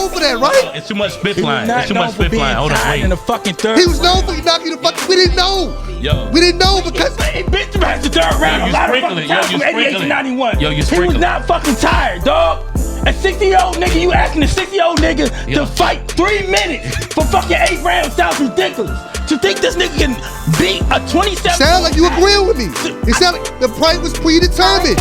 known for that, right? It's too much spit flying. It's too much spit flying. Hold on, wait. In the fucking third. He was known for knocking the fuck. We didn't know. Yo. We didn't know because He bitch past the third round. you A lot of sprinkling. fucking Yo, times you from 88 to sprinkling. 91. Yo, you He was sprinkling. not fucking tired, dog. A 60-year-old nigga, you asking a 60-year-old nigga to fight 3 minutes for fucking 8 rounds sounds ridiculous. To think this nigga can beat a 27. sound like you agreeing with me. It sound like the fight was predetermined.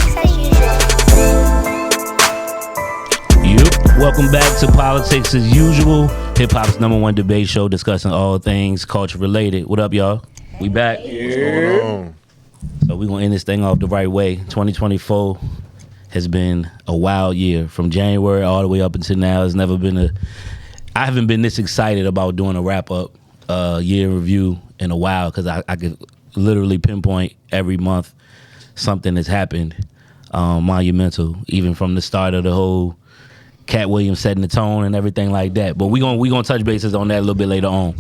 Yep. Welcome back to Politickz as usual. Hip hop's #1 debate show discussing all things culture related. What up, y'all? We back. Yeah. So we're gonna end this thing off the right way. 2024 has been a wild year. From January all the way up until now. I haven't been this excited about doing a wrap up year review in a while, because I could literally pinpoint every month something that's happened monumental, even from the start of the whole Cat Williams setting the tone and everything like that. But we gonna touch bases on that a little bit later on.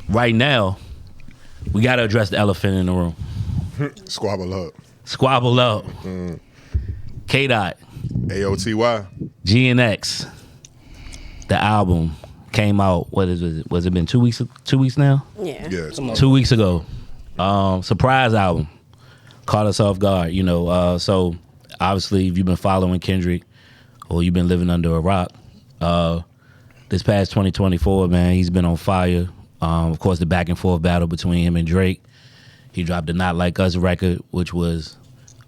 Right now, we gotta address the elephant in the room. Squabble up. K-Dot. AOTY. GNX. The album came out, what is it? Was it been 2 weeks? 2 weeks now? Yeah. 2 weeks ago. Surprise album. Caught us off guard, you know. So obviously, if you've been following Kendrick or you've been living under a rock, this past 2024, man, he's been on fire. Of course, the back and forth battle between him and Drake. He dropped the Not Like Us record, which was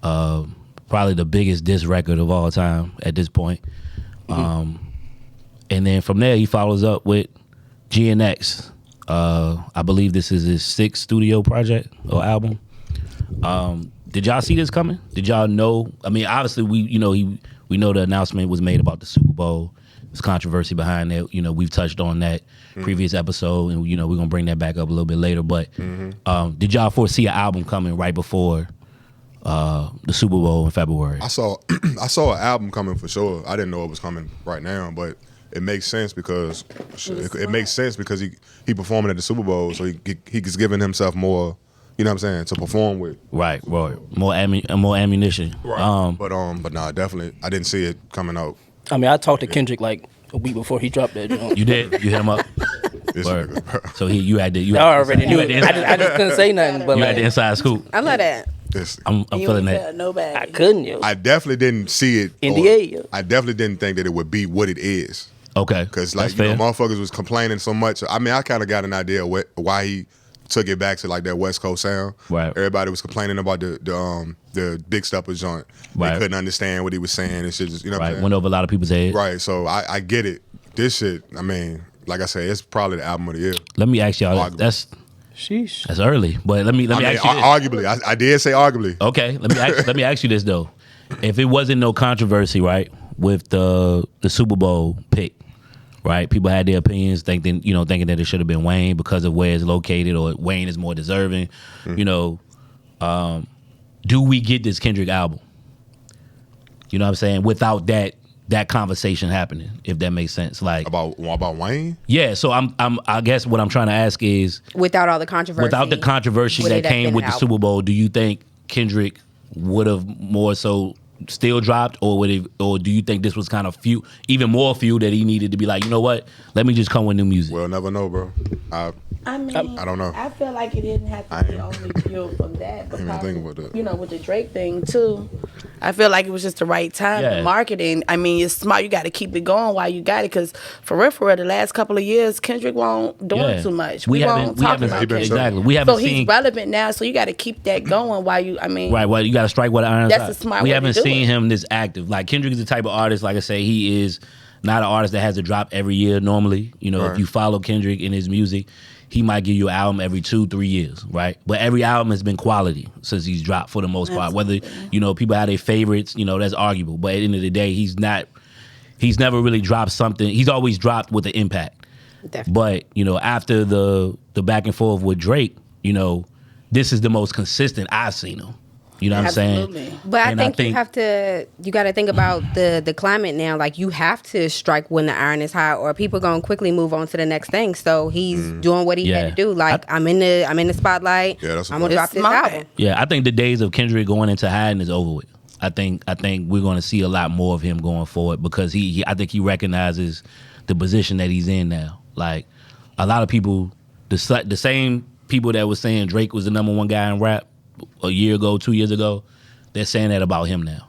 probably the biggest diss record of all time at this point. And then from there, he follows up with GNX. I believe this is his 6th studio project or album. Did y'all see this coming? Did y'all know? I mean, obviously, we know the announcement was made about the Super Bowl. There's controversy behind that. You know, we've touched on that previous episode, and we're gonna bring that back up a little bit later. But did y'all foresee an album coming right before the Super Bowl in February? I saw an album coming for sure. I didn't know it was coming right now, but it makes sense because he performing at the Super Bowl, so he's giving himself more, you know what I'm saying, to perform with. Right. More ammunition. Right. But nah, definitely, I didn't see it coming out. I mean, I talked to Kendrick like a week before he dropped that joint. You did? You hit him up? So you had the. I already knew it. I just couldn't say nothing. But you had the inside scoop. I love that. I'm feeling that. Nobody. I couldn't. Yo. I definitely didn't see it. NDA. I definitely didn't think that it would be what it is. Okay. Because like motherfuckers was complaining so much. I mean, I kind of got an idea why he took it back to like that West Coast sound. Right. Everybody was complaining about the Big Stepper joint. Right. They couldn't understand what he was saying. And shit just, you know what I'm saying? Went over a lot of people's heads. Right. So I get it. This shit, I mean, like I said, it's probably the album of the year. Let me ask y'all. That's early, but let me ask you this. Arguably, I did say arguably. Okay, let me ask you this though. If it wasn't no controversy, right, with the Super Bowl pick, right? People had their opinions, thinking that it should have been Wayne because of where it's located, or Wayne is more deserving. You know, do we get this Kendrick album? You know what I'm saying? Without that conversation happening, if that makes sense. Like about Wayne? Yeah, so I guess what I'm trying to ask is, without all the controversy. Without the controversy that came with the Super Bowl, do you think Kendrick would have more so still dropped, or do you think this was kind of even more fuel that he needed to be like, you know what? Let me just come with new music. We'll never know, bro. I don't know. I feel like it didn't have to be only fuel from that, because with the Drake thing too. I feel like it was just the right time. Yeah. Marketing. I mean, it's smart. You got to keep it going while you got it, because for real, the last couple of years, Kendrick won't doing too much. We won't talk about Kendrick. Exactly. We haven't seen. So he's relevant now. So you got to keep that going while you. I mean, right. Well, you got to strike while the iron's hot. That's a smart We way haven't to do seen it. him this active. Like Kendrick is the type of artist. Like I say, he is not an artist that has to drop every year. Normally, if you follow Kendrick in his music, he might give you an album every 2-3 years, right? But every album has been quality since he's dropped for the most part. Whether people have their favorites, that's arguable. But at the end of the day, he's never really dropped something. He's always dropped with an impact. Definitely. But after the back and forth with Drake, this is the most consistent I've seen him. You know what I'm saying? But I think you got to think about the climate now. Like, you have to strike when the iron is hot, or people going to quickly move on to the next thing. So he's doing what he had to do. Like, I'm in the spotlight. Yeah, I'm going to drop this album. Yeah, I think the days of Kendrick going into hiding is over with. I think we're going to see a lot more of him going forward, because I think he recognizes the position that he's in now. Like a lot of people, the same people that was saying Drake was the #1 guy in rap a year ago, 2 years ago, they're saying that about him now.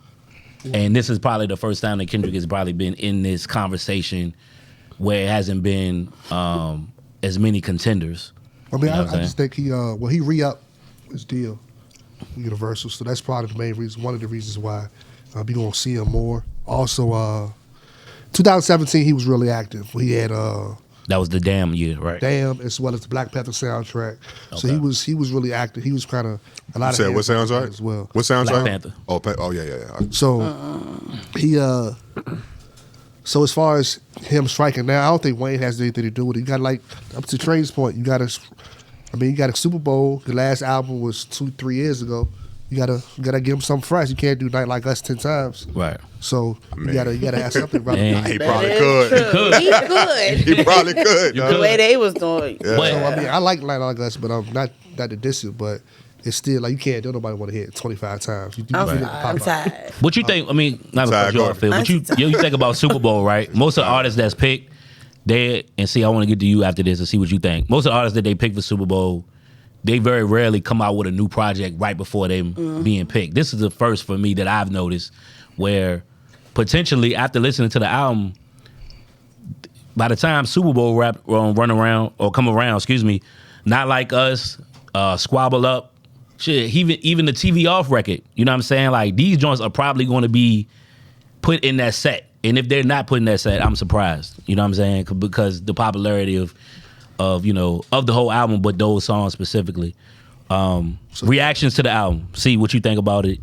And this is probably the first time that Kendrick has probably been in this conversation where it hasn't been as many contenders. I mean, I just think he re-upped his deal with Universal, so that's probably the main reason, one of the reasons why we gonna see him more. Also, 2017 he was really active. He had that was the Damn year, right? Damn, as well as the Black Panther soundtrack. Okay. So he was really active. He was kind of a lot you of. Said what soundtrack as well? What soundtrack? Black Panther. Oh yeah. So he so as far as him striking now, I don't think Wayne has anything to do with it. You got like up to Trey's point. You got a Super Bowl. The last album was 2-3 years ago. You gotta give him something fresh. You can't do Night Like Us 10 times. Right. So you gotta have something relevant. He probably could. He could. He probably could. The way they was doing. Yeah. So I mean, I like Night Like Us, but I'm not to diss it, but it's still like you can't. Don't nobody want to hit it 25 times. I'm tired. What you think? I mean, not to cut you off, Phil, but you think about Super Bowl, right? Most of the artists that's picked, and see, I want to get to you after this and see what you think. Most of the artists that they pick for Super Bowl, they very rarely come out with a new project right before they being picked. This is the first for me that I've noticed where potentially after listening to the album, by the time Super Bowl rap come around, Not Like Us, Squabble Up, shit, even the TV Off record, you know what I'm saying? Like these joints are probably going to be put in that set. And if they're not putting that set, I'm surprised. You know what I'm saying? Because the popularity of the whole album, but those songs specifically. Reactions to the album. See what you think about it.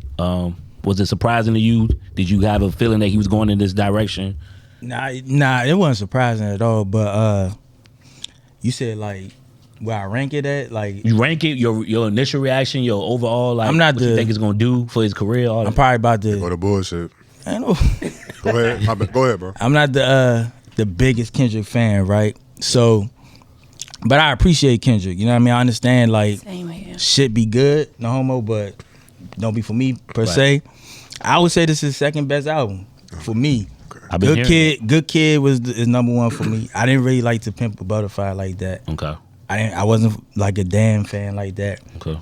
Was it surprising to you? Did you have a feeling that he was going in this direction? Nah, it wasn't surprising at all. But you said like where I rank it at, like you rank it, your initial reaction, your overall, like what you think it's gonna do for his career. I'm probably about to go to bullshit. I know. Go ahead, bro. I'm not the biggest Kendrick fan, right? So. But I appreciate Kendrick. You know what I mean? I understand like shit be good, no homo, but don't be for me per se. I would say this is his second best album for me. Okay. Good Kid is #1 for me. I didn't really like To Pimp a Butterfly like that. Okay. I wasn't like a Damn fan like that. Okay.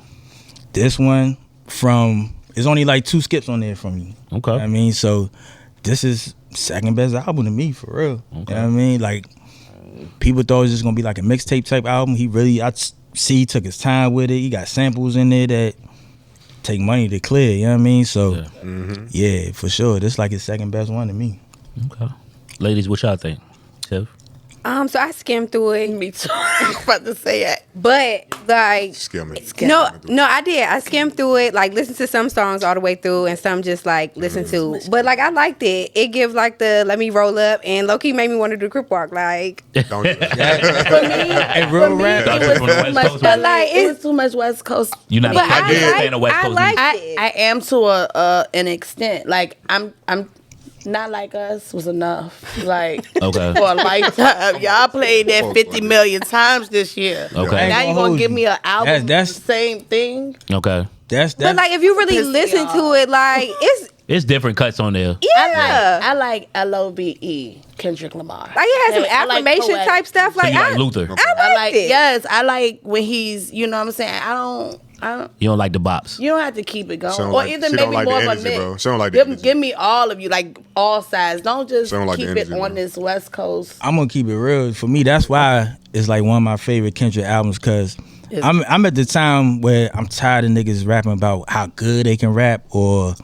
This one there's only like 2 skips on there from me. Okay. You know what I mean? So this is second best album to me for real. Okay. You know what I mean? Like people thought it was just gonna be like a mixtape type album. I see he took his time with it. He got samples in there that take money to clear. You know what I mean? So yeah, for sure, this like his second best one to me. Okay, ladies, what y'all think? Tiff? So I skimmed through it. Me too. I was about to say it. But like No, I did. I skimmed through it, like listened to some songs all the way through and some just like listen to. But like I liked it. It gives like the let me roll up and low key made me want to do crip walk. Like Don't do that. For me, it was too much. But like it was too much West Coast. You're not a fan of West Coast music. I am to an extent. Like I'm Not Like Us was enough. Like for a lifetime. Y'all played that 50 million times this year. Okay. Now you gonna give me an album that's the same thing. Okay. That's but like if you really listen to it, like it's different cuts on there. Yeah. I like LOVE, Kendrick Lamar. Like it has some affirmation type stuff. Like so you like Luther. I like it. Yes, I like when he's, you know what I'm saying? I don't You don't like the bops. You don't have to keep it going. Or like, either maybe like more of energy, a mix. bro. She don't like the energy. Give me all of you, like all sides. Don't just like keep energy, it on bro. this West Coast. I'm gonna keep it real. For me, that's why it's like one of my favorite Kendrick albums, because I'm at the time where I'm tired of niggas rapping about how good they can rap or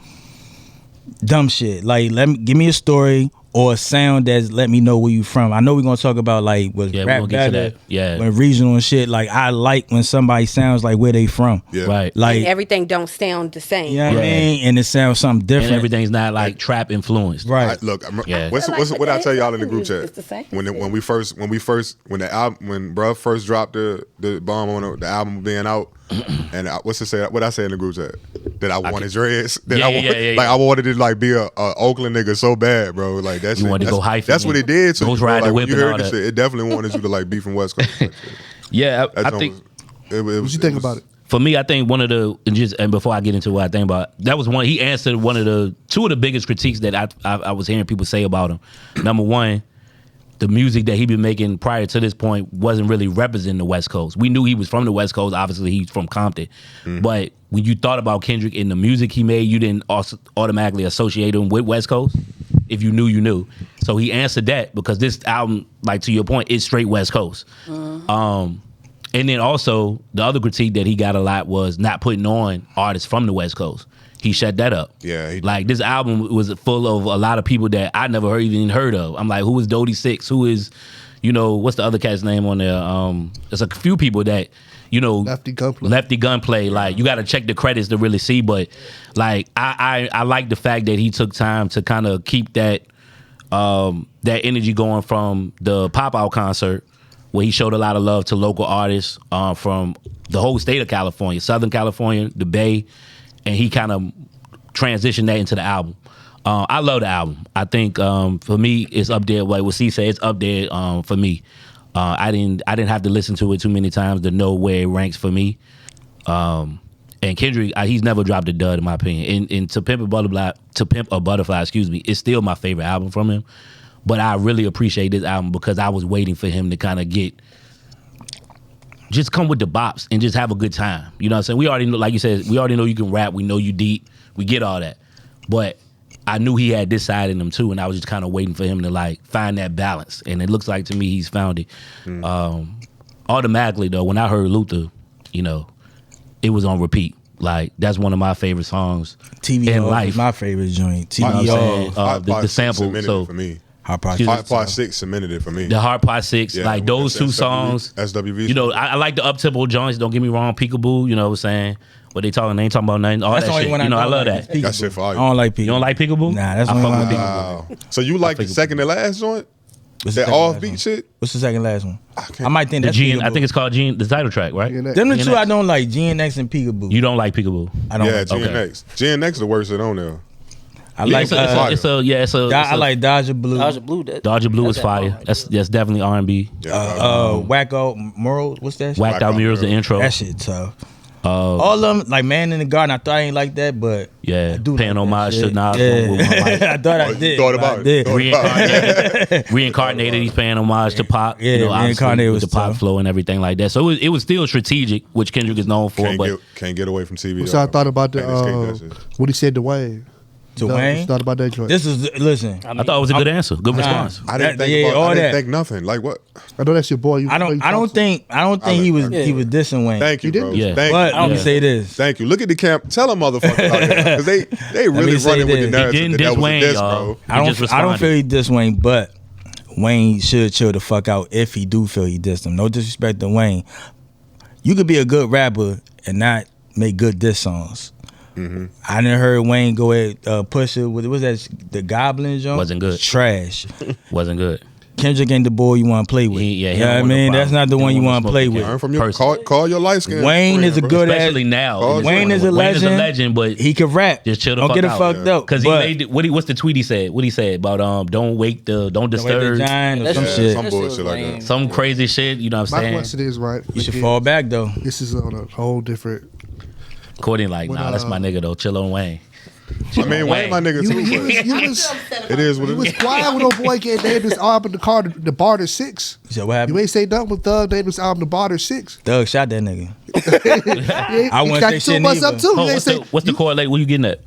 dumb shit. Like give me a story or a sound that's let me know where you from. I know we're gonna talk about like was rap better, when regional and shit. Like I like when somebody sounds like where they from. Yeah. Right. Like and everything don't sound the same. You know what I mean? And it sounds something different. And everything's not like trap influenced. Right. What I tell y'all in the group chat? It's the same. When Bruh first dropped the bomb on the album being out, and what I say in the group chat? That I wanted dreads. I wanted to like be a Oakland nigga so bad, bro. Like that's you wanted to go hyphen. That's what it did to Ghost you. Ride the Like, Whip when you and heard all this that. shit, it definitely wanted you to like be from West Coast. Yeah, I think. What you think about it? For me, I think one of the and before I get into what I think about, that was one. He answered two of the biggest critiques that I was hearing people say about him. Number one, the music that he been making prior to this point wasn't really representing the West Coast. We knew he was from the West Coast. Obviously, he's from Compton. But when you thought about Kendrick and the music he made, you didn't automatically associate him with West Coast. If you knew, you knew. So he answered that because this album, like to your point, is straight West Coast. And then also, the other critique that he got a lot was not putting on artists from the West Coast. He shut that up. Yeah. Like, this album was full of a lot of people that I never even heard of. I'm like, who is Dodie Six? Who is, what's the other cat's name on there? There's a few people that, Lefty Gunplay. Like, you got to check the credits to really see. But, like, I like the fact that he took time to kind of keep that energy going from the Pop-Out concert, where he showed a lot of love to local artists from the whole state of California, Southern California, the Bay, and he kind of transitioned that into the album. I love the album. I think for me, it's up there. Like what C said, it's up there for me. I didn't have to listen to it too many times to know where it ranks for me. And Kendrick, he's never dropped a dud in my opinion. And To Pimp a Butterfly, it's still my favorite album from him. But I really appreciate this album because I was waiting for him to kind of just come with the bops and just have a good time. You know what I'm saying? We already know, like you said, we already know you can rap. We know you deep. We get all that. But I knew he had this side in him too, and I was just kind of waiting for him to like find that balance. And it looks like to me he's found it. Automatically though, when I heard Luther, it was on repeat. Like, that's one of my favorite songs in life. My favorite joint. The sample. So for me. Hard Part 6 cemented it for me. The Hard Part 6, like those two songs. SWV. I like the up-tempo joints, don't get me wrong, Peekaboo, you know what I'm saying? What they ain't talking about nothing, all that's that shit. I love that. That shit fire. I don't like Peekaboo. You don't like Peekaboo? Nah, that's one of my So you like the second to last joint? That offbeat shit? What's the second last one? I might think that's I think it's called the title track, right? GNX. Them the two I don't like, GNX and Peekaboo. You don't like Peekaboo? I don't. Yeah, like GNX. GNX is the worst shit on there. I like. I like Dodger Blue. Dodger Blue is fire. That's definitely R&B. Wacko Moral. What's that? Whacked Out Mirrors, the intro. That shit tough. All of them, like Man in the Garden, I thought I ain't like that, but yeah, I do paying like homage to Nas. I thought I did. Thought about it. Reincarnated, he's paying homage to Pop. Yeah, Reincarnated with the Pop flow and everything like that. So it was still strategic, which Kendrick is known for. Can't get away from TV. So I thought about what he said to Wayne. Wayne? Thought about that joint. Listen. I thought it was a good answer, good response. I didn't think nothing. Like what? I know that's your boy. I don't think he was dissing Wayne. Thank you, bro. Yeah. But let me say this. Thank you. Look at the camp. Tell them motherfuckers out there because they really running with the narrative that was a diss, bro. I don't feel he dissed Wayne, but Wayne should chill the fuck out if he do feel he dissed him. No disrespect to Wayne. You could be a good rapper and not make good diss songs. I didn't heard Wayne go at Pusha. What was that? The Goblin joint? Wasn't good. Trash. Wasn't good. Kendrick ain't the boy you want to play with. You know what I mean? That's not the one you want to play with. Learn from your call your light skin. Wayne is a good especially now. Wayne is a legend, but he can rap. Just chill the don't fuck get it out. fucked up. Because he made what's the tweet he said? What he said about don't disturb. Some shit. Some bullshit like that. Some crazy shit. You know what I'm saying? My question is right. You should fall back though. This is on a whole different. Courtney that's my nigga though. Chill on Wayne. I mean, Wayne my nigga too. It is what it is. You was quiet when old boy get named his album the car the Barter 6. You said what happened? You ain't say nothing with Thug named his album the Barter 6. Thug shot that nigga. I wouldn't say shit either. What's the correlate? What you getting at?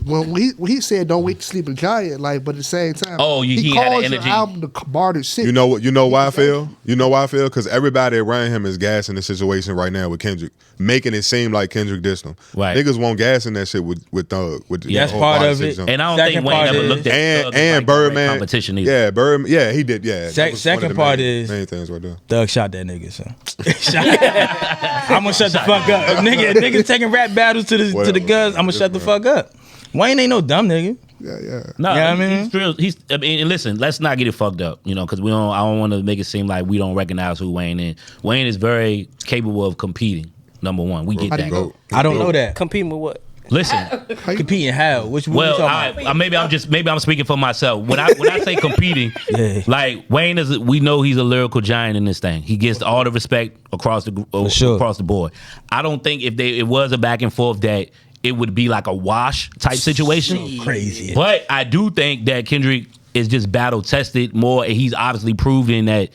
When he said don't wait to sleep in Giant, like, but at the same time, he calls had the album the Barter 6. You know why I feel? You know why I feel? Because everybody around him is gassing the situation right now with Kendrick, making it seem like Kendrick dissed him. Right. Niggas won't gas in that shit with Thug. That's part of it. And I don't think Wayne ever looked at Thug and Birdman competition either. Yeah, Birdman. Yeah, he did. Yeah. Second part is main things right there. Thug shot that nigga. So I'm gonna shut the fuck up. Niggas taking rap battles to the guns. I'm gonna shut the fuck up. Wayne ain't no dumb nigga. Yeah. No, you know what I mean? And listen, let's not get it fucked up, because I don't want to make it seem like we don't recognize who Wayne is. Wayne is very capable of competing. Number one, we get that. I don't know that. Competing with what? Listen, competing how? Maybe I'm speaking for myself. When I say competing, like Wayne is, we know he's a lyrical giant in this thing. He gets all the respect across the board. I don't think if it was a back and forth that it would be like a wash type situation. So crazy. But I do think that Kendrick is just battle tested more, and he's obviously proven that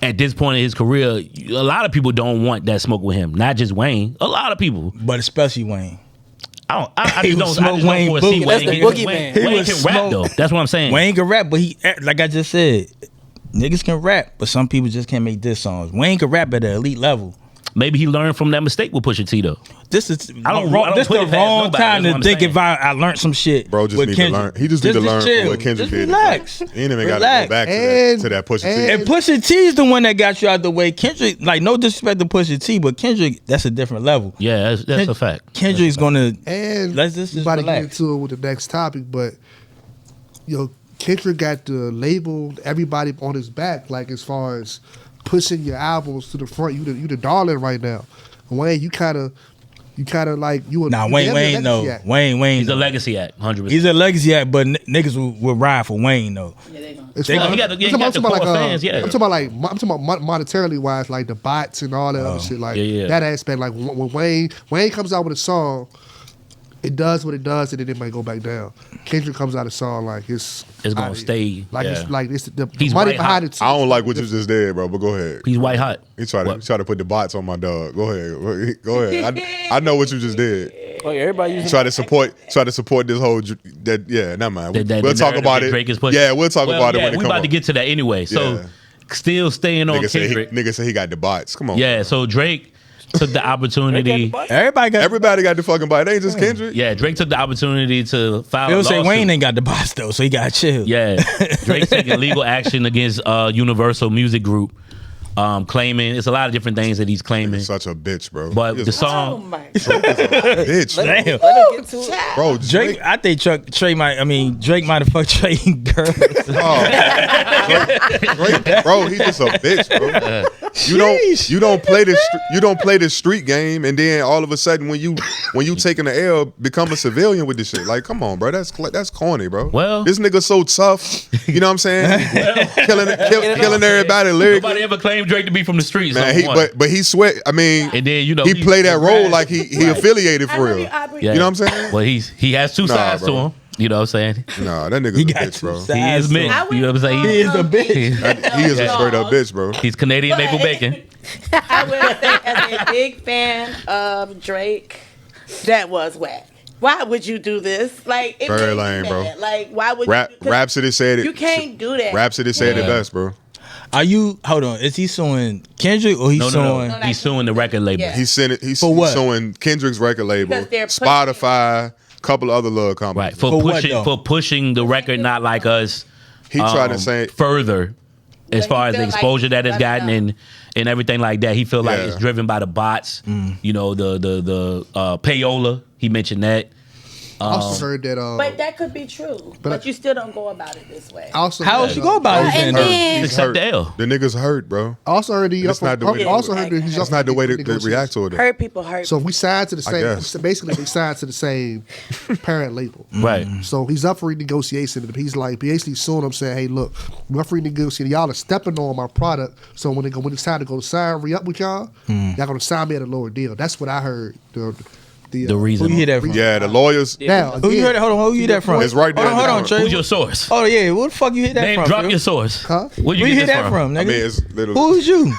at this point in his career, a lot of people don't want that smoke with him. Not just Wayne, a lot of people, but especially Wayne. I just don't foresee Wayne. Wayne can rap though. That's what I'm saying. Wayne can rap, but he, like I just said, niggas can rap, but some people just can't make diss songs. Wayne can rap at an elite level. Maybe he learned from that mistake with Pusha T though. This is this the wrong time to think if I learned some shit. Bro, just need to learn. He just need to learn from what Kendrick did. Relax. He ain't even got to go back to that Pusha T. And Pusha T is the one that got you out the way. Kendrick, like, no disrespect to Pusha T, but Kendrick, that's a different level. Yeah, that's a fact. Kendrick's gonna let's just about to get into it with the next topic, but Kendrick got the label everybody on his back, like as far as pushing your albums to the front. You the darling right now. Wayne, you kind of like you. Wayne no. Wayne. He's a legacy act, 100%. He's a legacy act, but niggas will ride for Wayne though. Yeah, they gonna. He got the core fans. Yeah, I'm talking about monetarily wise, like the bots and all that other shit. Like that aspect. Like when Wayne comes out with a song, it does what it does, and then it might go back down. Kendrick comes out a song like it's gonna stay. Like it's the He's money behind it. I don't like what you just did, bro. But go ahead. He's white hot. He tried to put the bots on my dog. Go ahead. I know what you just did. Oh yeah, everybody try to support this whole never mind. We'll talk about it. Yeah, we'll talk about it when it comes. We about to get to that anyway. So still staying on Kendrick. Nigga said he got the bots. Come on. Yeah. Bro. So Drake took the opportunity. Everybody got the fucking bot. It ain't just Kendrick. Yeah, Drake took the opportunity to file a lawsuit. Say Wayne ain't got the bots though, so he got chill. Yeah, Drake's taking legal action against Universal Music Group, claiming it's a lot of different things that he's claiming. He's such a bitch, bro. But the song, Drake is a bitch. Damn. Let him get to it. Bro, Drake. I think Drake might have fucked Trey girl. Drake, bro, he's just a bitch, bro. You don't play the street game, and then all of a sudden when you taking the L, become a civilian with this shit. Like, come on, bro, that's corny, bro. Well, this nigga so tough. You know what I'm saying? Killing everybody lyrically. Nobody ever claimed Drake to be from the streets. Man, but he sweat. I mean, and then he played that role like he affiliated for real. Yeah. You know what I'm saying? Well, he has two sides to him. You know what I'm saying? Nah, that nigga's a bitch, bro. He is mixed. You know what I'm saying? He is a bitch. He is a straight up bitch, bro. He's Canadian maple bacon. I would say, as a big fan of Drake, that was whack. Why would you do this? Like, it very lame, bro. Like, why would Rhapsody said it? You can't do that. Rhapsody said it best, bro. Hold on, is he suing Kendrick or he's suing? He's suing the record label. Yeah. He's suing Kendrick's record label, Spotify, couple other little companies. Right, for pushing the record Not Like Us. He tried to say further as far as the exposure that it's gotten and everything like that. He feel like it's driven by the bots. You know, the payola. He mentioned that. I also heard that. But that could be true. But you still don't go about it this way. How else you go about it? Accept the L. The nigga's hurt, bro. I also heard that's not the way to react to it. Hurt people hurt. So we signed to the same. Basically, they signed to the same parent label. Right. So he's up for renegotiation. And he's like basically suing them, saying, "Hey, look, we're up for renegotiating. Y'all are stepping on my product. So when it's time to go sign re-up with y'all, y'all gonna sign me at a lower deal." That's what I heard. The Who reason. you hear that from? Yeah, the lawyers. Now, who you heard that? Hold on, who you hear that from? It's right there. Hold on, Trey. Who's your source? Oh yeah, where the fuck you hear that from? Drop your source. Huh? Where you hear get that from, nigga? I mean, it's literally. Who's you?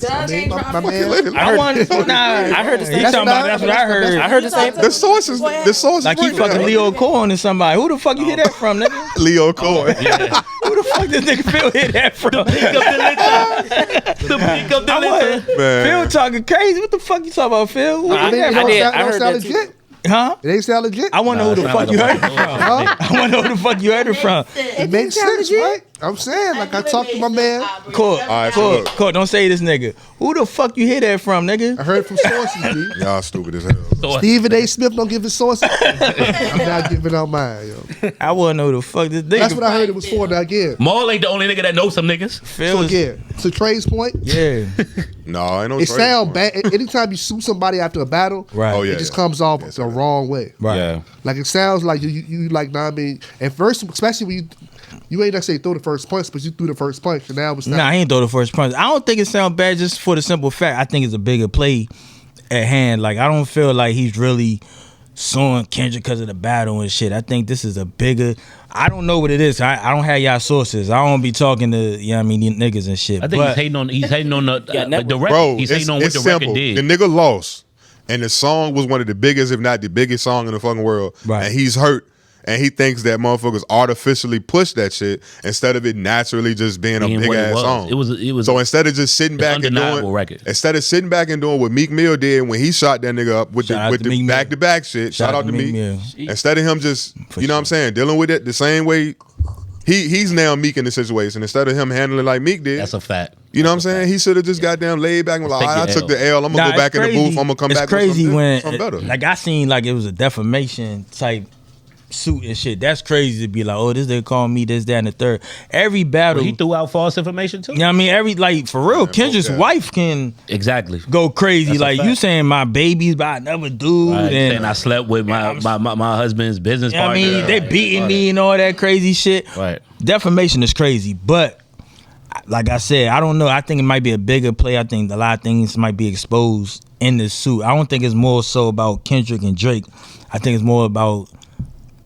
My man. I heard the same. That's what I heard. I heard the same. The source is like he fucking Leo Cohen or somebody. Who the fuck you hear that from, nigga? Leo Cohen. Yeah. Who the fuck this nigga Phil hear that from? The peak of the litter. Man. Phil talking crazy. What the fuck you talking about, Phil? Who I hear that from? did. I heard that legit. Huh? It ain't sound legit. I want to know who the fuck you heard it from. I want to know who the fuck you heard it from. It makes sense, right? I'm saying, like I talked to my man. Court, don't say this nigga. Who the fuck you hear that from, nigga? I heard from sources, B. Y'all stupid as hell. Stephen A. Smith don't give his sources. I'm not giving out mine, yo. I want to know who the fuck this nigga. That's what I heard it was for. Now again, Maul ain't the only nigga that knows some niggas. so again, to Trey's point, Yeah. No, I know. it sounds bad. Anytime you sue somebody after a battle, Right. Oh, yeah, it just comes off the wrong way. Right. Yeah. Like it sounds like you like, nah, I mean, at first, especially when you ain't necessarily throw the first punch, but you threw the first punch, and now it's not. Nah, I ain't throw the first punch. I don't think it sounds bad just for the simple fact I think it's a bigger play at hand. Like I don't feel like he's really suing Kendrick because of the battle and shit. I think this is a bigger. I don't know what it is. I don't have y'all sources. I don't be talking to niggas and shit. I think he's hating on the record. Bro, he's hating on what the simple. record did. The nigga lost, and the song was one of the biggest, if not the biggest song in the fucking world. Right. And he's hurt. And he thinks that motherfuckers artificially push that shit instead of it naturally just being a big ass song. It was. So instead of just sitting back and doing, instead of sitting back and doing what Meek Mill did when he shot that nigga up with the back to back shit. Shout out to Meek. Instead of him just, you know what I'm saying, dealing with it the same way. He's now Meek in the situation. Instead of him handling like Meek did. That's a fact. You know what I'm saying? He should have just goddamn laid back and was like, I took the L. I'm gonna go back in the booth. I'm gonna come back. It's crazy when something better. Like I seen like it was a defamation type suit and shit. That's crazy to be like, oh, this they call me this, that, and the third. Every battle, he threw out false information too. You know what I mean? For real, Kendrick's wife can go crazy. That's like you saying my baby's by another dude, right. And saying I slept with my husband's business partner. I mean, they beating me and all that crazy shit. Right. Defamation is crazy, but like I said, I don't know. I think it might be a bigger play. I think a lot of things might be exposed in this suit. I don't think it's more so about Kendrick and Drake. I think it's more about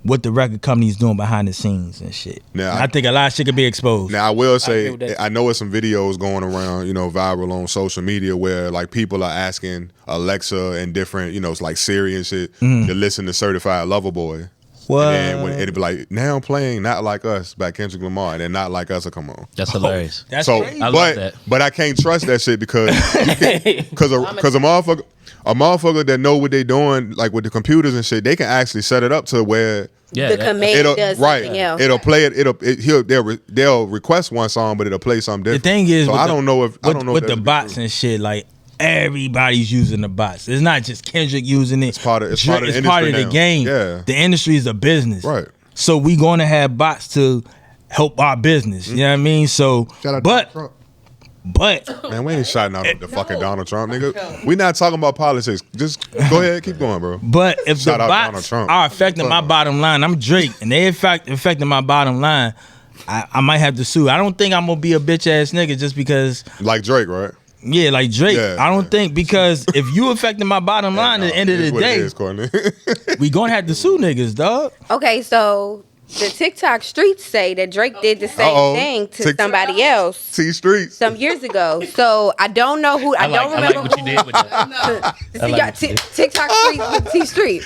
what the record company's doing behind the scenes and shit. Now, I think a lot of shit could be exposed. Now, I will say, I know there's some videos going around, viral on social media where, like, people are asking Alexa and different, it's like Siri and shit, to listen to Certified Lover Boy. What? And when it'd be like, now playing Not Like Us by Kendrick Lamar, and then Not Like Us will come on. That's hilarious. That's crazy. I love that. But I can't trust that shit because a motherfucker that know what they doing, like with the computers and shit, they can actually set it up to where the command does something else. It'll play it. They'll request one song, but it'll play something different. The thing is, so I don't know if the bots and shit, like everybody's using the bots. It's not just Kendrick using it. It's part of the game. Yeah. The industry is a business, right? So we going to have bots to help our business. You know what I mean? So, but man, we ain't shouting out the fucking Donald Trump, nigga. We not talking about politics. Just go ahead, keep going, bro. But if the bots are affecting my bottom line, I'm Drake, and they affecting my bottom line, I might have to sue. I don't think I'm gonna be a bitch ass nigga just because, like Drake, right? Yeah, like Drake. Yeah, I don't think, because if you affecting my bottom line at the end of the day, we gonna have to sue niggas, dog. Okay, so the TikTok streets say that Drake did the same thing to somebody else. T Streets. Some years ago. So I don't know who. I don't remember what you did with that. TikTok streets with T Street.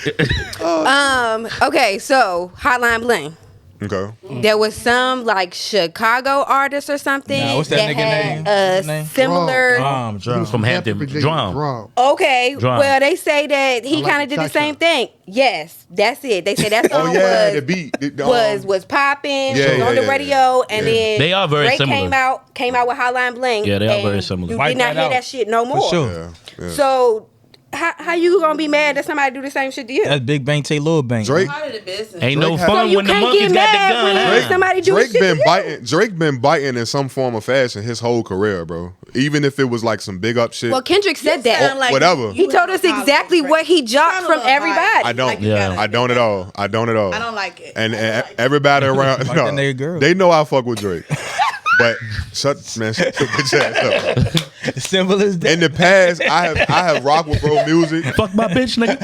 Okay, so Hotline Bling. Okay. There was some like Chicago artist or something what's that nigga had name? a similar Drum. From Hampton. Drum. Okay, well they say that he kind of did the same thing. Yes, that's it. They say that song the beat was popping, on the radio, and then they are very Drake similar. came out with Hotline Bling. Yeah, they are very similar. You did not hear that shit no more. For sure. Yeah. So how you gonna be mad that somebody do the same shit to you? That's Big Bang take Lil Bang. Drake ain't no Drake fun when the monkeys got the gun. When somebody do Drake shit been to biting. Drake been biting in some form of fashion his whole career, bro. Even if it was like some big up shit. Well, Kendrick said that. Like whatever. He told us exactly what he jocked from everybody. I don't. Like I don't at all. I don't like it. And everybody around, they know I fuck with Drake. But shut your bitch ass up. Simple as that. In the past, I have rocked with bro music. Fuck my bitch, nigga.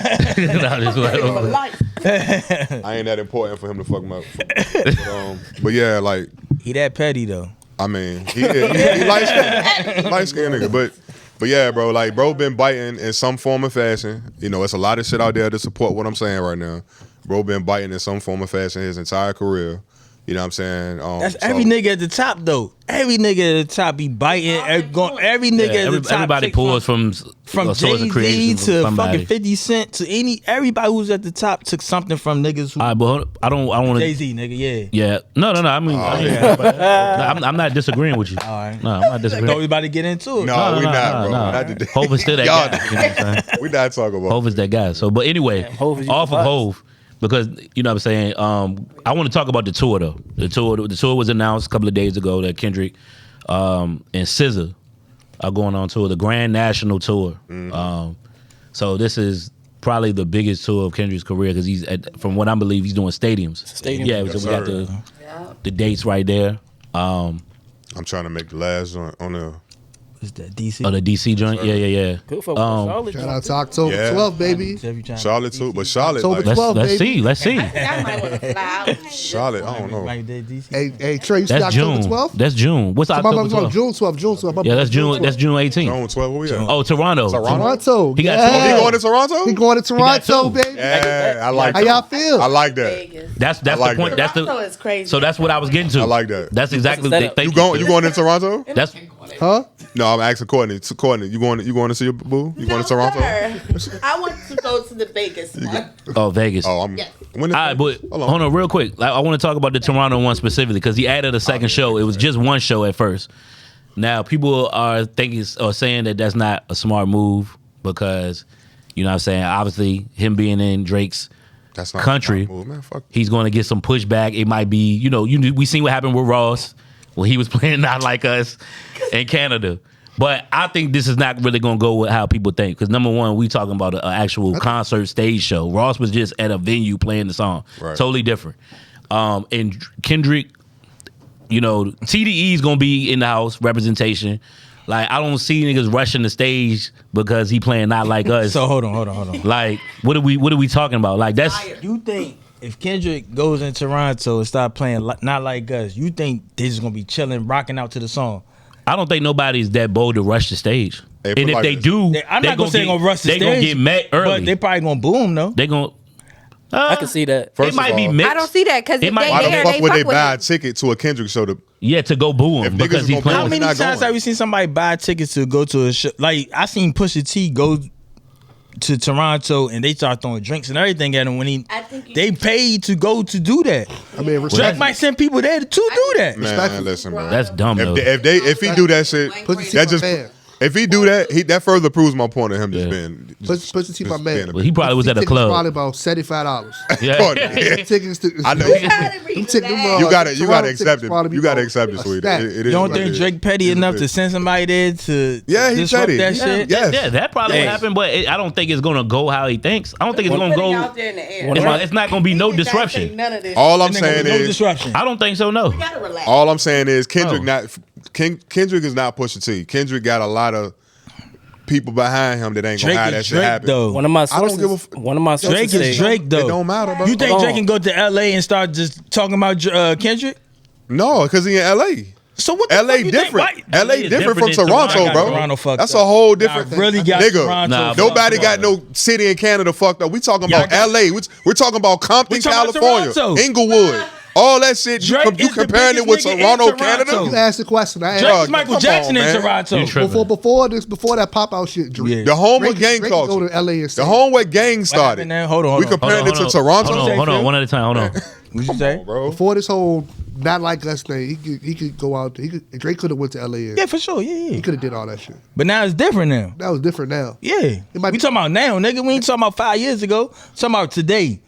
I ain't that important for him to fuck my. But yeah, like he that petty though. I mean, he light skinned nigga, but yeah, bro, like bro been biting in some form of fashion. It's a lot of shit out there to support what I'm saying right now. Bro been biting in some form of fashion his entire career. You know what I'm saying? That's every nigga at the top though. Every nigga at the top be biting. Every nigga at the top. Everybody pulls from Jay-Z to fucking 50 Cent to everybody who's at the top took something from niggas who. But I don't want to. Jay-Z nigga, yeah. Yeah. No. I mean, I'm not disagreeing with you. All right. No, I'm not disagreeing. Thought we about to get into it. No, we not, bro. Not today. Hov is still that guy. You know what I'm saying? We not talking about. Hov is that guy. So, but anyway, off of Hov. Because you know what I'm saying, I want to talk about the tour though. The tour was announced a couple of days ago that Kendrick and SZA are going on tour, the Grand National Tour. Mm-hmm. So this is probably the biggest tour of Kendrick's career because from what I believe, he's doing stadiums. Yeah, so we got the dates right there. I'm trying to make the last on the What's that, DC? Oh, the DC joint? Yeah. Good for solid. Shout out to October Yeah. 12th, baby. Charlotte too, but Charlotte, October like, 12th, Let's baby. see. I might want to fly out. Charlotte, I don't know. Hey, Trey, you see That's October June. 12th? That's June. What's October 12th? June 12th. June 12th. Yeah, that's June. That's June 18th. June 12th, where we at? Oh, Toronto. Toronto. He got yeah. He going to Toronto? He going to Toronto, two. baby. Yeah, I like How that. y'all feel? I like that. Vegas. That's I like the point. that. That's Toronto the. is crazy. So that's what I was getting to. I like that. That's exactly. That's a setup. Thank You going to Toronto? That's Huh? No, I'm asking Courtney. Courtney, you going to see your boo? You going to Toronto? Sir. I want to go to the Vegas one. Vegas. Oh, I'm. Yes. When is All right, but Hold on. hold on real quick. Like, I want to talk about the Toronto one specifically because he added a second show. It was just one show at first. Now people are thinking or saying that that's not a smart move because, you know what I'm saying, obviously him being in Drake's That's not country, Move, man. Fuck. he's going to get some pushback. It might be, we seen what happened with Ross when he was playing Not Like Us in Canada. But I think this is not really going to go with how people think. Because number one, we talking about an actual concert stage show. Ross was just at a venue playing the song. Right. Totally different. And Kendrick, TDE is going to be in the house, representation. Like, I don't see niggas rushing the stage because he playing Not Like Us. So hold on. Like, what are we talking about? Like, that's... You think if Kendrick goes in Toronto and start playing Not Like Us, you think they're just gonna be chilling, rocking out to the song? I don't think nobody's that bold to rush the stage. Hey, And if like they this. do, I'm not gonna say they're gonna rush the they stage. gonna get met early. But they probably gonna boo him though. They gonna. I can see that. First It might of be all, mixed. I don't see that because It if might- they Why the there, fuck they would they fuck with buy a him. ticket to a Kendrick show? To go boo him If because niggas he gonna playing. How We're many not times going. have we seen somebody buy tickets to go to a show? Like I seen Pusha T go to Toronto and they start throwing drinks and everything at him when I think they paid to go to do that. I mean, Drake might send people there to do that. Man, listen, bro. That's dumb though. If he do that shit, Push that just man. if he do that, that further proves my point of him just Yeah. being. Push the T, my just man. being a Well, he probably was at a Tickets club. Probably about $75. Yeah. Courtney. Tickets. I know. You gotta accept it. You gotta accept it, sweetie. It You is don't what it think is. Drake petty enough to send somebody there to Yeah, he disrupt petty. that Yeah. shit? Yes. Yeah, that probably will happen, but I don't think it's gonna go how he thinks. I don't think it's gonna go. out there in the air. It's not gonna be no disruption. None of this. All I'm Ain't saying gonna be no is, disruption. I don't think so. No. You gotta relax. all I'm saying is Kendrick Oh. Kendrick is not Pusha T. Kendrick got a lot of people behind him that ain't gonna Drake have that is shit Drake happen. though. One of my I don't sources. give a f- One of my sources. Drake is say- Drake though. It don't matter, bro. You think Hold Drake on. can go to LA and start just talking about Kendrick? No, because he in LA. So what? The LA fuck you think? different. Why- LA is different from different than Toronto, Toronto. bro. Toronto fucked That's up. a whole different. Y'all really got nigga. Toronto Nah, fucked Nobody up. got no city in Canada fucked up. We talking about Y'all got- LA. We're talking about Compton, We talking about California, Toronto. Inglewood, all that shit. Drake You is the comparing it with biggest nigga in Toronto, Toronto. You Canada? asked the question. I Drake asked. is Michael come Jackson on, in man. Toronto. You tripping. Before that pop out shit, Drake. Yeah. The home with Drake- gang Drake go culture. to LA and The say, home where gang started. happened there? Hold on, hold We on. comparing it to Toronto, Hold on, one at a time. Hold on. What you say? bro. before this whole Not Like Us thing, he could go out. Drake could have went to LA. And Yeah, for sure. Yeah, He yeah. could have did all that shit. But now it's different now. That was different now. Yeah. It might We be- talking about now, nigga. We ain't talking about 5 years ago. Talking about today.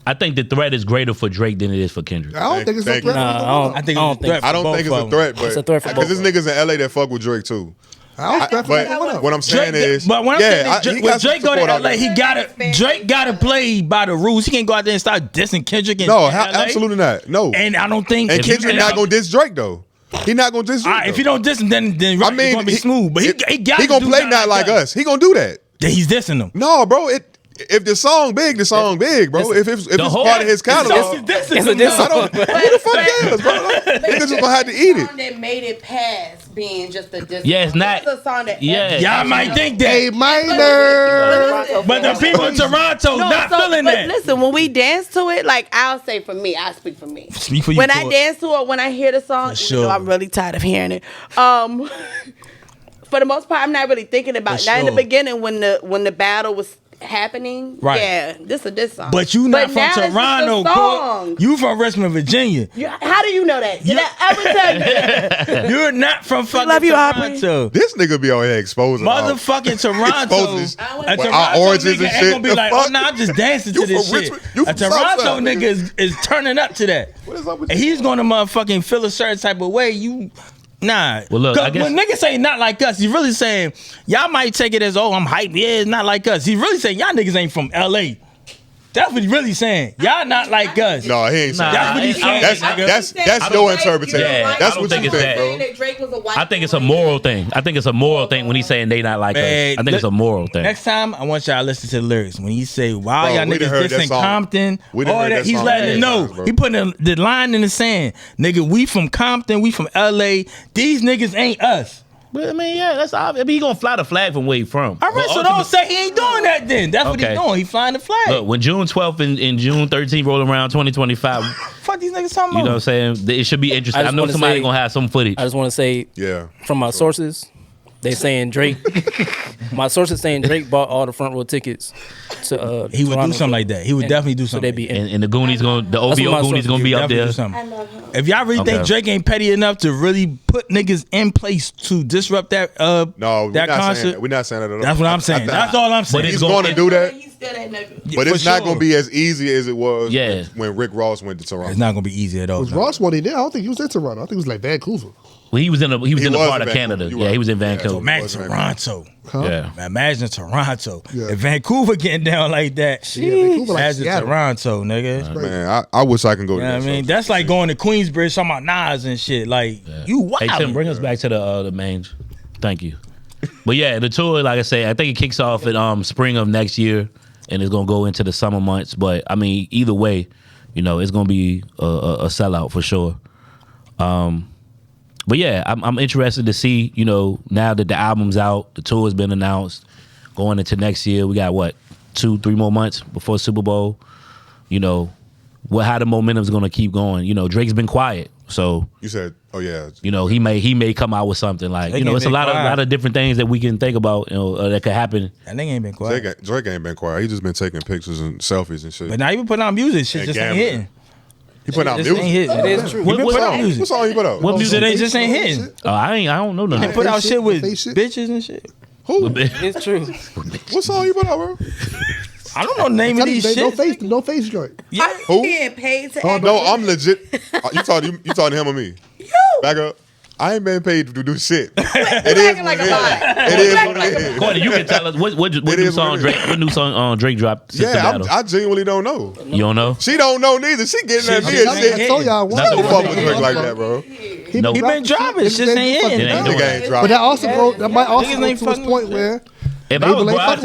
I think the threat is greater for Drake than it is for Kendrick. I don't think it's a Thank threat. you. Nah, I think it's a threat. I don't think it's a threat, but It's a threat for because both there's niggas in LA that fuck with Drake too. I don't threat for But that. what I'm saying is, but when I'm saying is, he when got some Drake go to support out LA, there. Drake gotta play by the rules. He can't go out there and start dissing Kendrick. No, in LA. absolutely not. No, And I don't think. and if you- Kendrick not gonna diss Drake though. He not gonna diss Drake. All right, if though. he don't diss him, then I mean, it's gonna be smooth. But he got he gonna play Not Like Us. He gonna do that. Then he's dissing him. No, bro. If the song big, the song big, bro. If it's whole- part of his catalog, It's It's a diss. I don't. Who the fuck cares, bro? Niggas just gonna have to eat it. Song that made it past being just a diss. Yeah, it's not- This is a song that Yeah. Y'all might think that, Hey, minor. but the people in Toronto not feeling but that. listen, when we dance to it, like I'll say for me, I speak for me. Speak for you. When I Tor. dance to it, when I hear the song, even sure. though I'm really tired of hearing it. For the most part, I'm not really thinking about. For Not in the sure. beginning when the battle was happening. Right. Yeah, this song. But you not But from now it's just a Toronto, song. Court. You from Richmond, Virginia. How do you know that? Did I ever tell you? You're not from fucking love you, Aubrey. Toronto. This nigga be out here exposing. Motherfucking Toronto. Exposes A with our origins nigga and ain't shit. gonna be The like, fuck? oh, nah, I'm just dancing You to this from shit. Richmond? You A from Toronto Southside, nigga is turning up to that. What is up with And you? he's going to motherfucking feel a certain type of way. You, nah. Well, look, 'Cause I guess- when niggas say not like us, he's really saying, y'all might take it as, oh, I'm hyped. Yeah, it's not like us. He's really saying, y'all niggas ain't from LA. That's what he really saying. Y'all not like us. No, he ain't saying That's what he's saying. That's your interpretation. Yeah, That's I what don't you think think, it's bro. I think it's a moral thing. I think it's a moral thing when he's saying they not like us. I think it's a moral thing. Next time, I want y'all to listen to the lyrics. When he say, "Wow, Bro, y'all we done niggas heard that dissing song. Compton," We all done heard that, that he's song letting it many know. times, bro. He putting the line in the sand. Nigga, we from Compton. We from LA. These niggas ain't us. But I mean, yeah, that's obvious. I mean, he gonna fly the flag from where he from. All right, so don't say he ain't doing that then. That's what he doing. He flying the flag. Look, when June 12th and June 13th roll around 2025, fuck these niggas talking about. you know what I'm saying? It should be interesting. I know somebody gonna have some footage. I just want to say, from my sources, they saying Drake. My sources saying Drake bought all the front row tickets to. He would do something like that. He would definitely do something. So they be and the Goonies the OVO Goonies gonna be up there. If y'all really think Drake ain't petty enough to really put niggas in place to disrupt that that concert, we're not saying that at all. That's what I'm saying. That's all I'm saying. But he's going to do that. But But it's not going to be as easy as it was when Rick Ross went to Toronto. It's not going to be easy at all. Was Ross one in there? I don't think he was in Toronto. I think it was like Vancouver. Well, he was in the part of Canada. You're Yeah, right. he was in Vancouver. So imagine Toronto. Yeah. Imagine Toronto. If Vancouver getting down like that, Vancouver like imagine Seattle. Toronto, nigga. Man, I wish I can go to You know that. what I mean? That's like going to Queensbridge talking about Nas and shit. Like, you wild. Hey Tim, bring us back to the main. Thank you. But yeah, the tour, like I say, I think it kicks off in spring of next year, and it's gonna go into the summer months. But I mean, either way, you know, it's gonna be a sellout for sure. But yeah, I'm interested to see, you know, now that the album's out, the tour has been announced, going into next year, we got what, 2-3 more months before Super Bowl. You know, how the momentum's gonna keep going. You know, Drake's been quiet, so You said, oh yeah. you know, he may come out with something like, you know, it's a lot of different things that we can think about, you know, that could happen. That nigga ain't been quiet. Drake ain't been quiet. He just been taking pictures and selfies and shit. But now he been putting out music. Shit And just ain't gambling. hitting. He put out Just music. ain't hitting. It is true. He been putting out What music. song he put out? What music? They just ain't hitting. I don't know nothing. He put out shit with Face shit. bitches and shit. Who? It's true. What song he put out, bro? I don't know the name of these shit. No face joint. Yeah. Who? Getting paid to Oh, no, I'm legit. You talking to him or me? Back up. I ain't been paid to do shit. It is what it is. It is what it is. Courtney, you can tell us what new song Drake dropped since the Yeah, battle. I genuinely don't know. You don't know? She don't know neither. She getting at me and I shit. told y'all once. Don't fuck with Drake like that, bro. No. He been dropping. It's just ain't hitting. It ain't bro. doing Nigga ain't But dropping. that also that might also Niggas go ain't to his fucking point with where If I was bro, ain't fucking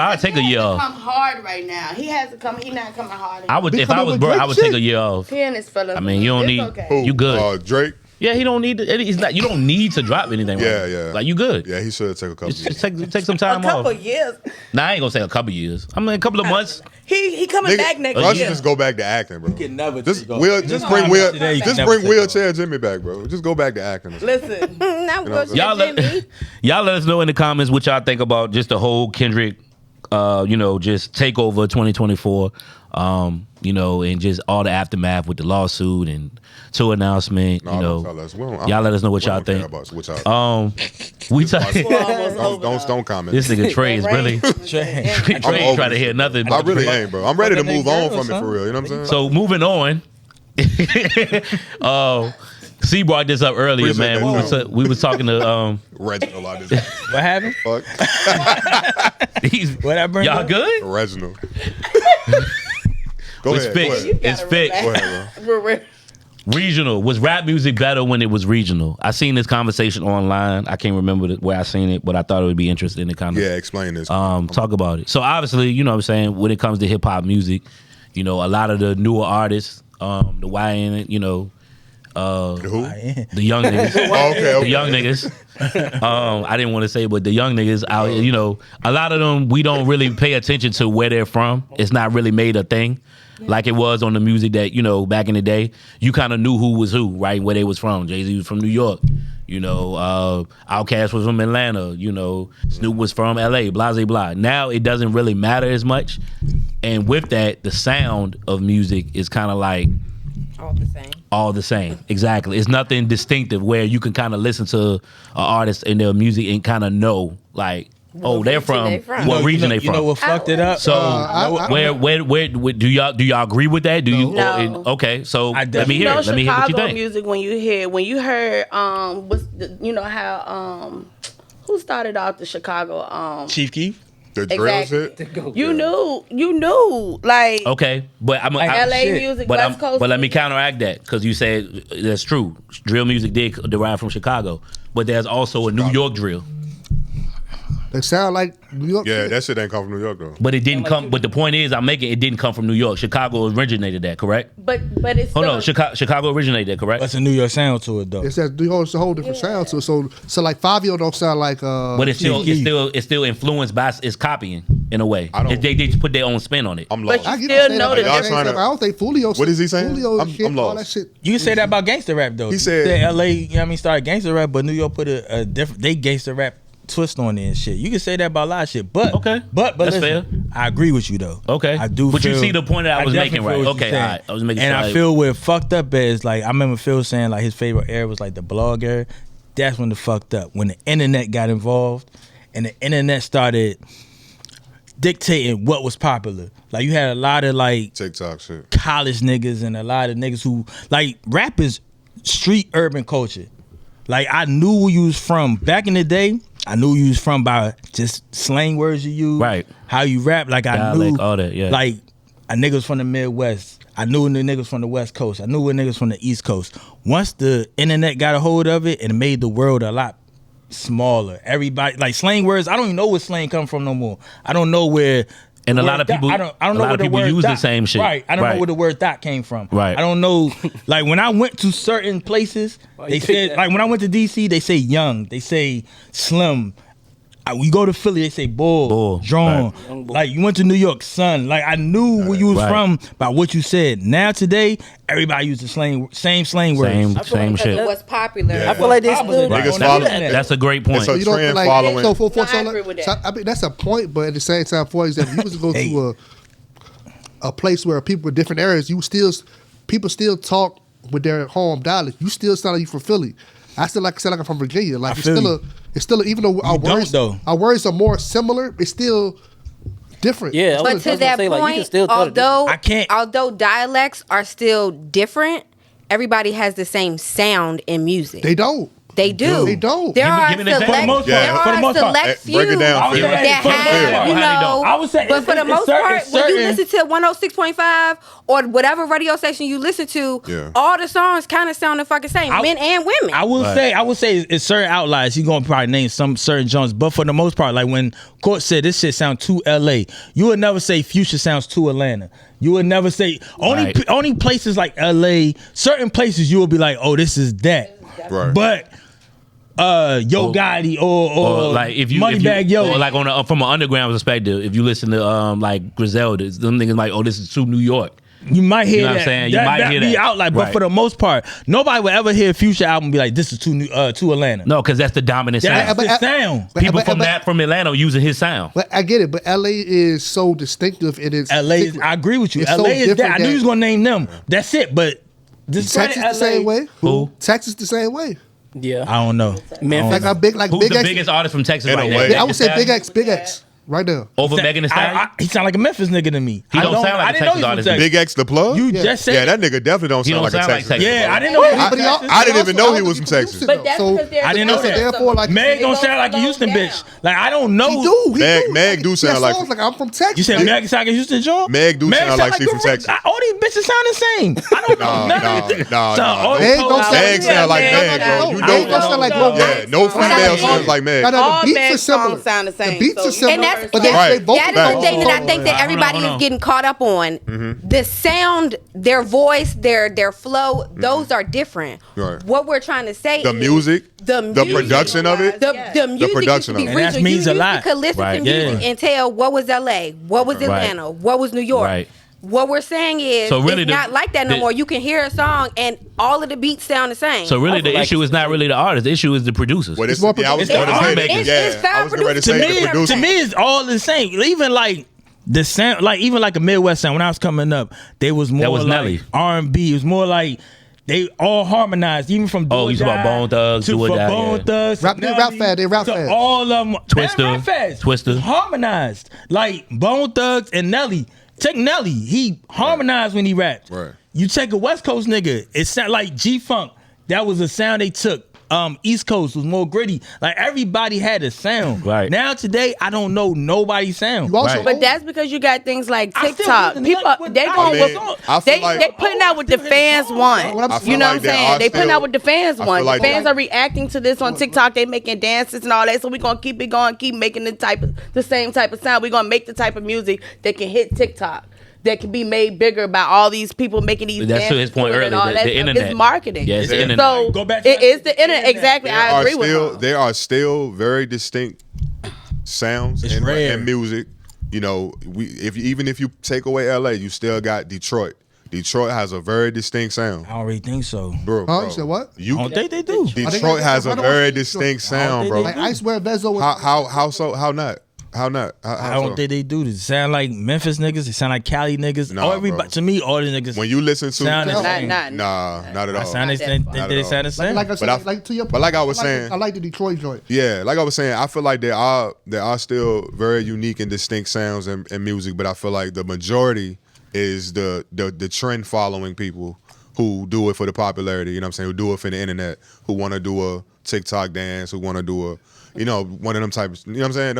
I'd take a year off. come hard right now. He has to come. He not coming hard. I would Be if I coming was with bro, Drake I would shit. take a year off. He and his fellas. I mean, you don't It's need okay. Who? you good. Drake? Yeah, he don't need to, he's not you don't need to drop anything. Yeah, right now. yeah. Like you good. Yeah, he should take a couple Just years. take some A time couple off. years. Nah, I ain't gonna say a couple years. I mean a couple of months. He coming back next Why don't you year. just go back to acting, bro? can never Just take off. Will, This just time bring Will, today, you can just never bring take wheelchair Jimmy back, bro. Just go back to acting. Listen, Now You know go what to Y'all Jimmy. y'all let us know in the comments what y'all think about just the whole Kendrick you know, just takeover 2024. You know, and just all the aftermath with the lawsuit and tour announcement. No, you know, don't tell us. y'all let us know what we y'all don't care think. about what y'all- We talk, don't comment. this nigga Trey is really Trey ain't over trying to this hear shit. nothing. I really ain't, bro. I'm ready to Fucking move that on girl, from it for real. You know what I'm saying? So moving on. C brought this up earlier, Appreciate man. that, We was talking to Reginald, I just What happened? fuck. What I bring y'all up? good? Reginald. Go It's ahead. fixed. Go ahead. It's fixed. Go ahead, bro. Regional. Was rap music better when it was regional? I seen this conversation online. I can't remember where I seen it, but I thought it would be interesting to kind of Explain this. talk about it. So obviously, you know what I'm saying, when it comes to hip hop music, you know, a lot of the newer artists, the YN, you know, Who? the young niggas. Okay. The young niggas. I didn't want to say, but the young niggas out, you know, a lot of them, we don't really pay attention to where they're from. It's not really made a thing like it was on the music that, you know, back in the day. You kind of knew who was who, right? Where they was from. Jay-Z was from New York. You know, Outkast was from Atlanta. You know, Snoop was from LA, blah, blah, blah. Now it doesn't really matter as much. And with that, the sound of music is kind of like, all the same. Exactly. It's nothing distinctive where you can kind of listen to an artist and their music and kind of know, like, oh, they're from what region they from. You know what fucked it up? So where do y'all agree with that? Do you? No. Okay, so let me You hear. know, Let me hear what you Chicago think. music when you heard what's the, you know how who started off the Chicago Chief Keef. The drill shit. You knew, like Okay, but LA music, West Coast. But let me counteract that because you said that's true. Drill music did derive from Chicago, but there's also a New York drill. They sound like New York. Yeah, that shit ain't come from New York though. But it didn't come. But the point is, it didn't come from New York. Chicago originated that, correct? But it's hold on, Chicago originated that, correct? That's a New York sound to it though. It's a whole different sound to it. So like Fabio don't sound like. But it's still influenced by it's copying in a way. They just put their own spin on it. I'm lost. But you still know the difference. I don't think Fulio. What is he saying? Fulio I'm shit, lost. all that shit. You can say that about gangster rap though. He said LA, you know what I mean, started gangster rap, but New York put a different they gangster rap twist on it and shit. You can say that about a lot of shit, but okay, but that's listen, fair. I agree with you though. Okay, I do. But you see the point that I was making, right? Okay, all right. I was making. And sure I feel where fucked up is like I remember Phil saying like his favorite era was like the blog era. That's when the fucked up when the internet got involved and the internet started dictating what was popular. Like you had a lot of like TikTok shit, college niggas and a lot of niggas who like rap is street urban culture. Like I knew where you was from back in the day. I knew you was from by just slang words you use, right? How you rap, like I knew all that, yeah. Like a niggas from the Midwest. I knew the niggas from the West Coast. I knew the niggas from the East Coast. Once the internet got a hold of it, it made the world a lot smaller. Everybody like slang words. I don't even know where slang come from no more. I don't know where. And a lot of people, I don't know where the word use the same shit. Right. I don't know where the word dot came from. Right. I don't know. Like when I went to certain places, they said like when I went to DC, they say young, they say slim. We go to Philly, they say bull, John. Right. Like you went to New York, son. Like I knew where you was from by what you said. Now today, everybody uses same slang words. Same shit. What's popular? Yeah. I feel like they still niggas follow. That's a great point. So you don't like following. I mean that's a point, but at the same time, for example, you was to go to a place where people in different areas, people still talk with their home dialect. You still sound like you from Philly. I still sound like I'm from Virginia. Like it's still even though our words are more similar, it's still different. Yeah, but to that point, although dialects are still different, everybody has the same sound in music. They don't. They do. They don't. There are select few break it down. that have, you know, I would say, but for the most part, when you listen to 106.5 or whatever radio station you listen to, all the songs kind of sound the fucking same, men and women. I will say it's certain outliers. You're gonna probably name some certain genres, but for the most part, like when Court said this shit sound too LA, you would never say Future sounds too Atlanta. You would never say only places like LA, certain places you will be like, oh, this is that. Right. But Yo Gotti or like if you Moneybag Yo, or like on from an underground perspective, if you listen to like Griselda, them niggas like, oh, this is too New York. You might hear you know that. What I'm saying? You might hear that. Outlier, but for the most part, nobody will ever hear a Future album and be like, "This is too Atlanta." No, because that's the dominant sound. That's the sound. People from Atlanta using his sound. But I get it. But LA is so distinctive. It is. LA. I agree with you. It's LA so is that. I knew you was gonna name them. That's it. But Texas the same way. Who? Texas the same way. Yeah, I don't know. Memphis. Like Big Who's Big the X? biggest artist from Texas right now? Yeah, I would say Big X. Right there. Over Megan Thee Stallion? He sound like a Memphis nigga to me. He don't sound like a Texas artist. Big X the plug? You just said that nigga definitely don't sound like a Texas. Yeah, I didn't know. I didn't even know he was from Texas. But that's because I didn't know that. Therefore, like Meg don't sound like a Houston bitch. Like I don't know. He do. Meg do sound like I'm from Texas. You said Meg sound like a Houston John? Meg do sound like she's from Texas. All these bitches sound the same. I don't know. No. Meg sound like Meg, bro. You Meg don't sound like yeah, no female sounds like Meg. All Meg songs sound the same. The beats are similar. And but they both the thing that I think that everybody is getting caught up on. The sound, their voice, their flow, those are different. Right. What we're trying to say the is music, the production of it, the music production of it. And that means a lot. You could listen to music and tell what was LA, what was Atlanta, what was New York. Right. What we're saying is it's not like that no more. You can hear a song and all of the beats sound the same. So really the issue is not really the artist. The issue is the producers. Well, I was going to say that. To me, it's all the same. Even like the sound, like even like a Midwest sound. When I was coming up, they was more like R&B. It was more like they all harmonized, even from you talking about Bone Thugs, to Bone Thugs. They rap fast. All of them, Twista, harmonized. Like Bone Thugs and Nelly. Take Nelly, he harmonized when he rapped. Right. You take a West Coast nigga, it sound like G-Funk. That was a sound they took East Coast was more gritty. Like everybody had a sound. Right. Now today, I don't know nobody's sound. You also But that's because you got things like I still TikTok. listen to People, like what- they I going mean, with I feel like they putting out what the fans want. I feel You know like what I'm they saying? are They putting still- out what the fans I feel want. like The fans they- are reacting to this on TikTok. They making dances and all that. So we gonna keep it going, keep making the same type of sound. We gonna make the type of music that can hit TikTok. That can be made bigger by all these people making these. That's to his point dances and earlier. all that The stuff. internet. It's marketing. Yeah, it's the Yeah. internet. So Go back to it is the internet. Exactly. There I are agree with still him. there are still very distinct sounds It's and rare. music. You know, even if you take away LA, you still got Detroit. Detroit has a very distinct sound. I don't really think so. Bro, You said what? I don't think they do. Detroit has a very distinct sound, bro. Like I swear, Vezo was. How so? How not? How I don't think they do this. Sound like Memphis niggas. They sound like Cali niggas. Nah, Everybody, bro. to me, all the niggas. When you listen to Sound the same. Not not at all. sound the same. Not They at sound the same. like I said, But like to your. but like I was I saying- I like the Detroit joint. Yeah, like I was saying, I feel like there are still very unique and distinct sounds and music, but I feel like the majority is the trend following people who do it for the popularity, you know what I'm saying, who do it for the internet, who want to do a TikTok dance, who want to do a, you know, one of them types, you know what I'm saying,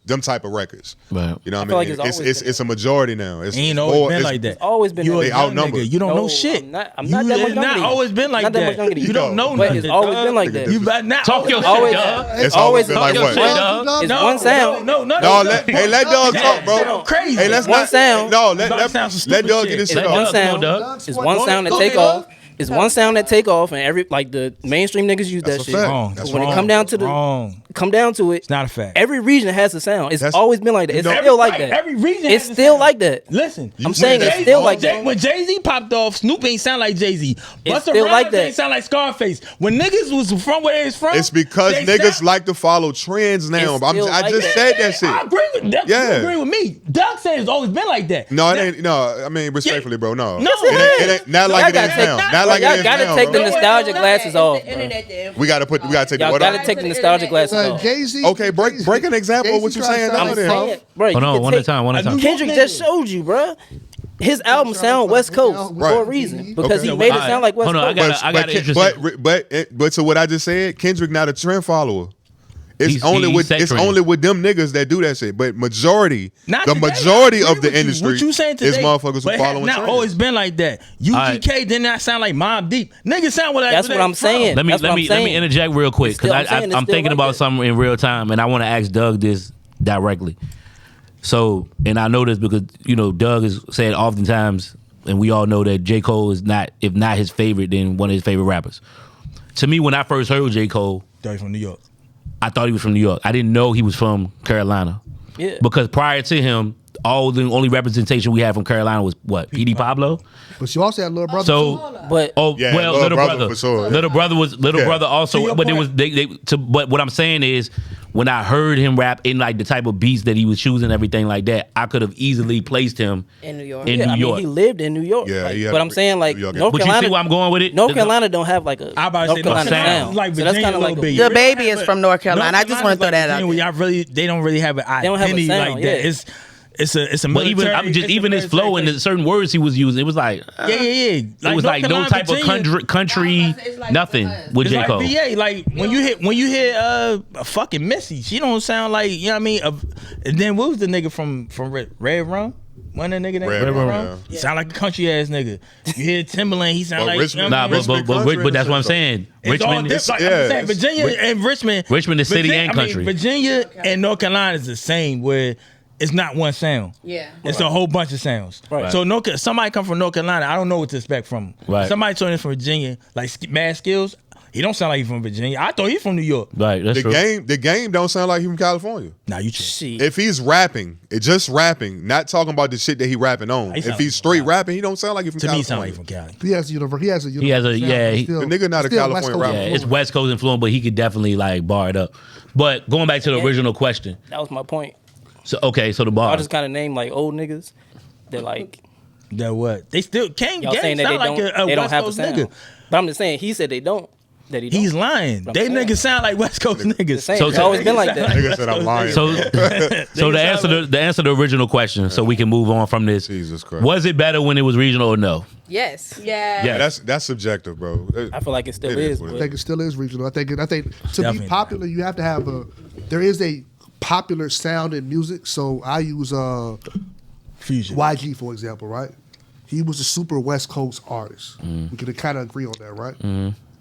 them type of records. Right. You know what I I feel mean? like it's always It's a majority now. It's Ain't it's always more- been it's- like that. It's always been You that a They young outnumbered. nigga. You don't No, know shit. I'm not that You much have younger not than you. always been like Not that that. much younger than You you. don't know But nothing. it's always dog. been like that. You better not Talk your always- shit, dog. It's always been like Talk what? your shit, dog. It's No, one sound. No, No, let Doug talk, bro. Crazy. Hey, let's One not. sound. No, About to sound some let stupid Doug shit. get his It's shit one off. sound. Doug. It's one sound that Go take ahead, off. It's one sound that take off, and every like the mainstream niggas use That's that a shit. fact. Wrong. That's When wrong. it come down to the Wrong. come down to it, It's not a fact. every region has a sound. It's That's- always been like that. It's know- still like that. Every region It's has a still sound. like that. Listen, I'm saying it's Jay-Z- still like that. When Jay-Z popped off, Snoop ain't sound like Jay-Z. Busta still Rhymes like that. ain't sound like Scarface. When niggas was from where they was from, It's because they niggas sound- like to follow trends now. It's I still just like that. said that shit. I agree with that. Yeah. You agree with me. Doug said it's always been like that. No, it ain't. No, I mean respectfully, bro. No, No, it ain't not like Y'all it gotta is take- now. y'all Not like it is gotta now, take bro. the nostalgic glasses off, bro. We gotta take the Y'all what gotta off? take the nostalgic glasses off. Jay Z. Okay, break an example of what you saying now. I'm then. saying, bro. Hold on, one at a time, one at a time. Kendrick just showed you, bro. His album sound West Coast for a Right. reason because Okay. he made it All right. sound like West Hold on, Coast. I got an interesting. But to what I just said, Kendrick not a trend follower. It's He's it's set only with them niggas that do that shit. But Not the today. majority I of agree the with you. industry What you saying is today, motherfuckers who but it following has not trends. always been like that. UGK did not sound like Mobb Deep. Niggas sound like That's what I'm saying. Let me That's what I'm saying. interject real quick It's still- because I'm saying it's I'm still thinking like about that. something in real time, and I want to ask Doug this directly. So, and I know this because you know Doug has said oftentimes, and we all know that J. Cole is not, if not his favorite, then one of his favorite rappers. To me, when I first heard J. Cole, They're from New York. I thought he was from New York. I didn't know he was from Carolina. Yeah. Because prior to him, the only representation we had from Carolina was what? PD Pablo. But you also had little brother. So, But Yeah, well, Lil little Brother brother, for sure. little brother was little Yeah. brother To also, your but it point. was but what I'm saying is, when I heard him rap in like the type of beats that he was choosing, and everything like that, I could have easily placed him In New York. in yeah, New I York. mean, he lived in New York. Yeah, Like, he had but a I'm saying like New York North but you Carolina. see where I'm going with it? North Carolina don't have like a I about to North say Carolina sound. sound. like So that's Virginia kind a of like little a, bit. The Baby is from North Carolina. I just want to throw that out there. They don't really have an don't have a identity sound, like that. yeah. It's a But military. even his flow and the certain words he was using, it was like yeah. it was North like no Carolina, type Virginia, of country nothing with It's J. like Cole. VA, like when you hear a fucking Missy, she don't sound like, you know what I mean. And then what was the nigga from Red Rum? One of the nigga that Red Rum, Rum? yeah. He sound like a country ass nigga. You hear Timberland, he sound Well, like Richmond- you know what I Nah, mean? but that's what I'm saying. It's all Richmond, different. Like yeah, I'm saying, Virginia and Richmond. Richmond is city and country. Virginia and North Carolina is the same, where it's not one sound. Yeah. It's a whole bunch of sounds. Right. So somebody come from North Carolina, I don't know what to expect from him. Right. Somebody told him from Virginia, like Mad Skills, he don't sound like he's from Virginia. I thought he's from New York. right? That's true. The game don't sound like he from California. Nah, you true. shit. If he's rapping, just rapping, not talking about the shit that he rapping on. He If sound he's like straight from rapping, he don't sound like he from To me, he California. sound like he's from Cali. He has a universe. He has a He has a- yeah, he- The nigga not a California rapper. Yeah, it's West Coast influence, but he could definitely like bar it up. But going back to the original question, That was my point. so the I bar. just kind of named like old niggas. They're like That what? They still can't y'all saying that sound they like don't. a They don't West have a Coast sound. nigga. But I'm just saying he said they don't. that he He's don't. lying. They niggas sound like West Coast niggas. So it's always been like that. Nigga said I'm lying. So the answer to the original question, so we can move on from this. Jesus Christ. Was it better when it was regional or no? Yes. Yeah. That's subjective, bro. I feel like it still is. I think it still is regional. I think to Definitely be popular, you have to have there is a popular sound in music. So I use Fusion. YG for example, right? He was a super West Coast artist. We can kind of agree on that, right?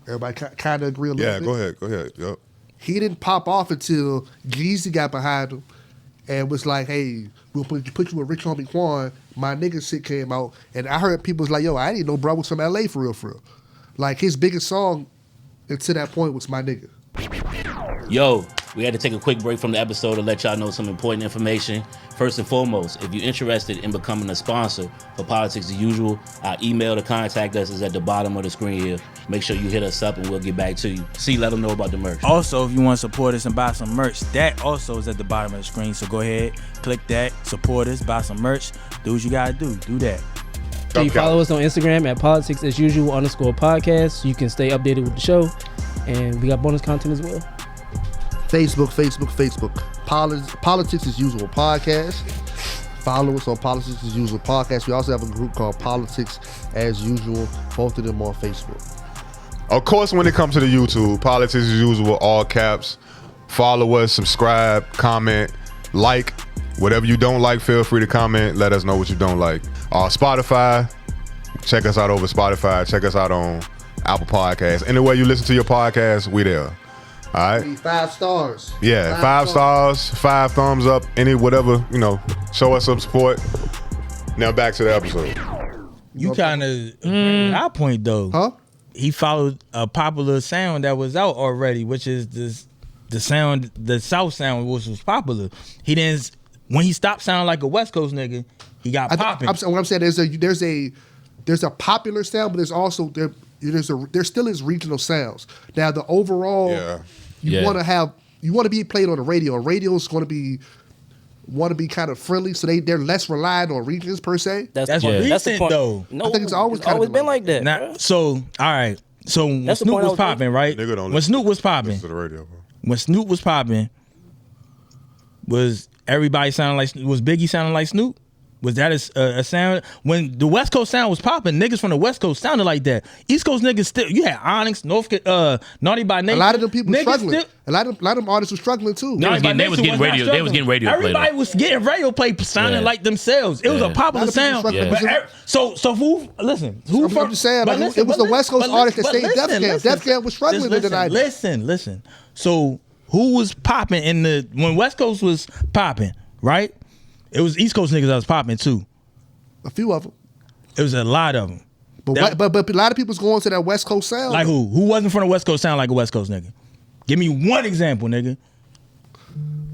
Everybody kind of agree on that. Yeah, go ahead. Yep. He didn't pop off until Jeezy got behind him and was like, "Hey, we'll put you with Rich Homie Quan." My nigga shit came out, and I heard people was like, "Yo, I didn't know bro was from LA for real." Like his biggest song until that point was My Nigga. Yo, we had to take a quick break from the episode to let y'all know some important information. First and foremost, if you're interested in becoming a sponsor for Politickz as usual, our email to contact us is at the bottom of the screen here. Make sure you hit us up and we'll get back to you. Let them know about the merch. Also, if you want to support us and buy some merch, that also is at the bottom of the screen. So go ahead, click that, support us, buy some merch. Do what you gotta do. Do that. So you follow us on Instagram at Politickz as usual _podcast. You can stay updated with the show, and we got bonus content as well. Facebook. Politickz as usual podcast. Follow us on Politickz as usual podcast. We also have a group called Politickz as usual. Both of them on Facebook. Of course, when it comes to the YouTube, Politickz as usual, all caps. Follow us, subscribe, comment, like. Whatever you don't like, feel free to comment. Let us know what you don't like. Spotify, check us out over Spotify. Check us out on Apple Podcasts. Anywhere you listen to your podcast, we there. All right. 5 stars. Yeah, 5 stars, 5 thumbs up, whatever, show us some support. Now back to the episode. You kind of our point though. Huh? He followed a popular sound that was out already, which is the sound, the South sound, which was popular. He didn't. When he stopped sounding like a West Coast nigga, he got popping. What I'm saying there's a popular sound, but there's also there still is regional sounds. Now the overall you want to be played on the radio. Radio is going to be kind of friendly, so they're less reliant on regions per se. That's the point. Though. No, I think it's always been like that. Now, so all right, so when Snoop was popping, right? When Snoop was popping, to the radio, bro. When Snoop was popping, was everybody sounding like? Was Biggie sounding like Snoop? Was that a sound? When the West Coast sound was popping, niggas from the West Coast sounded like that. East Coast niggas still, you had Onyx, Naughty by Nature. A lot of them people struggling. A lot of them artists were struggling too. They was getting radio. They was getting radio. Everybody was getting radio play, sounding like themselves. It was a popular sound. Yeah. So who? Listen, who? I'm just saying, it was the West Coast artist that stayed Def Jam. Def Jam was struggling in the 90s. Listen. So who was popping when West Coast was popping, right? It was East Coast niggas that was popping too. A few of them. It was a lot of them. But a lot of people's going to that West Coast sound. Like who? Who wasn't from the West Coast sound like a West Coast nigga? Give me one example, nigga.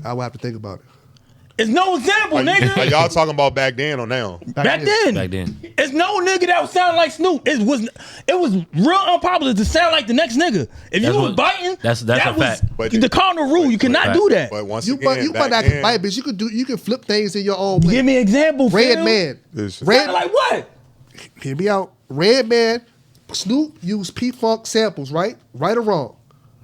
I would have to think about it. It's no example, nigga. Are y'all talking about back then or now? Back then. It's no nigga that was sounding like Snoop. It was real unpopular to sound like the next nigga. If you was biting, that's a fact. The cardinal rule, you cannot do that. But once you again, might not can bite, but you can flip things in your own way. Give me an example. Redman. Sound like what? Hear me out. Redman. Snoop used P-Funk samples, right? Right or wrong?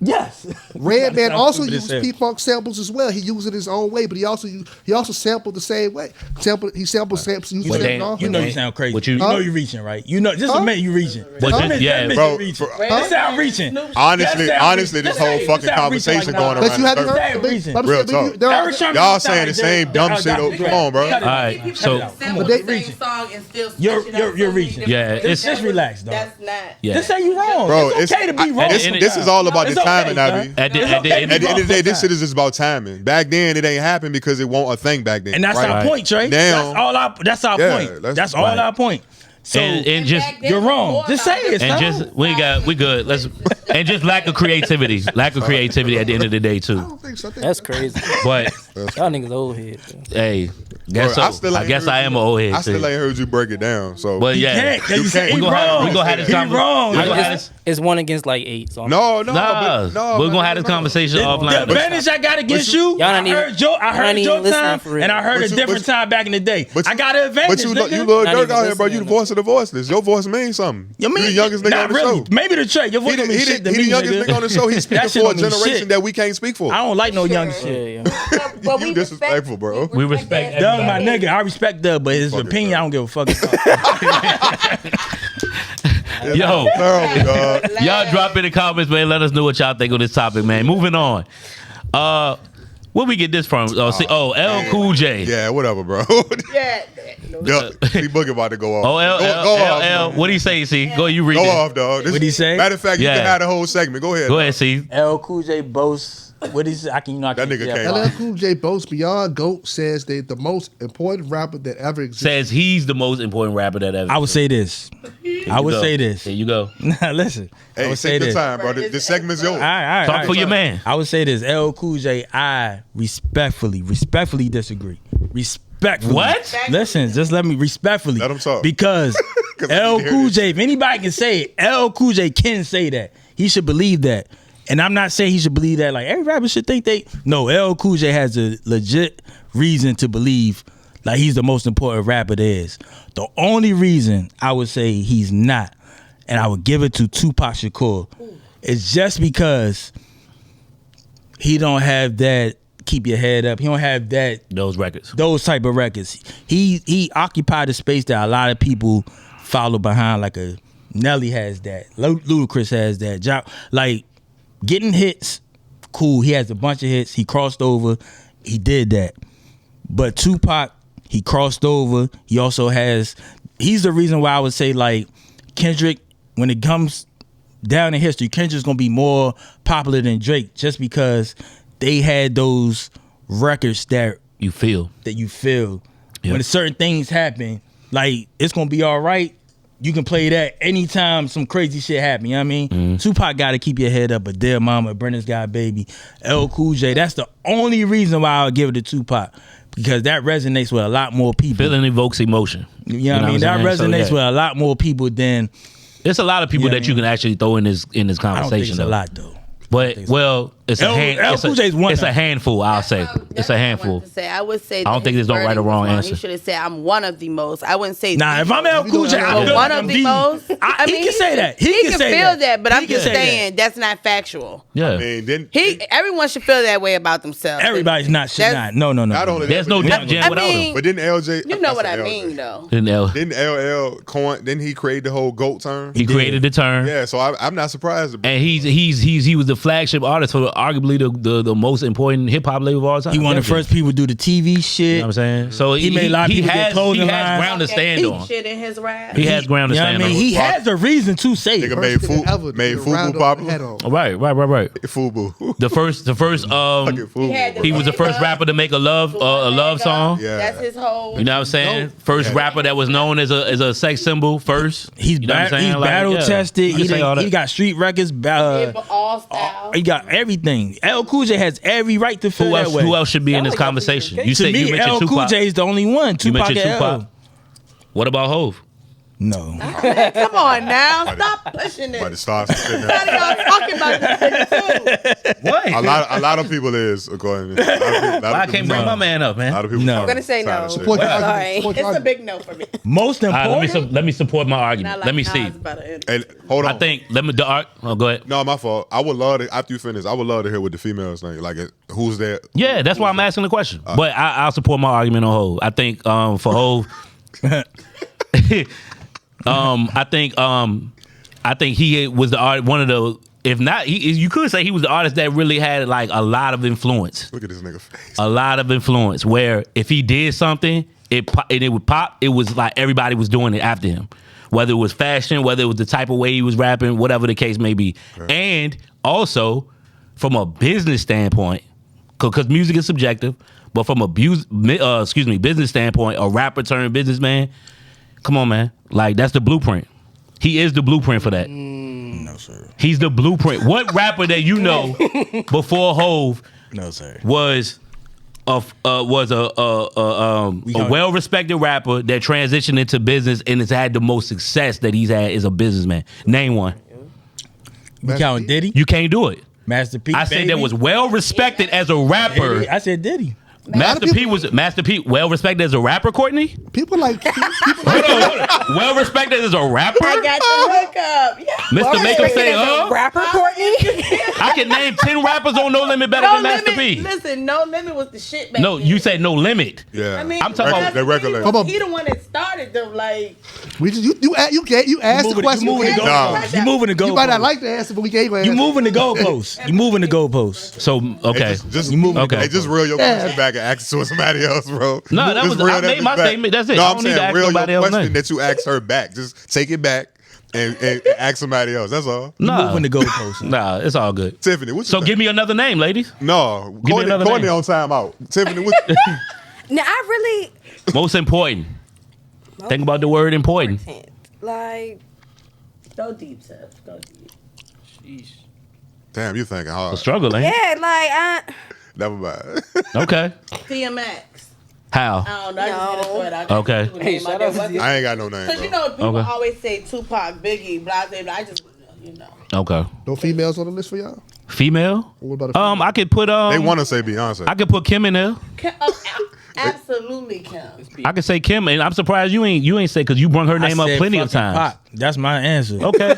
Yes. Redman also used P-Funk samples as well. He used it his own way, but he also sampled the same way. He sampled samples. You know you sound crazy. You know you reaching, right? You know, just admit you reaching. Bro. It sound reaching. Honestly, this whole fucking conversation going around. But you haven't heard. Real talk. Y'all saying the same dumb shit. Come on, bro. All right, so you're reaching. Yeah, just relax, dog. That's not. Just say you wrong. Bro, it's okay to be wrong. This is all about the timing, Nabi. At the end of the day, this shit is just about timing. Back then, it ain't happened because it wasn't a thing back then. And that's our point, Trey. Now, that's our point. That's all our point. So and just you're wrong. Just say it. And just we good. And just lack of creativity at the end of the day too. I don't think so. That's crazy. But y'all niggas old head. Hey, I guess I am an old head. I still ain't heard you break it down. So, but yeah, we gonna have this conversation. It's 1 against like 8. So No, We're gonna have this conversation offline. The advantage I got against you, I heard your time, and I heard a different time back in the day. I got an advantage. But you little Dirk out here, bro. You the voice of the voiceless. Your voice means something. You the youngest nigga on the show. Maybe the Trey. Your voice don't mean shit to me. He the youngest nigga on the show. He's speaking for a generation that we can't speak for. I don't like no young shit. You disrespectful, bro. We respect Doug, my nigga. I respect Doug, but his opinion, I don't give a fuck about. Yo, y'all drop in the comments, man. Let us know what y'all think on this topic, man. Moving on. Where we get this from? L Cool J. Yeah, whatever, bro. Yeah. See Boogie about to go off. Oh, L. What do you say, C? Go, you read Go it. off, dog. What'd he say? Matter of fact, you can have the whole segment. Go ahead. Go ahead, C. L Cool J boasts. What is it? I can't. That nigga can't. LL Cool J boasts beyond GOAT says they the most important rapper that ever existed. Says he's the most important rapper that ever. I would say this. There you go. Nah, listen. Hey, take your time, bro. This segment's yours. All right. Talk for your man. I would say this. LL Cool J, I respectfully disagree. Respectfully. What? Listen, just let me respectfully. Let him talk. Because LL Cool J, if anybody can say it, LL Cool J can say that. He should believe that. And I'm not saying he should believe that. Like every rapper should think they. No, LL Cool J has a legit reason to believe like he's the most important rapper there is. The only reason I would say he's not, and I would give it to Tupac Shakur, is just because he don't have that keep your head up. He don't have those records. Those type of records. He occupied a space that a lot of people follow behind. Like a Nelly has that. Ludacris has that. Like getting hits, cool. He has a bunch of hits. He crossed over. He did that. But Tupac, he crossed over. He also has. He's the reason why I would say like Kendrick. When it comes down in history, Kendrick's gonna be more popular than Drake just because they had those records that you feel. Yep. When certain things happen, like it's gonna be all right. You can play that anytime some crazy shit happen. You know what I mean? Mm-hmm. Tupac got to keep your head up. A Dead Mama, Brenda's Got a Baby, L Cool J. That's the only reason why I'll give it to Tupac. Because that resonates with a lot more people. Feeling evokes emotion. You know what I mean? That resonates with a lot more people than. It's a lot of people that you can actually throw in this conversation. I don't think it's a lot though. But it's a handful. I'll say it's a handful. I would say. I don't think there's no right or wrong answer. You should have said I'm one of the most. I wouldn't say. Nah, if I'm L Cool J, I'm one of the most. I mean, he can say that. He can feel that, but I'm just saying that's not factual. Yeah. I mean, everyone should feel that way about themselves. Everybody's not. No. There's no Def Jam without him. But didn't LJ? You know what I mean, though. Didn't LL coin? Didn't he create the whole GOAT term? He created the term. Yeah, so I'm not surprised. And he was the flagship artist for arguably the most important hip hop label of all time. He one of the first people to do the TV shit. You know what I'm saying? So he made a lot of people get clothing lines. He has ground to stand on. Shit in his rap. He has ground to stand on. He has a reason to say it. Nigga made Fubu popular. Right. Fubu. The first he was the first rapper to make a love song. Yeah. That's his whole. You know what I'm saying? First rapper that was known as a sex symbol first. He's battle tested. He got street records. All style. He got everything. L Cool J has every right to feel that way. Who else should be in this conversation? You mentioned L Cool J is the only one. You mentioned Tupac. What about Hov? No. Come on now. Stop pushing it. But it starts sitting Y'all talking about this too. What? A lot of people is according to I can't bring my man up, man. A lot of people No. I'm gonna say no. Sorry. It's a big no for me. Most important. Let me support my argument. Like let me see. And hold on. I think go ahead. No, my fault. I would love to after you finish. I would love to hear what the females think. Like who's there? Yeah, that's why I'm asking the question. But I'll support my argument on Hov. I think for Hov. I think he was the one of the. If not, you could say he was the artist that really had like a lot of influence. Look at this nigga face. A lot of influence. Where if he did something, it would pop. It was like everybody was doing it after him. Whether it was fashion, whether it was the type of way he was rapping, whatever the case may be. Okay. And also from a business standpoint, because music is subjective, but from a business standpoint, a rapper turned businessman. Come on, man. Like, that's the blueprint. He is the blueprint for that. No, sir. He's the blueprint. What rapper that you know before Hov was a well-respected rapper that transitioned into business and has had the most success that he's had is a businessman? Name one. You counting Diddy? You can't do it. Master P. I said that was well respected as a rapper. I said Diddy. Master P well respected as a rapper, Courtney? People like Hold on. Well respected as a rapper? I got the hookup. Yeah. Mr. Make him say, rapper Courtney? I can name 10 rappers on No Limit better than Master P. Listen, No Limit was the shit back No, then. you said No Limit. Yeah. I mean, I'm talking about the record label. Come on. He the one that started them. Like, you asked the question. You moving the goalposts. You moving the goalposts. You might not like the answer, but we gave an You answer. moving the goalposts. You moving the goalposts. So, okay. Just You moving okay. Hey, just reel your question back and ask it to somebody else, bro. No, that Just was- reel I that made my back. statement. That's it. No, I I'm don't need saying to ask reel nobody your else question nothing. that you asked her back. Just take it back and ask somebody else. That's all. You Nah. moving the goalposts. Nah, it's all good. Tiffany, what you So think? give me another name, ladies. No, me another Courtney name. on time out. Tiffany, what? Now I really Most important. Think about the word important. like. go deep, Seth. Go deep. Damn, you thinking hard. Struggle, ain't it? Yeah, like Never mind. Okay. DMX. How? I don't know. I just had to throw it out. Okay. Hey, shout out to DMX. I ain't got no name. Because you Bro. know, people Okay. always say Tupac, Biggie, blah, blah, blah. I just, you know. Okay. No females on the list for y'all? Female? What about a female? I could put They want to say Beyonce. I could put Kim in there. Absolutely, Kim. I could say Kim, and I'm surprised you ain't say because you brung her name I up said plenty of fucking times. Pop. That's my answer. Okay.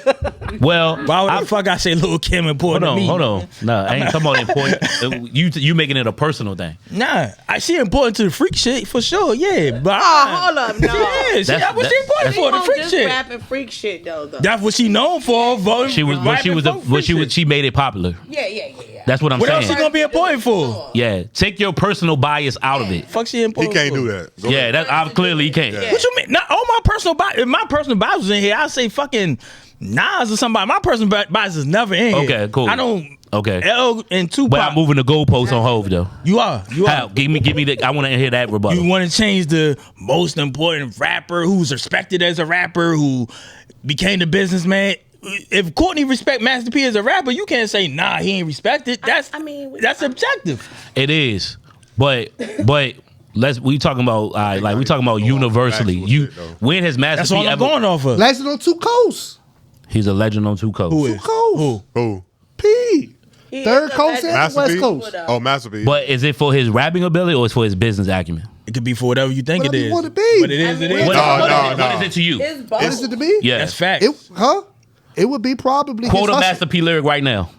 Well, Why would the fuck I say Lil Kim important to me? hold on. No, I ain't talking about important. You making it a personal thing. Nah, she important to the freak shit for sure. Yeah, but Hold up, no. yeah, That's- what she important She for the won't freak just shit. rapping freak shit, though. That's what she known for. She made it popular. Yeah. That's what I'm What saying. else she gonna be important for? Yeah, take your personal bias out of it. Fuck, she He important. can't for? do that. Go Yeah, ahead. that's clearly he can't. Yeah. What you mean? Not all my personal bias. If my personal bias was in here, I'd say fucking Nas or somebody. My personal bias is never in here. Okay, cool. I don't. Okay. L and Tupac. But I'm moving the goalposts on Hove though. You are. How? Give me the. I want to hear that rebuttal. You want to change the most important rapper who's respected as a rapper who became the businessman. If Courtney respect Master P as a rapper, you can't say nah, he ain't respected. That's that's subjective. It is, but we talking about we talking about universally. Factual shit, though. When has Master That's P all I'm ever? going off of. Legend on two coasts. He's a legend on two coasts. Who Two is? coasts. Who? P. He Third is a coast and legend. West Masterpiece? Coast. Oh, Masterpiece. But is it for his rapping ability or is it for his business acumen? It could be for whatever you think Whatever it you is. want it to be. But it is. It is. What, No, what no. is it to you? His What is both. it to me? Yeah, That's facts. It would be probably quote a his Master P lyric right now.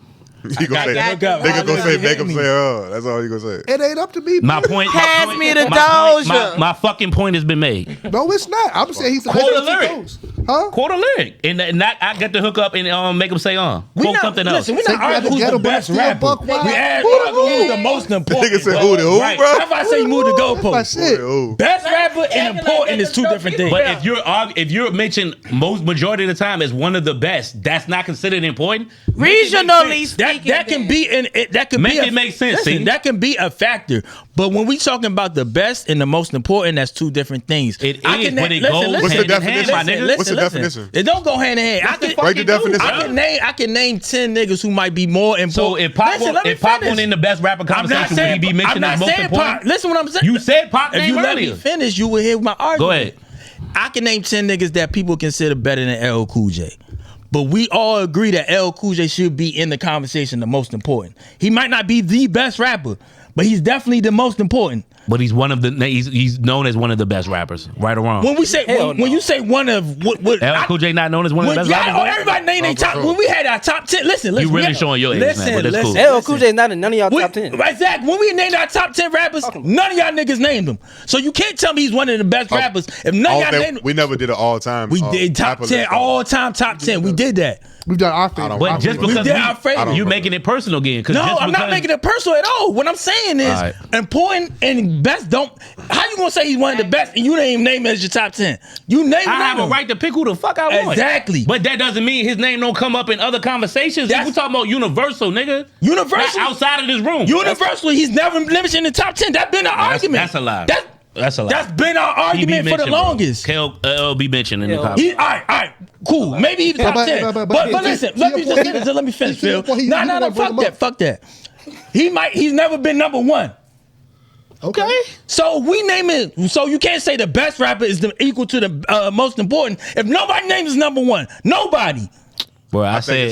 He gonna say, got you. nigga gonna say, Hit make him me. say, that's all he gonna say. It ain't up to me. My point. Pass my point, me the my point- Doja. my fucking point has been made. No, it's not. I'm saying he's the Quote legend a on two lyric. coasts. Huh? Quote a lyric, and not I get to hook up and make him say Quote something else. Listen, we're Take not me out arguing who's together, the but best still rapper. buck wild. We asked Who? who's the most important. Nigga said, who the who, Right. bro? That's why I say you move the That's my goalpost. shit. Who? Best rapper and important is two different things. But if you're mentioned majority of the time as one of the best, that's not considered important. Regionally speaking. that can be that can Make be it make sense, Listen, see? that can be a factor. But when we talking about the best and the most important, that's two different things. It is, but it goes What's the hand in hand, definition? my nigga. What's the definition? It don't go hand in hand. Write the definition. I can name 10 niggas who might be more important. So if Pop went in the best rapper conversation, would he be mentioned as most important? Listen what I'm saying. You said Pop If name you let me earlier. finish, you will hear my argument. Go ahead. I can name 10 niggas that people consider better than LL Cool J. But we all agree that LL Cool J should be in the conversation the most important. He might not be the best rapper, but he's definitely the most important. But he's he's known as one of the best rappers, right or wrong. When we say Hell when no. you say one of what LL Cool J not known as one of the best rappers. everybody name their top. When we had our top 10, listen. You we really had- showing your age, man, but that's cool. LL Cool J is not in none of y'all top 10. Exactly. When we named our top 10 rappers, none of y'all niggas named them. So you can't tell me he's one of the best rappers if none of y'all named him. We never did an all time. We did top 10, all time top 10. We did that. We've done our favorite. But just We because did our favorite. you making it personal again. No, I'm not making it personal at all. What I'm saying is All right. important and best don't. How you gonna say he's one of the best and you didn't even name him as your top 10? You named I have a him. right to pick who the fuck I want. Exactly. But that doesn't mean his name don't come up in other conversations. That's- We talking about universal, nigga. Universal? Not outside of this room. Universally, he's never mentioned in the top 10. That's been our argument. That's a lie. That's a lie. That's been our argument for the longest. KL be mentioned in the All conversation. All right, cool. Maybe he's top 10. But listen, let me finish, Phil. No, fuck that. He's never been number one. Okay. So we name it. So you can't say the best rapper is equal to the most important if nobody names number one. Nobody. Bro, I think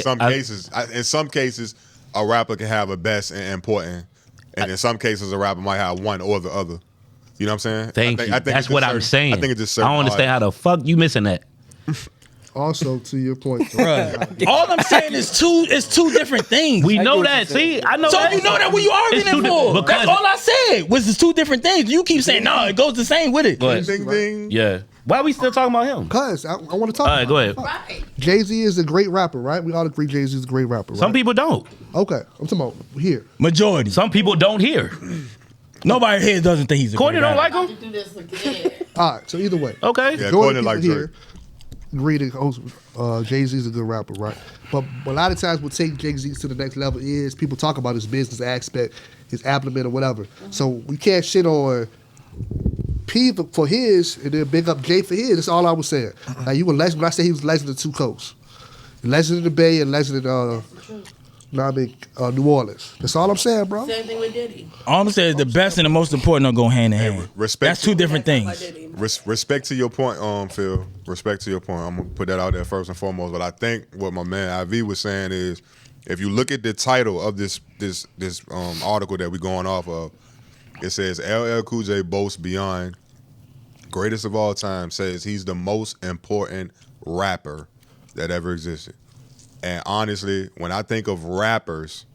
in some cases, a rapper can have a best and important, and in some cases, a rapper might have one or the other. You know what I'm saying? Thank you. That's what I'm saying. I think it's just I don't understand how the fuck you missing that. Also, to your point, Bruh, all I'm saying is two different things. We know that. See, I know. So that. you know that what you arguing for? That's all I said. Was it's two different things. You keep saying no, it goes the same with it. Ding, ding. Yeah. Why are we still talking about him? Cause I want to talk. All right, go ahead. Right. Jay-Z is a great rapper, right? We all agree Jay-Z is a great rapper, right? Some people don't. Okay, I'm talking about here. Majority. Some people don't hear. Nobody here doesn't think he's a Courtney great don't rapper. like him. Do this again. All right, so either way, Okay. Yeah, Jordan Courtney like people Drake. agree that Jay-Z is a good rapper, right? But a lot of times what take Jay-Z to the next level is people talk about his business aspect, his implement or whatever. So we can't shit on P for his and then big up Jay for his. That's all I was saying. Like you were legend when I say he was legend of two coasts. Legend of the Bay and legend of New Orleans. That's all I'm saying, bro. Same thing with Diddy. All I'm saying is the best and the most important don't go hand in hand. respect That's two different things. Respect to your point, Phil. Respect to your point. I'm gonna put that out there first and foremost. But I think what my man IV was saying is, if you look at the title of this article that we're going off of, it says LL Cool J boasts beyond greatest of all time. Says he's the most important rapper that ever existed. And honestly, when I think of rappers,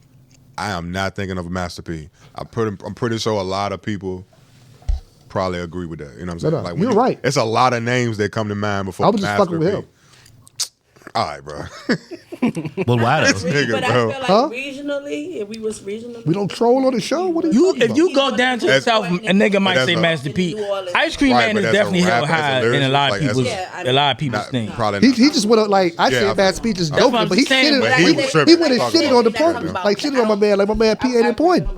I am not thinking of Master P. I'm pretty sure a lot of people probably agree with that. You know what I'm saying? No, Like you're right. It's a lot of names that come to mind before I was just Master fucking with P. him. All right, bro. But why though? Nigga, But I bro. feel like Huh? regionally, if we was regionally, We don't troll on the show. What are you talking If about? you go down to the That's- south, a nigga might that's say a- Master P. New Orleans. Ice Cream Right, Man but is as a definitely held rapper, as a high in a lyricist, lot of like, as people's a- a lot of people's Not- things. probably He just went up like I Yeah, said. Bad speech is That's what dope, I'm but he saying, shitted. but he was tripping. He went and shitted on the point. Like shitted on my man. Like my man P ain't important.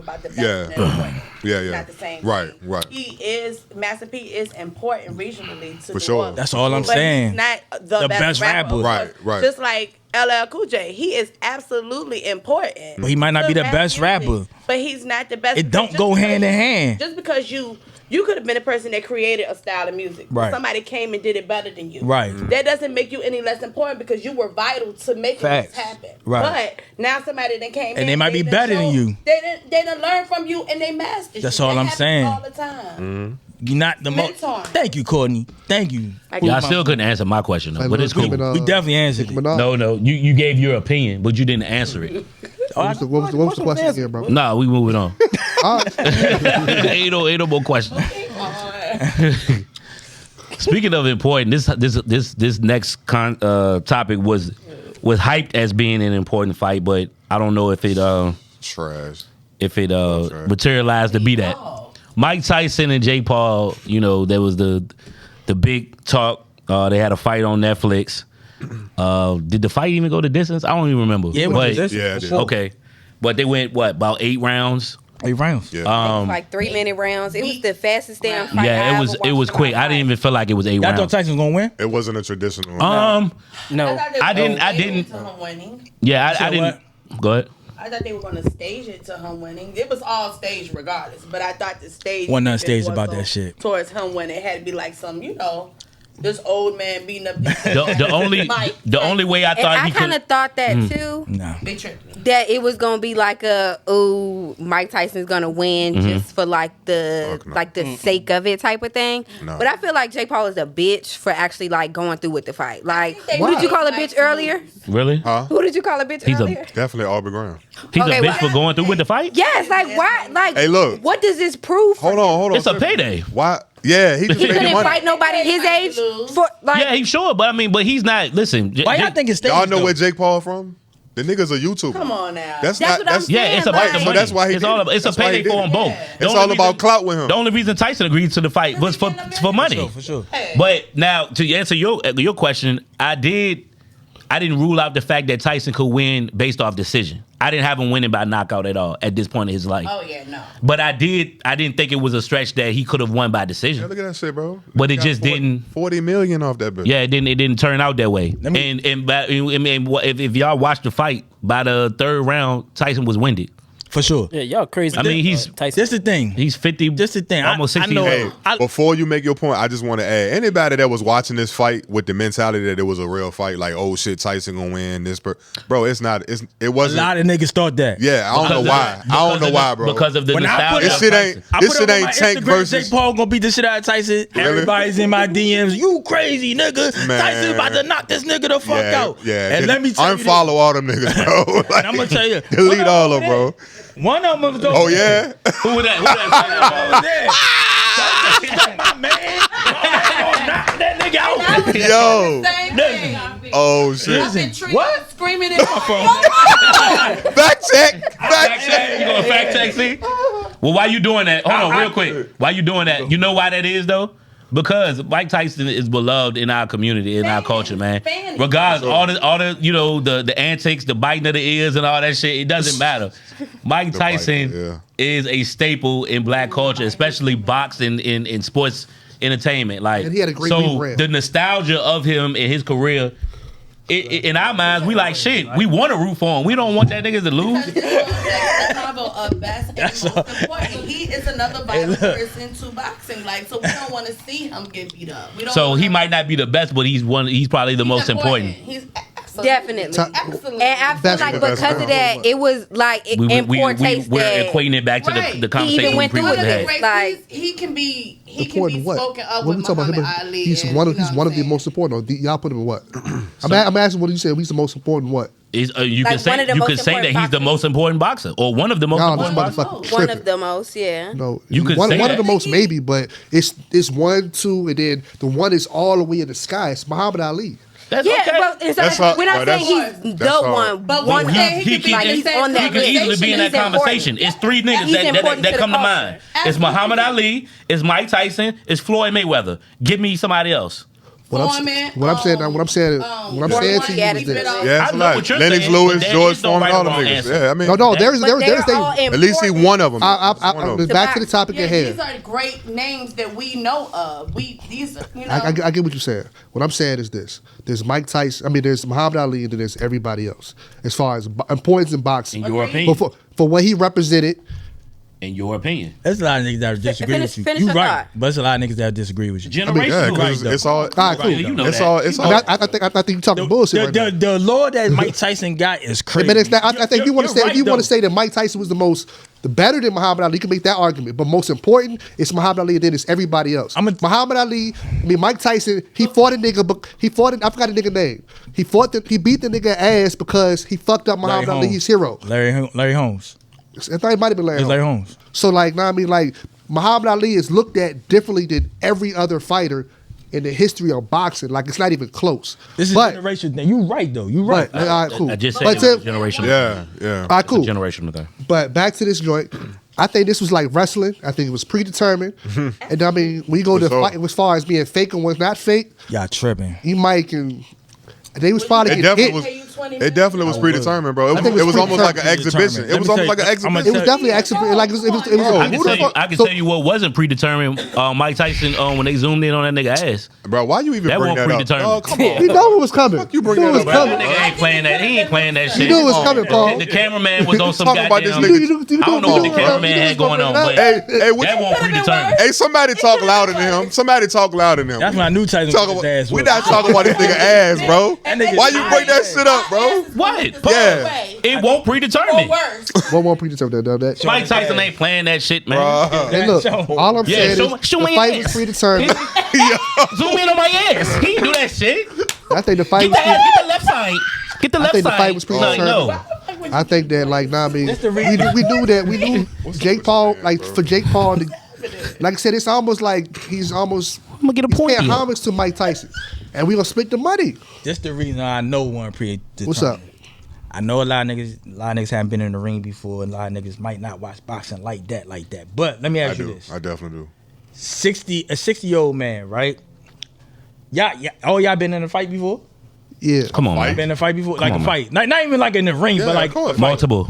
Yeah. Not the same Right, thing. right. Master P is important regionally to For New sure. Orleans. That's all I'm But saying. He's not the best rapper. of Right, course. right. Just like LL Cool J, he is absolutely important. But he might not to be the rap best music, rapper. But he's not the best. It don't just go because hand in hand. Just because you could have been a person that created a style of music. Right. Somebody came and did it better than you. Right. That doesn't make you any less important because you were vital to making Facts. this happen. Right. But now somebody that came And in, they might be done better than you. They done learn from you and they mastered That's you. all That I'm happens saying. all the time. You're not the most. Mentor. Thank you, Courtney. Thank you. Y'all still couldn't answer my question though, but it's cool. We definitely answered it. No, you gave your opinion, but you didn't answer it. What was the question again, bro? Nah, we moving on. All right. ain't no more questions. Speaking of important, this next topic was hyped as being an important fight, but I don't know if it Trash. materialized to be that. Mike Tyson and Jake Paul, there was the big talk. They had a fight on Netflix. Did the fight even go the distance? I don't even remember. Yeah, it went the distance, Yeah, it for did. sure. Okay, but they went about 8 rounds. 8 rounds. Yeah. Like 3-minute rounds. It was the fastest damn fight. Yeah, I it was ever it was watched quick. in my I didn't life. even feel like it was 8 Y'all thought rounds. Tyson was gonna win? It wasn't a traditional. No. I didn't. To him winning. Yeah, I Said didn't. Go ahead. I thought they were going to stage it to him winning. It was all staged regardless, but I thought the stage Wasn't nothing staged was about on that shit. Towards him winning, it had to be like some, this old man beating up The only way I And thought I he kind could. of thought that too. No. They tripped. That it was gonna be like Mike Tyson's gonna win just for like the Fuck no. like the sake of it type of thing. No. But I feel like Jake Paul is a bitch for actually like going through with the fight. Like, they who did you might call a like bitch to earlier? Really? Huh? Who did you call a bitch He's a- earlier? Definitely Aubrey Graham. He's Okay, a bitch well- for going through with the fight. Yes, like why? Like, Hey, look. what does this prove? Hold on. It's a payday. Why? Yeah, he just He making couldn't money. fight nobody his age for like. Yeah, he's sure, but he's not. Listen, Why y'all think it's staged? Y'all know though? where Jake Paul from? The nigga's a YouTuber. Come on now. That's That's not. what I'm That's saying. yeah, it's about Like- the So money. that's why he it's did all it. about, it's a That's why he payday did for it. them both. Yeah. The It's only all about reason- clout with him. The only reason Tyson agreed to the fight was for money. For sure. But now to answer your question, I didn't rule out the fact that Tyson could win based off decision. I didn't have him winning by knockout at all at this point in his life. Oh yeah, no. But I didn't think it was a stretch that he could have won by Yeah, decision. look at that shit, bro. But He it got just didn't. 40 million off that bitch. Yeah, it didn't turn out that way. And if y'all watch the fight, by the third round, Tyson was winded. For sure. Yeah, y'all crazy. I mean, he's Tyson. That's the thing. He's 50. This the thing. Almost 60 know. years old. Before you make your point, I just want to add, anybody that was watching this fight with the mentality that it was a real fight, like, oh shit, Tyson gonna win bro, it's not. It wasn't. A lot of niggas thought that. Yeah, I don't know why. I don't know why, bro. Because of the When I put nostalgia. This shit ain't Tank Instagram, versus. Jake Paul gonna beat the shit out of Tyson. Really? Everybody's in my DMs. You crazy nigga? Man. Tyson about to knock this nigga the fuck out. Yeah, And let me tell you this. unfollow all them niggas, bro. Like, And I'm gonna tell you, delete all of them, bro. One of them was over Oh there. yeah. Who was that? My man. Knock that nigga out. Yo. Same thing. Oh shit. I've been treated What? screaming in Fact check. Fact check. You gonna fact check, see? Well, why you doing that? Hold on, real quick. Why you doing that? You know why that is, though? Because Mike Tyson is beloved in our community, in our culture, man. Regardless, all the you know, the antics, the biting of the ears and all that shit, it doesn't matter. Mike Tyson is a staple in black culture, especially boxing in sports entertainment. Like, And he had a great so brand. the nostalgia of him and his career. In our minds, we like shit. We want to root for him. We don't want that nigga to lose. Of best and most important. So he is another violent person to boxing. Like, so we don't want to see him get beat up. We don't So he might not be the best, but he's probably the most important. He's excellent. Definitely. Excellent. And I feel That's like the because best of that, it was like in poor taste we're that equating it back to Right. the He conversation even we went through previously with had. it. Like, he can be Important what? spoken up What we with talking about Muhammad him? Ali. He's and, one you of know he's what one I'm of the saying? most important. Y'all put him in what? I'm asking what you said. He's the most important what? You Like can one of the say most that he's the important most important boxer or one of the most Y'all this important boxers. motherfucker one tripping. of the most, yeah. No, You could one say of that. the most maybe, but it's 1, 2, and then the one is all the way in the sky. It's Muhammad Ali. That's Yeah, okay. but it's That's like, hard. we're not Bro, saying he's that's the hard. one. But one we say he can like be he's in on that He could easily be in that He's conversation. important. It's three niggas He's important that to come the to mind. culture. It's Absolutely. Muhammad Ali, it's Mike Tyson, it's Floyd Mayweather. Give me somebody else. What I'm saying to you is this. Yeah, I it's a know lot. what you're Lennox saying, Lewis, but there George is no Foreman, right or all them wrong niggas. answer. Yeah, I mean, No, there's But they're they. all at least he important. one of them. Back to the topic Yeah, at these hand. are great names that we know of. These are, you know. I get what you're saying. What I'm saying is this: there's Mike Tyson. I mean, there's Muhammad Ali, and then there's everybody else. As far as importance in boxing, In your opinion. but for what he represented, In your opinion. There's a lot of niggas that disagree Finish- with you. finish You your right, thought. but there's a lot of niggas that disagree with you. Generational. Yeah, Right, because though. it's all. all right, cool. You know It's that. all. It's I, all. mean, I think you're talking bullshit right now. The law that Mike Tyson got is crazy. But it's not, I think you want to say You're if you right, want though. to say that Mike Tyson was the better than Muhammad Ali, you can make that argument. But most important, it's Muhammad Ali, and then it's everybody else. Muhammad Ali. I mean, Mike Tyson. He fought a nigga, but I forgot the nigga name. He beat the nigga ass because he fucked up Muhammad Larry Ali's hero. Larry Holmes. I thought it might have been Larry. It's Larry Holmes. So like, I mean, like Muhammad Ali is looked at differently than every other fighter in the history of boxing. Like it's not even close. This is but, generational thing. You right though. You right. But, all right, cool. I just said But it was to- generational. Yeah. all right, cool. Generational thing. But back to this joint, I think this was like wrestling. I think it was predetermined. And I mean, when you go to For sure. fight, as far as being fake and what's not fake, Y'all tripping. you might can. They was probably It getting definitely hit. was. It definitely was predetermined, bro. I think It was almost like an predetermined. exhibition. Let It me was tell almost you, like an I'ma exhibition. It was definitely exhibition. Like it was. Bro, I can So- tell you what wasn't predetermined. Mike Tyson when they zoomed in on that nigga ass. Bro, why you even That bring won't that up? predetermined. Oh, come on. You know it was coming. Fuck you bring knew that it was up, Bro, coming. that nigga ain't playing that. He ain't playing that shit. You knew it was coming, Paul. The cameraman was on some Talking about this goddamn. nigga. I don't know what the cameraman had going on, but Hey, what that won't predetermined. Hey, somebody talk louder than him. Somebody talk louder than him. That's when I knew Tyson Talk was about, his ass. we whooped. not talking about this nigga ass, bro. nigga Why you bring that shit up, bro? What? Yeah. It won't predetermine. One more predetermined that. Mike Tyson ain't playing that shit, man. Hey, look, all I'm Yeah, saying is show the me fight your was ass. predetermined. Zoom in on my ass. He ain't do that shit. I think the fight Get was. the left side. Get the I left think the side. fight was predetermined. No. I think that, like, nah, I mean, That's the we reason. knew that. We knew Jake Paul, like, for Jake Paul, like I said, it's almost like he's almost I'm gonna get a point. paying here. homage to Mike Tyson, and we gonna split the money. That's the reason I know one predetermined. What's up? I know a lot of niggas haven't been in the ring before, and a lot of niggas might not watch boxing like that. But let me I ask you do. this: I definitely do. a 60-year-old man, right? Y'all been in a fight before? Yeah, Come on, Fight? man. Been in a fight before? Like on, a man. fight, not even like in the ring, but like of course. Multiple.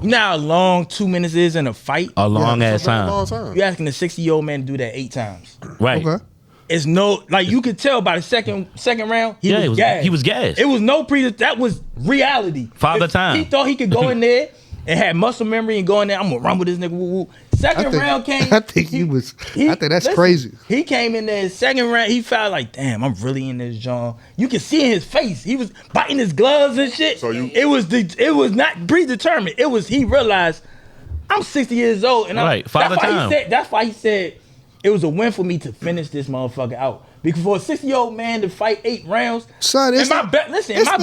You know how long 2 minutes is in a fight? A long ass Long time. time. You asking a 60-year-old man to do that 8 times? Right. okay. It's no, like, you could tell by the second round he was gassed. he was gassed. It was no that was reality. Father time. He thought he could go in there and had muscle memory and going there, I'm gonna run with this nigga. Woo woo. Second round came. I think I think that's crazy. He came in there second round. He felt like, damn, I'm really in this John. You can see in his face. He was biting his gloves and shit. So it was not predetermined. It was he realized I'm 60 years old and that's why he said it was a win for me to finish this motherfucker out. Because for a 60-year-old man to fight 8 rounds, son, it's been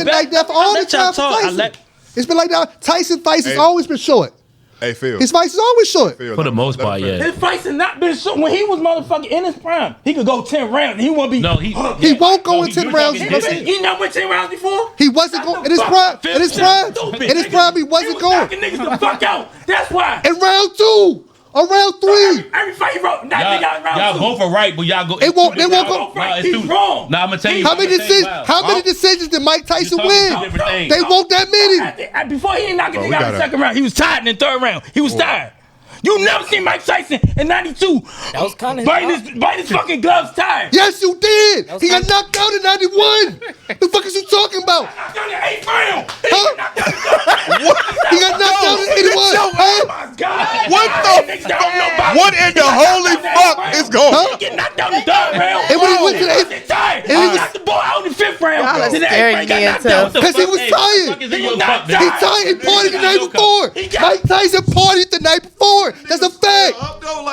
like that for all the time for Tyson. It's been like that. Tyson fights has always been short. Hey, Phil. His fights is always short. For the most part, yeah. His fights have not been short. When he was motherfucking in his prime, he could go 10 rounds. And he won't be. No, he won't go in 10 rounds. He not went 10 rounds before. He wasn't going in his prime. In his prime, he wasn't going. Knocking niggas the fuck out. That's why. In round 2. Or round 3. Every fight he wrote, y'all both are right, but y'all go. They won't go. He's wrong. Nah, I'm gonna tell you. How many decisions did Mike Tyson win? They won't that many. Before he didn't knock a nigga out in the second round, he was tired in the third round. He was tired. You never seen Mike Tyson in 92 that was kind of biting his fucking gloves tired. Yes, you did. He got knocked out in 91. The fuck is you talking about? Knocked out in 8th round. He got knocked out in 81. Oh my God. What in the holy fuck is going on? He get knocked out in the 3rd round. And when he went to the 8th, and he knocked the ball out in the 5th round. Y'all are scaring me into. Because he was tired. He tired. He partied the night before. Mike Tyson partied the night before. That's a fact.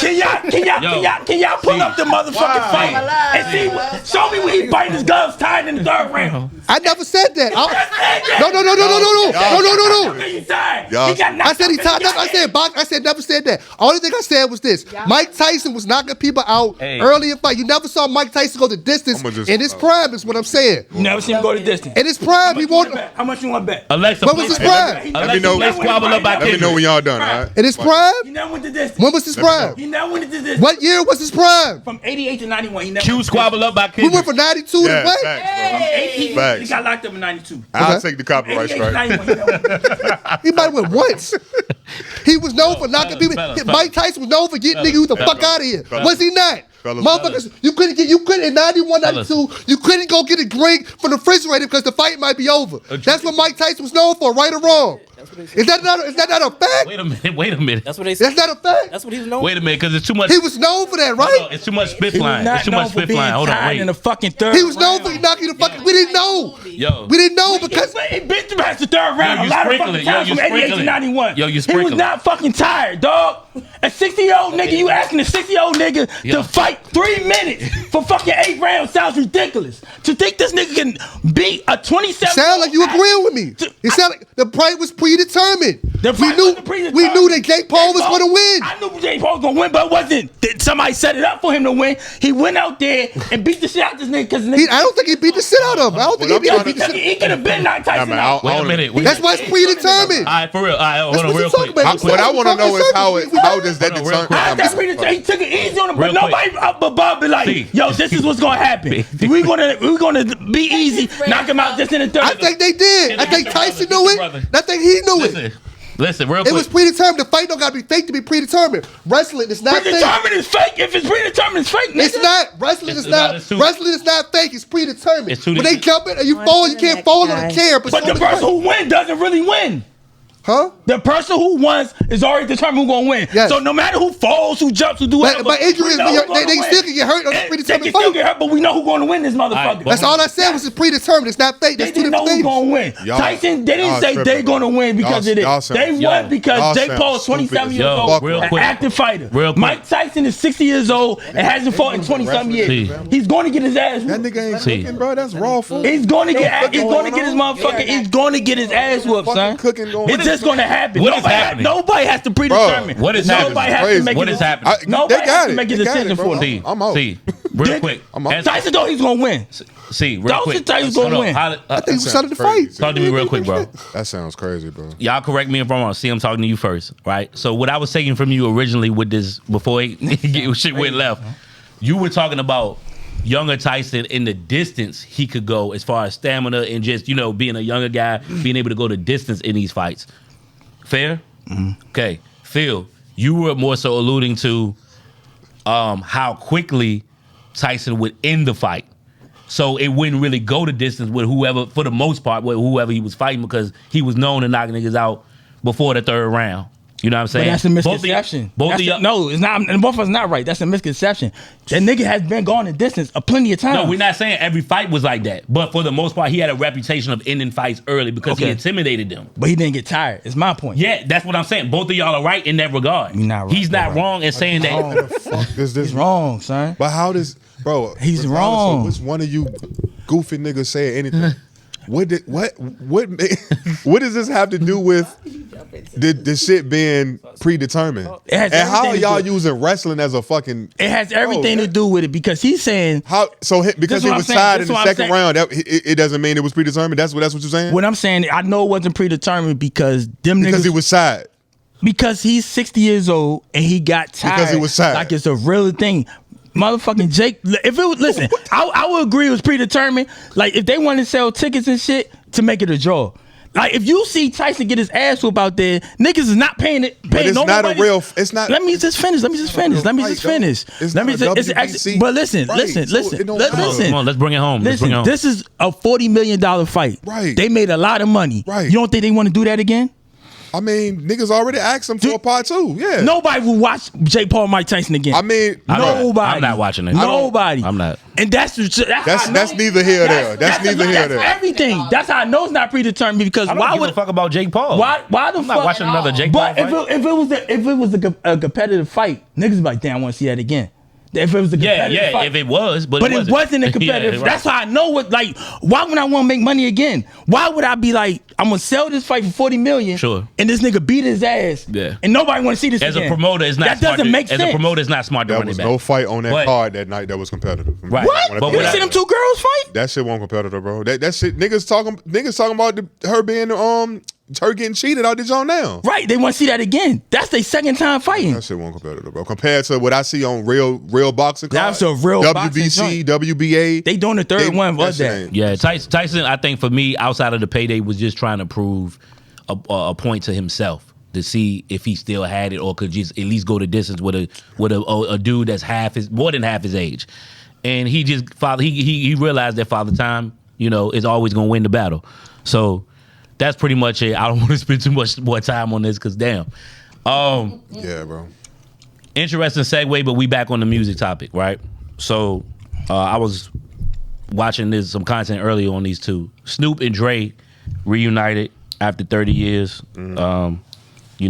Can y'all pull up the motherfucking fight and see? Show me when he biting his gloves tied in the 3rd round. I never said that. No. I said he tied up. I said never said that. Only thing I said was this: Mike Tyson was knocking people out early in fight. You never saw Mike Tyson go the distance in his prime. Is what I'm saying. You never seen him go the distance. In his prime, he won. How much you want to bet? Alexa, what was his prime? Let me know when y'all done. All right. In his prime. He never went the distance. When was his prime? He never went the distance. What year was his prime? From 88 to 91. He never Q squabble up by Kendrick. We went from 92 to what? He got locked up in 92. I'll take the copyright strike. He might have went once. He was known for knocking people. Mike Tyson was known for getting niggas the fuck out of here. Was he not? Motherfuckers, you couldn't in 91, 92, you couldn't go get a drink from the refrigerator because the fight might be over. That's what Mike Tyson was known for, right or wrong. Is that not a fact? Wait a minute. That's what they said. That's not a fact. That's what he was known. Wait a minute, because it's too much. He was known for that, right? It's too much spit flying. It's too much spit flying. Hold on, wait. In the fucking 3rd he was known for knocking the fucking. We didn't know. We didn't know because he beat the past the 3rd round. A lot of fucking times from 88 to 91. Yo, you He sprinkling. was not fucking tired, dog. A 60-year-old nigga, you asking a 60-year-old nigga to fight 3 minutes for fucking 8 rounds sounds ridiculous. To think this nigga can beat a 27. Sound like you agreeing with me. It sound like the fight was predetermined. We knew that Jake Paul was going to win. I knew Jake Paul was going to win, but it wasn't. Somebody set it up for him to win. He went out there and beat the shit out of this nigga. Because I don't think he beat the shit out of him. I don't think he beat the shit. He could have been knocked Tyson out. Wait a minute. That's why it's predetermined. All right, for real. All right, hold on real quick. What I want to know is how does that determine? He took it easy on him, but nobody up above be like, yo, this is what's going to happen. We're gonna be easy, knock him out just in the 3rd. I think they did. I think Tyson knew it. I think he knew it. Listen, real quick. It was predetermined. The fight don't gotta be fake to be predetermined. Wrestling is not fake. Predetermined is fake. If it's predetermined, it's fake. Nigga. It's not. Wrestling is not. Wrestling is not fake. It's predetermined. When they jump in and you fall, you can't fall on a chair. But the person who wins doesn't really win. Huh? The person who wins is already determined who's gonna win. Yes. So no matter who falls, who jumps, who do whatever, but injuries, they still can get hurt on the predetermined fight. They can still get hurt, but we know who's gonna win this motherfucker. Right, that's all I said was it's predetermined. It's not fake. That's they didn't know who's gonna win. Tyson, they didn't say they're gonna win because of this. They won because Jake Paul is 27 years old, an active fighter. Mike Tyson is 60 years old and hasn't fought in 20-something years. He's going to get his ass whooped. That nigga ain't cooking, bro. That's raw food. He's going to get his motherfucker. He's going to get his ass whooped, son. It's just going to happen. What is happening? Nobody has to predetermine. What is happening? Nobody has to make what is happening? Nobody has to make a decision for him. I'm out. See, real quick. Tyson thought he's gonna win. See, real quick. Tyson's gonna win. I think we started the fight. Talk to me real quick, bro. That sounds crazy, bro. Y'all correct me if I'm wrong. See, I'm talking to you first, right? So what I was taking from you originally with this, before shit went left, you were talking about younger Tyson in the distance he could go as far as stamina and just, being a younger guy, being able to go the distance in these fights. Fair? Mm-hmm. Okay. Phil, you were more so alluding to how quickly Tyson would end the fight. So it wouldn't really go the distance with whoever, for the most part, with whoever he was fighting, because he was known to knock niggas out before the third round. You know what I'm saying? But that's a misconception. No, it's not. And both of us not right. That's a misconception. That nigga has been gone the distance plenty of times. No, we're not saying every fight was like that. But for the most part, he had a reputation of ending fights early because he intimidated them. But he didn't get tired. It's my point. Yeah, that's what I'm saying. Both of y'all are right in that regard. You're not right. He's not wrong in saying that. He's wrong, son. But how does, bro? He's wrong. Which one of you goofy niggas say anything? What does this have to do with the shit being predetermined? And how are y'all using wrestling as a fucking? It has everything to do with it because he's saying because it was tied in the second round. It doesn't mean it was predetermined. That's what you're saying. What I'm saying, I know it wasn't predetermined because he was tied. Because he's 60 years old and he got tired. Because he was tired. Like it's a real thing. Motherfucking Jake, if it was, listen, I would agree it was predetermined. Like if they want to sell tickets and shit to make it a draw. Like if you see Tyson get his ass whooped out there, niggas is not paying it. But it's not a real. It's not. Let me just finish. But listen. Come on, let's bring it home. Listen, this is a $40 million fight. Right. They made a lot of money. Right. You don't think they want to do that again? I mean, niggas already asked him for a part 2. Yeah. Nobody will watch Jake Paul, Mike Tyson again. I mean, nobody. I'm not watching it. Nobody. I'm not. And that's neither here nor there. That's neither here nor there. Everything. That's how I know it's not predetermined because I don't give a fuck about Jake Paul. Why the fuck? I'm not watching another Jake Paul fight. But if it was a competitive fight, niggas be like, damn, I want to see that again. If it was a competitive fight. If it was, but it wasn't a competitive. Right. That's how I know what. Like, why would I want to make money again? Why would I be like, I'm gonna sell this fight for $40 million? Sure. And this nigga beat his ass. Yeah. And nobody want to see this as again. A promoter, it's not. That smart doesn't make sense. As a promoter, it's not smart to run it back. There was no fight on that card that night that was competitive. Right. What? But you see them two girls fight? That shit wasn't competitive, bro. That shit, niggas talking about her being her getting cheated out the joint now. Right, they want to see that again. That's their second time fighting. That shit wasn't competitive, bro. Compared to what I see on real boxing cards. That's a real WBC, WBA. They doing the third one was that. Yeah, Tyson, I think for me, outside of the payday, was just trying to prove a point to himself to see if he still had it or could just at least go the distance with a dude that's more than half his age. And he just he realized that Father Time, is always gonna win the battle. So that's pretty much it. I don't want to spend too much more time on this because damn. Yeah, bro. Interesting segue, but we back on the music topic, right? So I was watching some content earlier on these two. Snoop and Dre reunited after 30 years. Mm-hmm. We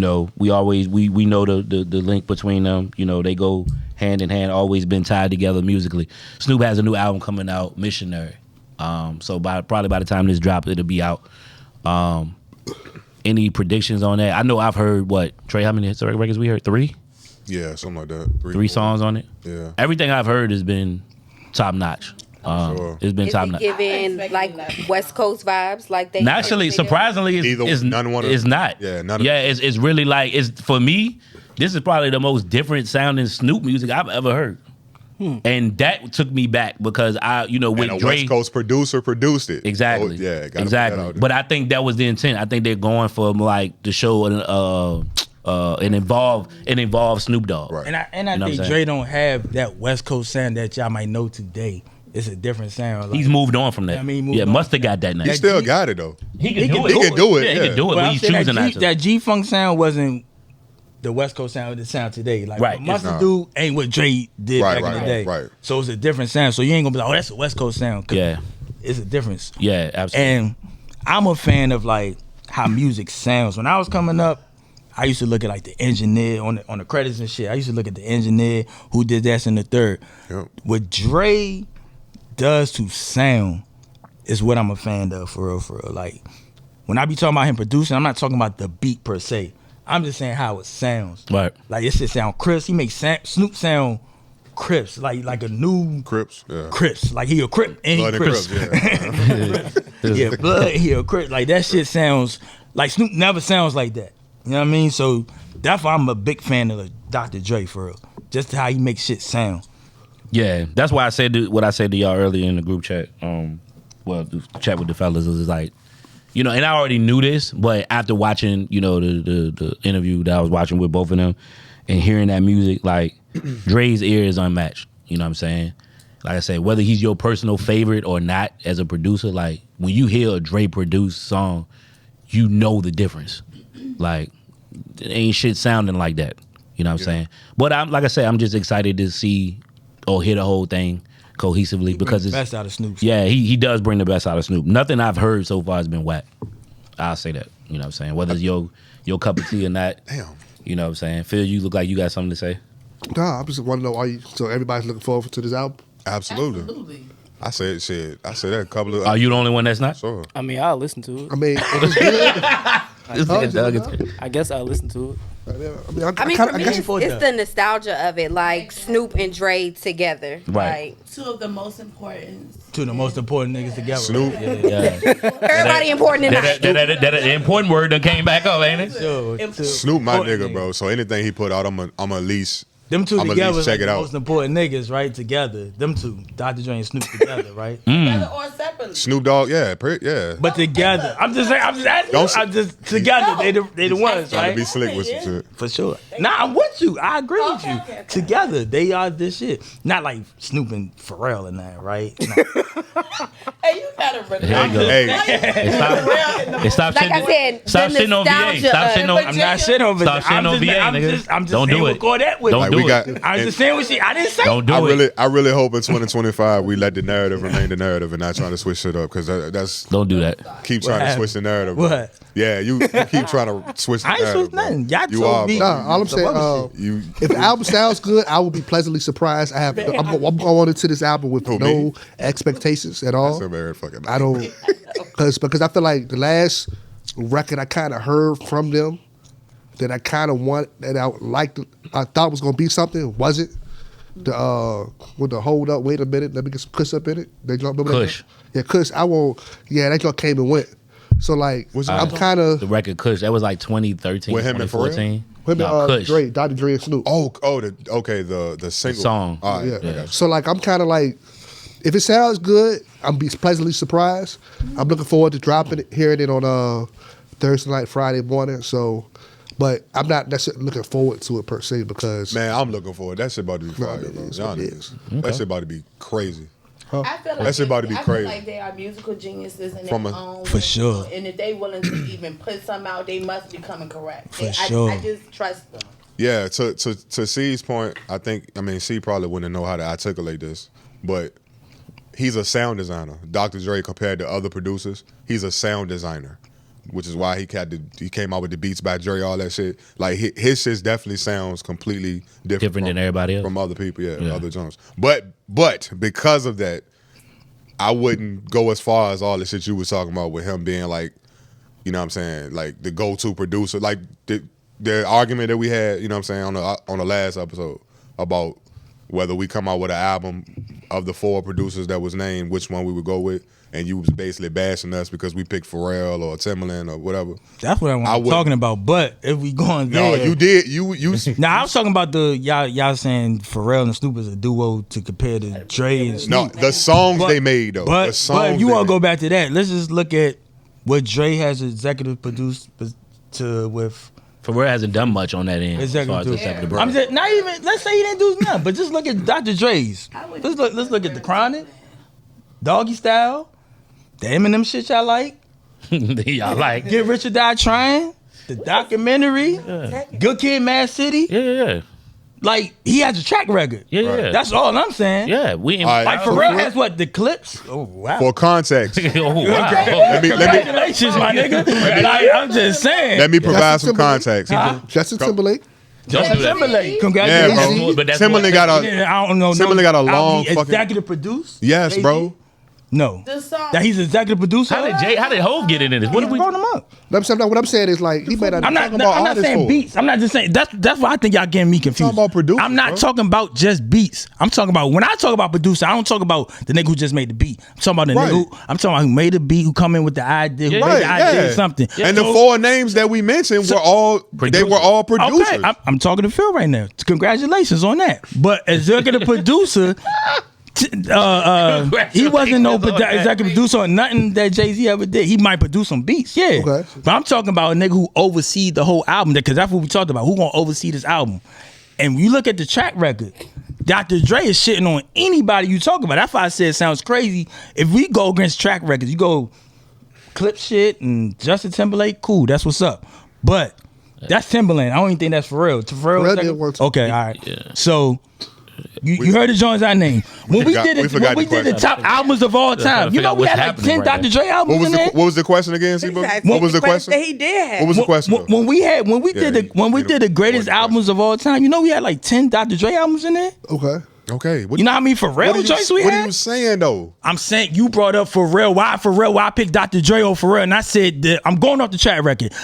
know the link between them. They go hand in hand, always been tied together musically. Snoop has a new album coming out, Missionary. So probably by the time this drops, it'll be out. Any predictions on that? I know I've heard Trey, how many historic records we heard? 3? Yeah, something like that. 3 songs on it. Yeah. Everything I've heard has been top notch. Sure. It's been top notch. Giving like West Coast vibes, like they. Actually, surprisingly, it's not. Yeah, none of it's really like for me. This is probably the most different sounding Snoop music I've ever heard. And that took me back because with a Dre, West Coast producer produced it. Exactly. So, yeah, exactly. But I think that was the intent. I think they're going for to show and involve Snoop Dogg. Right. And I think Dre don't have that West Coast sound that y'all might know today. It's a different sound. He's moved on from that. Must have got that now. He still got it though. He can do it. He can do it. Yeah, he can do it. But he's choosing not to. That G-Funk sound wasn't the West Coast sound, the sound today. Like what Mustard do ain't what Dre did back in the day. Right. So it's a different sound. So you ain't gonna be like, oh, that's a West Coast sound. Yeah. It's a difference. Yeah, absolutely. And I'm a fan of like how music sounds. When I was coming up, I used to look at like the engineer on the credits and shit. I used to look at the engineer who did that in the third. Yep. What Dre does to sound is what I'm a fan of for real. Like when I be talking about him producing, I'm not talking about the beat per se. I'm just saying how it sounds. Right. Like it should sound crisp. He makes Snoop sound crisp, like a new Crips. Yeah. Crips. Like he a Crip and he crisp. Yeah, blood. He a Crip. Like that shit sounds like Snoop never sounds like that. You know what I mean? So that's why I'm a big fan of Dr. Dre for real. Just how he makes shit sound. Yeah, that's why I said what I said to y'all earlier in the group chat. The chat with the fellas was like, and I already knew this, but after watching, the interview that I was watching with both of them and hearing that music, like Dre's ear is unmatched. You know what I'm saying? Like I said, whether he's your personal favorite or not as a producer, like when you hear a Dre produced song, you know the difference. Like, ain't shit sounding like that. You know what I'm saying? But like I said, I'm just excited to see or hear the whole thing cohesively because it's the best out of Snoop. Yeah, he does bring the best out of Snoop. Nothing I've heard so far has been whack. I'll say that. You know what I'm saying? Whether it's your cup of tea or not. Damn. You know what I'm saying? Phil, you look like you got something to say. Nah, I just want to know, so everybody's looking forward to this album? Absolutely. I said that a couple of. Are you the only one that's not? Sure. I mean, I'll listen to it. I mean, it was good. I guess I'll listen to it. I mean, for me, it's the nostalgia of it, like Snoop and Dre together. Right. Like, Two of the most important niggas together. Snoop. Yeah. everybody important in that. That important word done came back up, ain't it? Sure. Snoop, my nigga, bro. So anything he put out, I'm at least. Them two together, check it out. Most important niggas, right? Together, them two, Dr. Dre and Snoop together, right? Together or separately. Snoop Dogg, yeah. But together, I'm just asking. Together, they the ones, Trying to right? be slick with some shit. For sure. Nah, I'm with you. I agree with you. Okay. Together, they are this shit. Not like Snoop and Pharrell and that, right? Nah. Hey, you gotta Here you go. Hey, Stop Like I said, Stop the shitting on VA. nostalgia Stop of- shitting on. I'm not shitting over Stop shitting on VA, nigga. I'm just Don't saying do we'll it. go that way. Don't like do we it. got. I'm just saying what I didn't say. Don't do it. I really hope in 2025 we let the narrative remain the narrative and not trying to switch shit up because that's Don't do that. keep trying to happened? switch the narrative. Bro. What? Yeah, you keep trying to switch the I ain't narrative. switched nothing. Y'all You told are, me. bro. Nah, all I'm some other saying, You if the album sounds good, I will be pleasantly surprised. I'm going into this album with Who, no me? expectations at all. so very fucking. I don't, because I feel like the last record I kind of heard from them that I kind of I thought was gonna be something, wasn't. With the hold up, wait a minute, let me get some Kush up in it. They remember Kush. That? Yeah, Kush. That joint came and went. So like, I'm kind of The record Kush. That was like 2013, With him and 2014. with Dre, Dr. Dre and Snoop. the single song. All right, Yeah. I got you. So like, I'm kind of like, if it sounds good, I'm be pleasantly surprised. I'm looking forward to dropping it, hearing it on Thursday night, Friday morning. So, but I'm not necessarily looking forward to it per se because Man, I'm looking forward. That shit about to be fire, it bro. is Y'all what it niggas. is. That shit about to be crazy. I feel like That shit about to be I crazy. feel like they are musical geniuses in From their a- own For way. sure. And if they willing to even put something out, they must be coming correct. For I sure. just trust them. Yeah, to C's point, C probably wouldn't know how to articulate this, but he's a sound designer. Dr. Dre, compared to other producers, he's a sound designer, which is why he came out with the Beats by Dre, all that shit. Like his shit definitely sounds completely different Than everybody else. from other people, other genres. But because of that, I wouldn't go as far as all the shit you was talking about with him being like, you know what I'm saying, like the go-to producer, like the argument that we had, you know what I'm saying, on the last episode about whether we come out with an album of the 4 producers that was named, which one we would go with, and you was basically bashing us because we picked Pharrell or Timbaland or whatever. That's what I'm talking about. But if we going there, No, you did. You. Now I was talking about the y'all saying Pharrell and Snoop is a duo to compare to Dre and Snoop. No, the songs But- they made though. But the songs if you they want to go made. back to that, let's just look at what Dre has executive produced with Pharrell hasn't done much on that end. executive as far as produced. executive I'm just not even. Let's say he didn't do nothing, but just look at Dr. Dre's. Let's look at the Chronic, Doggy Style, the Eminem shit y'all like. Y'all like. Get Rich or Die Trying, the documentary, Good Kid, Mad City. Yeah. Like he has a track record. Yeah. That's all I'm saying. Yeah, we in. All right. Like Pharrell has what, the clips? Oh wow. For context, Oh, wow. let me Congratulations, my nigga. Like, I'm just saying. let me provide some Timberlake. context. Justin Timberlake. Justin Timberlake. Yeah, Congratulations. bro. But that's Timberlake got a I don't know. Timberlake got a long He fucking. executive produce. Yes, Jay-Z? bro. No. The song. That he's executive producer. How did Hov get into this? What He did we? brought him up. What I'm saying is like he made. I'm not saying beats. I'm not just saying that's why I think y'all getting me confused. Talking about producers, I'm not bro. talking about just beats. I'm talking about when I talk about producer, I don't talk about the nigga who just made the beat. I'm talking about the Right. nigga I'm talking about who made the beat, who come in with the idea, who Right, made the idea yeah. or something. And the So- 4 names that we mentioned were all producers. Okay, I'm talking to Phil right now. Congratulations on that. But executive producer, he wasn't no executive producer on nothing that Jay-Z ever did. He might produce some beats, yeah. Okay. But I'm talking about a nigga who overseed the whole album, because that's what we talked about. Who gonna oversee this album? And when you look at the track record, Dr. Dre is shitting on anybody you talk about. That's why I said it sounds crazy. If we go against track records, you go clip shit and Justin Timberlake, cool, that's what's up. But That's Timberland. I don't even think that's Pharrell. Pharrell did work. Okay, all right. Yeah. So you heard the joints I named. When we did the top albums of all time, you know we had like 10 Dr. Dre albums in there. What was the question again, Sibo? What was the question? That he did have. What was the question? When we did the greatest albums of all time, you know we had like 10 Dr. Dre albums in there. Okay. You know how many Pharrell joints we had? What are you saying though? I'm saying you brought up Pharrell. Why Pharrell? Why I picked Dr. Dre over Pharrell? And I said that I'm going off the track record.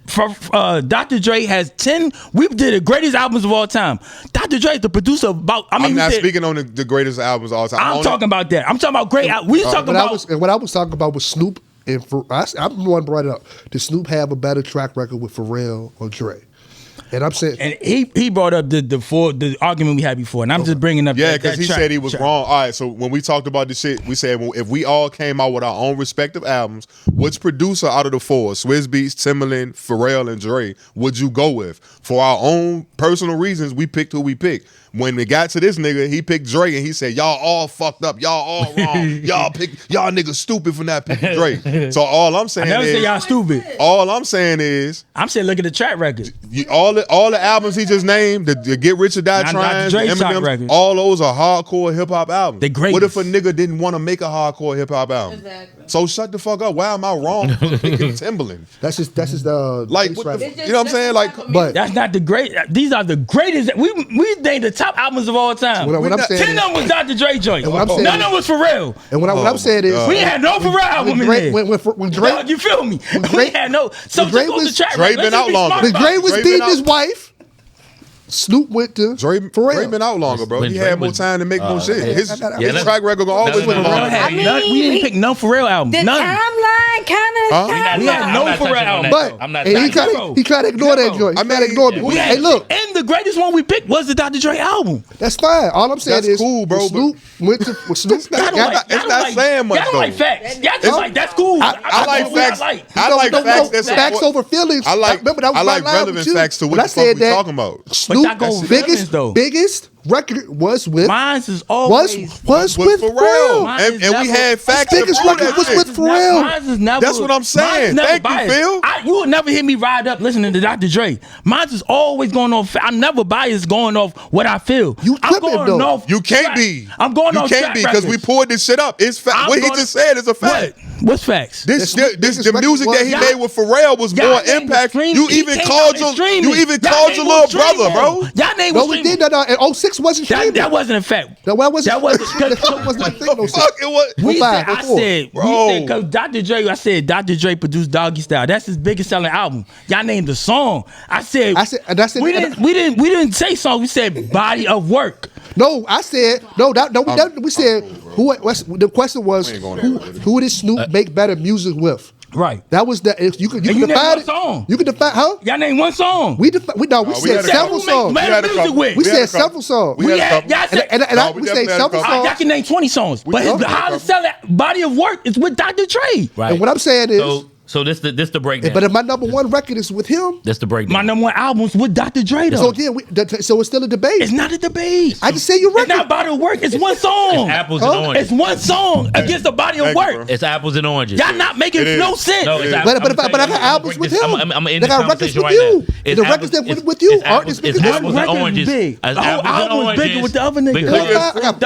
Dr. Dre has 10. We did the greatest albums of all time. Dr. Dre is the producer of about. I'm not speaking on the greatest albums of all time. I'm talking about that. I'm talking about great. We talking about. What I was talking about was Snoop and I'm the one brought it up. Did Snoop have a better track record with Pharrell or Dre? And I'm saying, and he brought up the argument we had before, and I'm just bringing up. Yeah, because he said he was wrong. All right, so when we talked about this shit, we said, well, if we all came out with our own respective albums, which producer out of the four, Swizz Beatz, Timbaland, Pharrell, and Dre, would you go with? For our own personal reasons, we picked who we picked. When it got to this nigga, he picked Dre and he said, y'all all fucked up. Y'all all wrong. y'all niggas stupid for not picking Dre. So all I'm saying is. I never say y'all stupid. All I'm saying is. I'm saying look at the track record. All the albums he just named, the Get Rich or Die Trying, Eminem, all those are hardcore hip hop albums. They great. What if a nigga didn't want to make a hardcore hip hop album? Exactly. So shut the fuck up. Why am I wrong for picking Timbaland? That's just the like you know what I'm saying? Like, but that's not the great. These are the greatest. We named the top albums of all time. What I'm saying 10 of them was Dr. Dre joints. None of them was Pharrell. And what I'm saying is we had no Pharrell album in there. When Dre, you feel me? We had no. So Dre was Dre been out longer. When Dre was beating his wife. Snoop went to Dre been out longer, bro. He had more time to make more shit. His track record gonna always be longer. We didn't pick no Pharrell albums. The timeline kind of. We had no Pharrell album. But he tried to ignore that joint. He tried to ignore me. Hey, look. And the greatest one we picked was the Dr. Dre album. That's fine. All I'm saying is cool, bro. Snoop went to Snoop. It's not saying much though. Y'all like facts. Y'all just like that's cool. I like facts. I like facts. Facts over feelings. I like relevant facts to what the fuck we talking about. Snoop biggest record was with Mine's is always was with Pharrell. And we had facts. Biggest record was with Pharrell. Mine's is never. That's what I'm saying. Thank you, Phil. You will never hear me ride up listening to Dr. Dre. Mine's is always going off. I'm never biased going off what I feel. I'm going off. You can't be. I'm going off. You can't be because we poured this shit up. It's fact. What he just said is a fact. What's facts? The music that he made with Pharrell was more impact. You even called your little brother, bro. Y'all name was we did that. And 06 wasn't streaming. That wasn't a fact. That wasn't a thing. Fuck it was. Because Dr. Dre, I said Dr. Dre produced Doggy Style. That's his biggest selling album. Y'all named the song. I said we didn't say song. We said body of work. No, I said no. We said who? The question was who did Snoop make better music with? Right. That was the you could define it. Song. You could define Y'all name one song. We said several songs. We said several songs. We said several songs. Y'all can name 20 songs, but his highest selling body of work is with Dr. Dre. Right. And what I'm saying is. So this the breakdown. But if my number one record is with him, that's the breakdown. My number one album's with Dr. Dre though. So again, so it's still a debate. It's not a debate. I just say your record. It's not body of work. It's one song. It's apples and oranges. It's one song against the body of work. It's apples and oranges. Y'all not making no sense. No, but I got albums with him. I'm in they got records with you. The records that with you aren't as big as this one. Oranges. The whole album was bigger with the other niggas. I got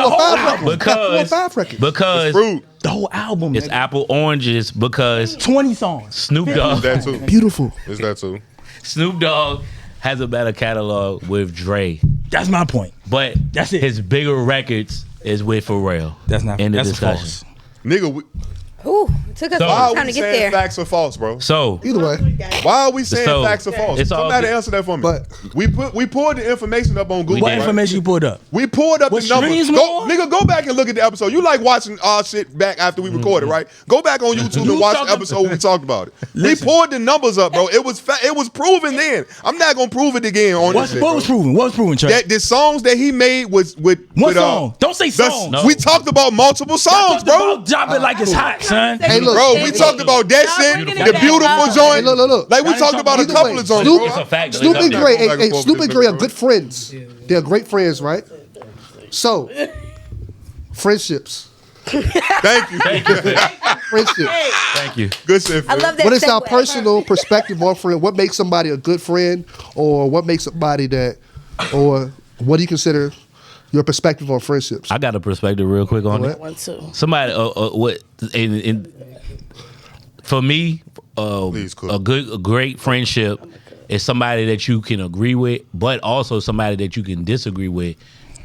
4 or 5 records. Because the whole album. It's apple oranges because 20 songs. Snoop Dogg. That too. Beautiful. Is that too? Snoop Dogg has a better catalog with Dre. That's my point. But that's it. His bigger records is with Pharrell. That's not. End of that's discussion. False. Nigga. Ooh, it took us a long time to get there. Facts or false, bro? So either way, why are we saying facts or false? Somebody answer that for me. But we pulled the information up on Google. What information you pulled up? We pulled up the numbers. Nigga, go back and look at the episode. You like watching our shit back after we recorded, right? Go back on YouTube and watch the episode when we talked about it. We pulled the numbers up, bro. It was proven then. I'm not gonna prove it again on this shit. What was proven? What was proven, Trey? The songs that he made was with song. Don't say songs. We talked about multiple songs, bro. Drop it like it's hot, son. Hey, look. Bro, we talked about that shit, the beautiful joint. Look. Like we talked about a couple of joints. Snoop and Dre, Snoop and Dre are good friends. They're great friends, right? So, friendships. Thank you. friendship? Thank you. Good shit. I love that. What is our segue. personal perspective on friend? What makes somebody a good friend, or what makes somebody that, or what do you consider your perspective on friendships? I got a perspective real quick on it. One, two. Somebody, what? For me, a great friendship is somebody that you can agree with, but also somebody that you can disagree with.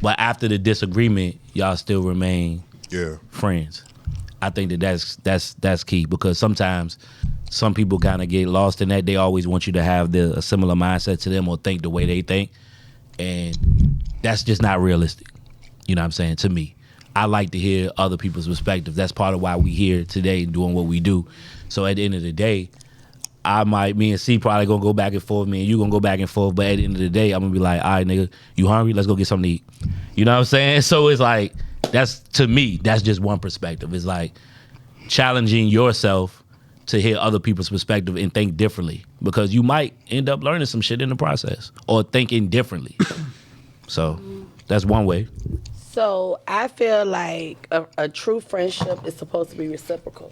But after the disagreement, y'all still remain friends. I think that's key, because sometimes some people kind of get lost in that. They always want you to have a similar mindset to them or think the way they think, and that's just not realistic. You know what I'm saying? To me, I like to hear other people's perspectives. That's part of why we here today doing what we do. So at the end of the day, me and C probably gonna go back and forth. Me and you gonna go back and forth. But at the end of the day, I'm gonna be like, all right, nigga, you hungry? Let's go get something to eat. You know what I'm saying? So it's like, to me, that's just one perspective. It's like challenging yourself to hear other people's perspective and think differently, because you might end up learning some shit in the process or thinking differently. So that's one way. So I feel like a true friendship is supposed to be reciprocal.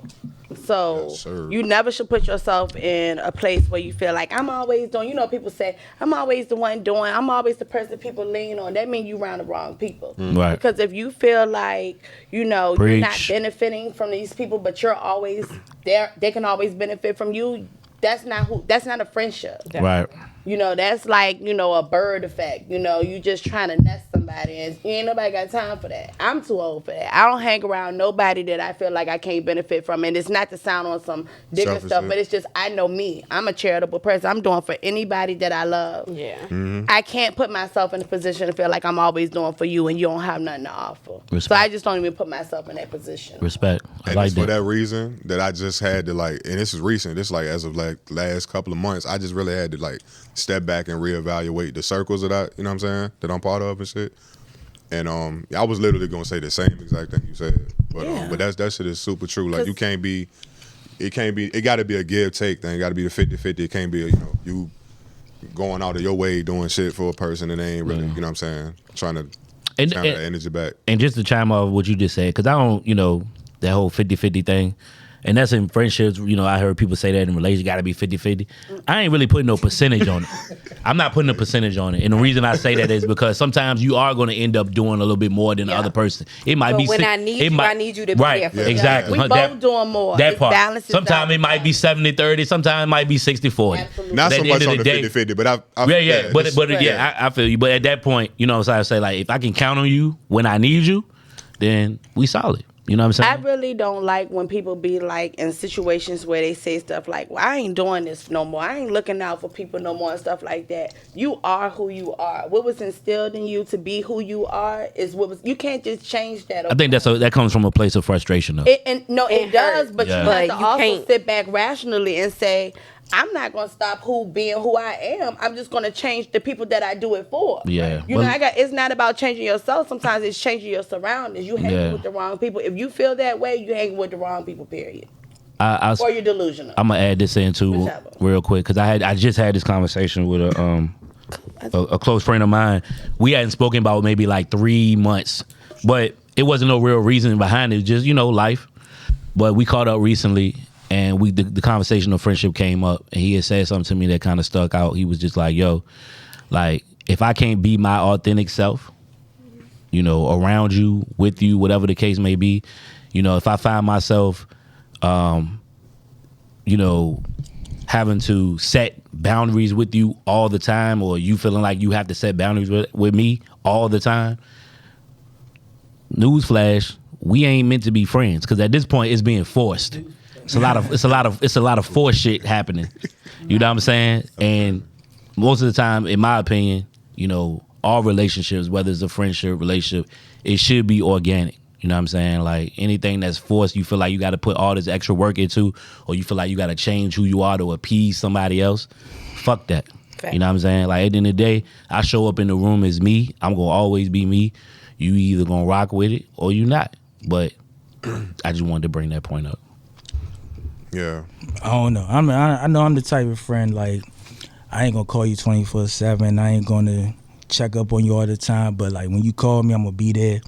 So you never should put yourself in a place where you feel like I'm always doing, people say, I'm always the one doing, I'm always the person people lean on. That means you around the wrong people. Right. Because if you feel like, you're not benefiting from these people, but you're always there, they can always benefit from you, that's not a friendship. Right. That's like, a bird effect. You just trying to nest somebody, and ain't nobody got time for that. I'm too old for that. I don't hang around nobody that I feel like I can't benefit from. And it's not to sound on some different stuff, but it's just, I know me. I'm a charitable person. I'm doing for anybody that I love. Yeah. Mm-hmm. I can't put myself in a position to feel like I'm always doing for you and you don't have nothing to offer. Respect. So I just don't even put myself in that position. Respect. And like it's for that reason that I just had to and this is recent, this as of last couple of months, I just really had to step back and reevaluate the circles that that I'm part of and shit. And I was literally gonna say the same exact thing you said, but that shit is super true. Like it got to be a give take thing. It got to be the 50-50. It can't be you going out of your way doing shit for a person and they ain't really, you know what I'm saying, trying to channel that energy back. And just to chime off what you just said, because I don't, that whole 50-50 thing. And that's in friendships, I heard people say that in relationships, got to be 50-50. I ain't really putting no percentage on it. I'm not putting a percentage on it. And the reason I say that is because sometimes you are going to end up doing a little bit more than the other person. It might be when I need you to be there for me. Exactly. We both doing more. That part. Sometimes it might be 70-30. Sometimes it might be 60-40. Not so much on the 50-50, but I feel you. But at that point, so I say, if I can count on you when I need you, then we solid. You know what I'm saying? I really don't like when people be in situations where they say stuff like, well, I ain't doing this no more. I ain't looking out for people no more and stuff like that. You are who you are. What was instilled in you to be who you are is you can't just change that. I think that comes from a place of frustration though. It does, but you have to also sit back rationally and say, I'm not gonna stop being who I am. I'm just gonna change the people that I do it for. Yeah. It's not about changing yourself. Sometimes it's changing your surroundings. You hang with the wrong people. If you feel that way, you hang with the wrong people, period. Or you're delusional. I'm gonna add this in too real quick, because I just had this conversation with a close friend of mine. We hadn't spoken about maybe 3 months, but it wasn't no real reason behind it. Just life. But we caught up recently. And the conversation of friendship came up, and he had said something to me that kind of stuck out. He was just like, yo, if I can't be my authentic self, around you, with you, whatever the case may be, if I find myself, having to set boundaries with you all the time, or you feeling like you have to set boundaries with me all the time, newsflash, we ain't meant to be friends, because at this point it's being forced. It's a lot of forced shit happening. You know what I'm saying? And most of the time, in my opinion, all relationships, whether it's a friendship, relationship, it should be organic. You know what I'm saying? Anything that's forced, you feel like you got to put all this extra work into, or you feel like you got to change who you are to appease somebody else. Fuck that. Okay. You know what I'm saying? At the end of the day, I show up in the room as me. I'm gonna always be me. You either gonna rock with it or you not. But I just wanted to bring that point up. Yeah. I don't know. I know I'm the type of friend, I ain't gonna call you 24/7. I ain't gonna check up on you all the time. But when you call me, I'm gonna be there.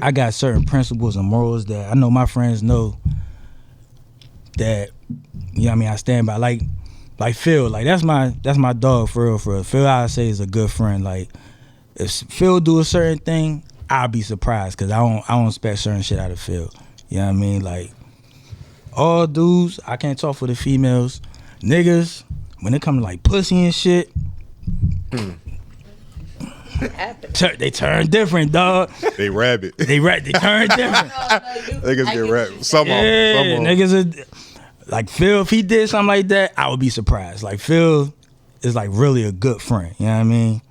I got certain principles and morals that I know my friends know that, you know what I mean, I stand by. Like Phil, like that's my dog for real, for real. Phil, I say, is a good friend. Like if Phil do a certain thing, I'll be surprised because I don't expect certain shit out of Phil. You know what I mean? Like all dudes, I can't talk for the females. Niggas, when it come to like pussy and shit, they turn different, dog. They rabbit. They turn different. Niggas get rabbit. Some of them. Niggas are like Phil. If he did something like that, I would be surprised. Like Phil is like really a good friend. You know what I mean?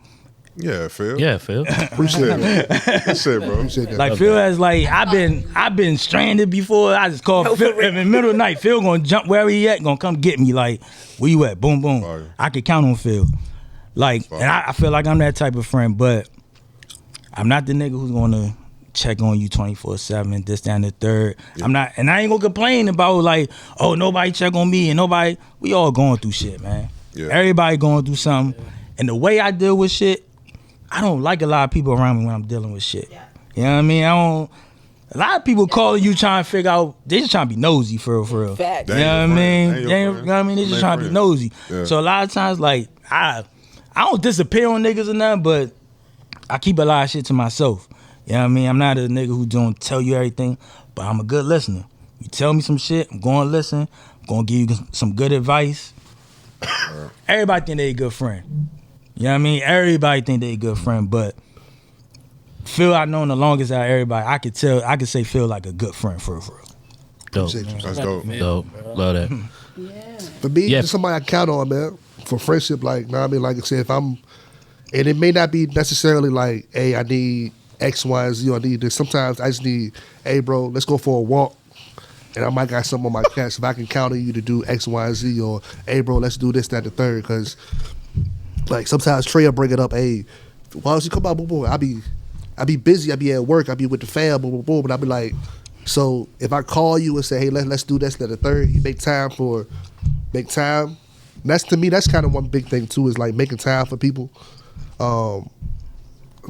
Yeah, Phil. Yeah, Phil. Appreciate it. Appreciate it, bro. Appreciate that. Like Phil has like I've been stranded before. I just call Phil in the middle of the night. Phil gonna jump where he at, gonna come get me. Like where you at? Boom, boom. Fire. I could count on Phil. Like, and I feel like I'm that type of friend, but I'm not the nigga who's gonna check on you 24/7, this, that, and the third. Yeah. I'm not, and I ain't gonna complain about like, oh, nobody check on me and nobody. We all going through shit, man. Yeah. Everybody going through something, and the way I deal with shit, I don't like a lot of people around me when I'm dealing with shit. Yeah. You know what I mean? A lot of people calling you trying to figure out, they just trying to be nosy for real. Fact. You know what I mean? You know what I mean? They just trying to be nosy. Yeah. So a lot of times, like, I don't disappear on niggas or nothing, but I keep a lot of shit to myself. You know what I mean? I'm not a nigga who don't tell you everything, but I'm a good listener. You tell me some shit, I'm going to listen. I'm going to give you some good advice. Everybody think they a good friend. You know what I mean? Everybody think they a good friend, but Phil, I known the longest out of everybody. I could say Phil like a good friend for real. Dope. That's dope. Dope. Love that. Yeah. For me, just somebody I count on, man, for friendship. Like, know what I mean? Like I said, if I'm, and it may not be necessarily like, hey, I need X, Y, and Z, or I need this. Sometimes I just need, hey, bro, let's go for a walk. And I might got something on my cash. If I can count on you to do X, Y, and Z, or hey, bro, let's do this, that, the third. Because, like, sometimes Trey will bring it up, hey, why don't you come out, boom, boom. I be busy, I be at work, I be with the fam, boom, boom, boom. But I be like, so if I call you and say, hey, let's do this, that, the third, you make time. And that's, to me, that's kind of one big thing too, is like making time for people.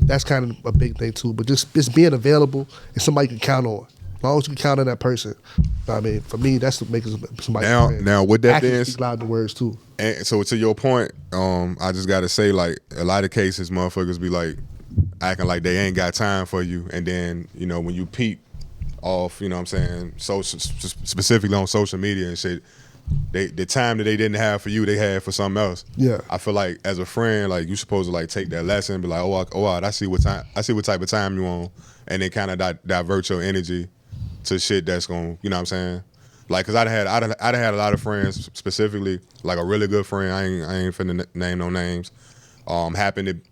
That's kind of a big thing too. But just being available and somebody you can count on. As long as you can count on that person. I mean, for me, that's what makes somebody. Now with that being speak loud in the words too. And so to your point, I just gotta say, like, a lot of cases, motherfuckers be like acting like they ain't got time for you, and then when you peep off, you know what I'm saying, specifically on social media and shit, the time that they didn't have for you, they had for something else. Yeah. I feel like as a friend, like, you supposed to like take that lesson, be like, oh, I see what type of time you on, and then kind of divert your energy to shit that's gonna, you know what I'm saying? Like, cause I'd had a lot of friends, specifically like a really good friend. I ain't finna name no names. Happened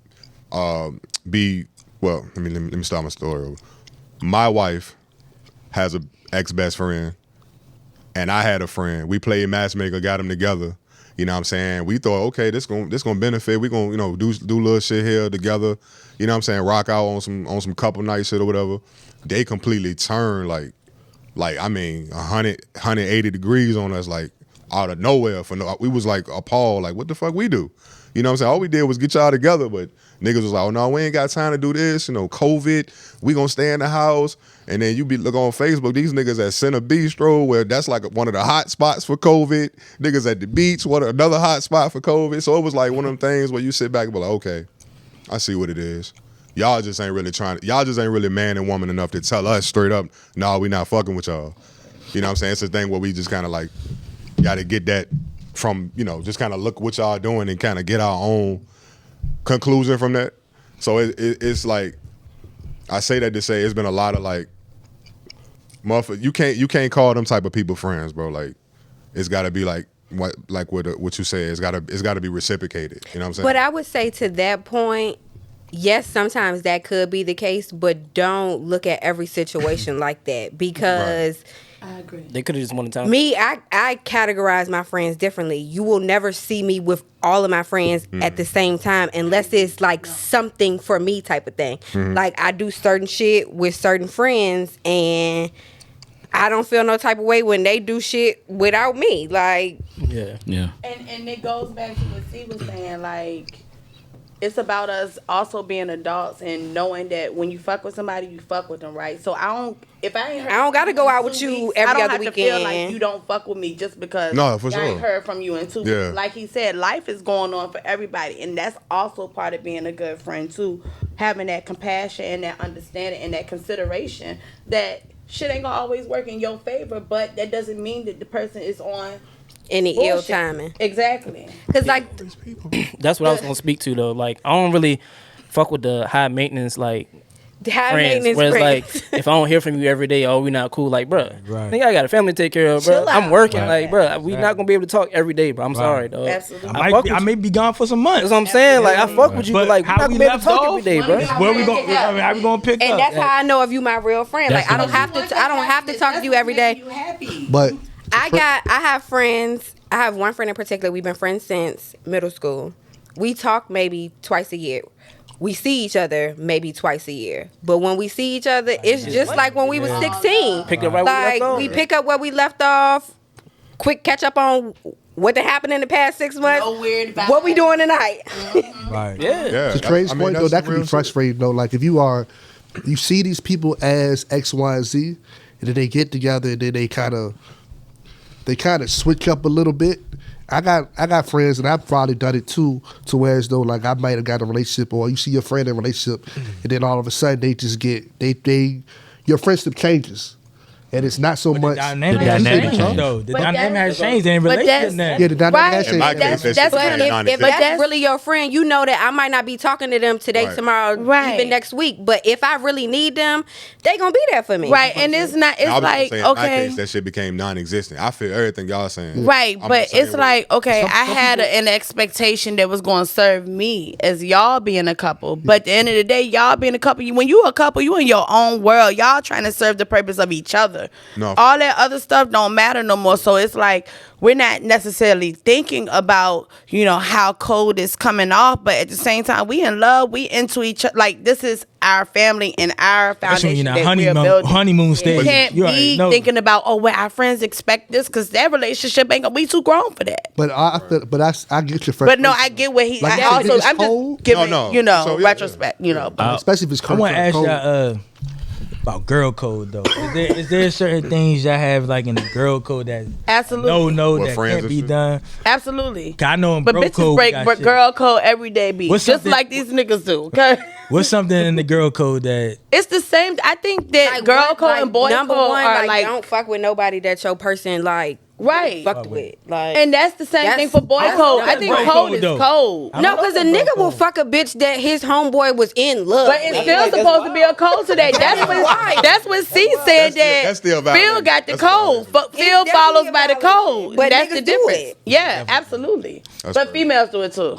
to be, well, let me start my story over. My wife has a ex-best friend, and I had a friend. We played matchmaker, got them together. You know what I'm saying? We thought, okay, this gonna benefit. We gonna do little shit here together. You know what I'm saying? Rock out on some couple night shit or whatever. They completely turned like I mean 180 degrees on us, like out of nowhere. We was like appalled, like what the fuck we do? You know what I'm saying? All we did was get y'all together, but niggas was like, oh no, we ain't got time to do this. COVID, we gonna stay in the house. And then you look on Facebook, these niggas at Center Bistro, where that's like one of the hot spots for COVID. Niggas at the beach, another hot spot for COVID. So it was like one of them things where you sit back and be like, okay, I see what it is. Y'all just ain't really man and woman enough to tell us straight up, nah, we not fucking with y'all. You know what I'm saying? It's a thing where we just kind of like gotta get that from, just kind of look what y'all doing and kind of get our own conclusion from that. So it's like, I say that to say it's been a lot of like, motherfucker, you can't call them type of people friends, bro. Like, it's gotta be like what you say. It's gotta be reciprocated. You know what I'm saying? But I would say to that point, yes, sometimes that could be the case, but don't look at every situation like that, because right. I agree. They could have just wanted time. Me, I categorize my friends differently. You will never see me with all of my friends at the same time unless it's like something for me type of thing. Like, I do certain shit with certain friends and I don't feel no type of way when they do shit without me. Like, yeah. And it goes back to what C was saying, like, it's about us also being adults and knowing that when you fuck with somebody, you fuck with them, right? So I don't gotta go out with you every other weekend. I don't have to feel like you don't fuck with me just because I ain't heard from you in 2 weeks. Like he said, life is going on for everybody, and that's also part of being a good friend too. Having that compassion and that understanding and that consideration that shit ain't gonna always work in your favor, but that doesn't mean that the person is on any bullshit. ill timing. Exactly. Because like that's what I was gonna speak to though. Like I don't really fuck with the high maintenance friends. Whereas like if I don't hear from you every day, we not cool. Like, bro, think I got a family to take care of, bro. I'm working, like, bro. We not gonna be able to talk every day, bro. I'm sorry, dog. Absolutely. I may be gone for some months. That's what I'm saying. Like, I fuck with you, but like, we not gonna be able to talk every day, bro. Where we going? How we gonna pick up? And that's how I know if you my real friend. Like, I don't have to talk to you every day. But I have friends. I have one friend in particular. We've been friends since middle school. We talk maybe twice a year. We see each other maybe twice a year. But when we see each other, it's just like when we was 16. Pick up right where we left off. We pick up where we left off. Quick catch up on what happened in the past 6 months. No weird vibes. What we doing tonight? Right. To Trey's point, though, that can be frustrating, though. Like, if you see these people as X, Y, and Z, and then they get together and then they kind of switch up a little bit. I got friends, and I've probably done it too, to where as though like I might have got a relationship, or you see your friend in a relationship, and then all of a sudden they just get your friendship changes. And it's not so much. The dynamic has changed, though. The dynamic has changed in relationship now. Yeah, the dynamic has changed. In my case, if that's really your friend, you know that I might not be talking to them today, tomorrow, even next week. But if I really need them, they gonna be there for me. Right, and it's not. It's like, in my case, that shit became non-existent. I feel everything y'all saying. Right, but it's like, okay, I had an expectation that was going to serve me as y'all being a couple. But at the end of the day, y'all being a couple, when you a couple, you in your own world. Y'all trying to serve the purpose of each other. No. All that other stuff don't matter no more. So it's like we're not necessarily thinking about, how cold is coming off, but at the same time, we in love, we into each other. Like, this is our family and our foundation that we're building. Honeymoon stage. We can't be thinking about, our friends expect this, because that relationship ain't gonna be too grown for that. But I get your friend. But no, I get what he. Like, I'm just giving retrospect. Especially if it's cold. I want to ask y'all about girl code though. Is there certain things y'all have like in the girl code that absolutely that can't be done? Absolutely. I know in but bro bitches code break girl code every day, just like these niggas do. Okay. What's something in the girl code that it's the same? I think that like girl code and boy code are like don't fuck with nobody that your person like. Right. Fucked with. Like, and that's the same thing for boy code. I think code is cold. No, because a nigga will fuck a bitch that his homeboy was in love. But it's still supposed to be a code today. That's what C said that Phil got the code. But Phil follows by the code. But that's the difference. Yeah, absolutely. But females do it too.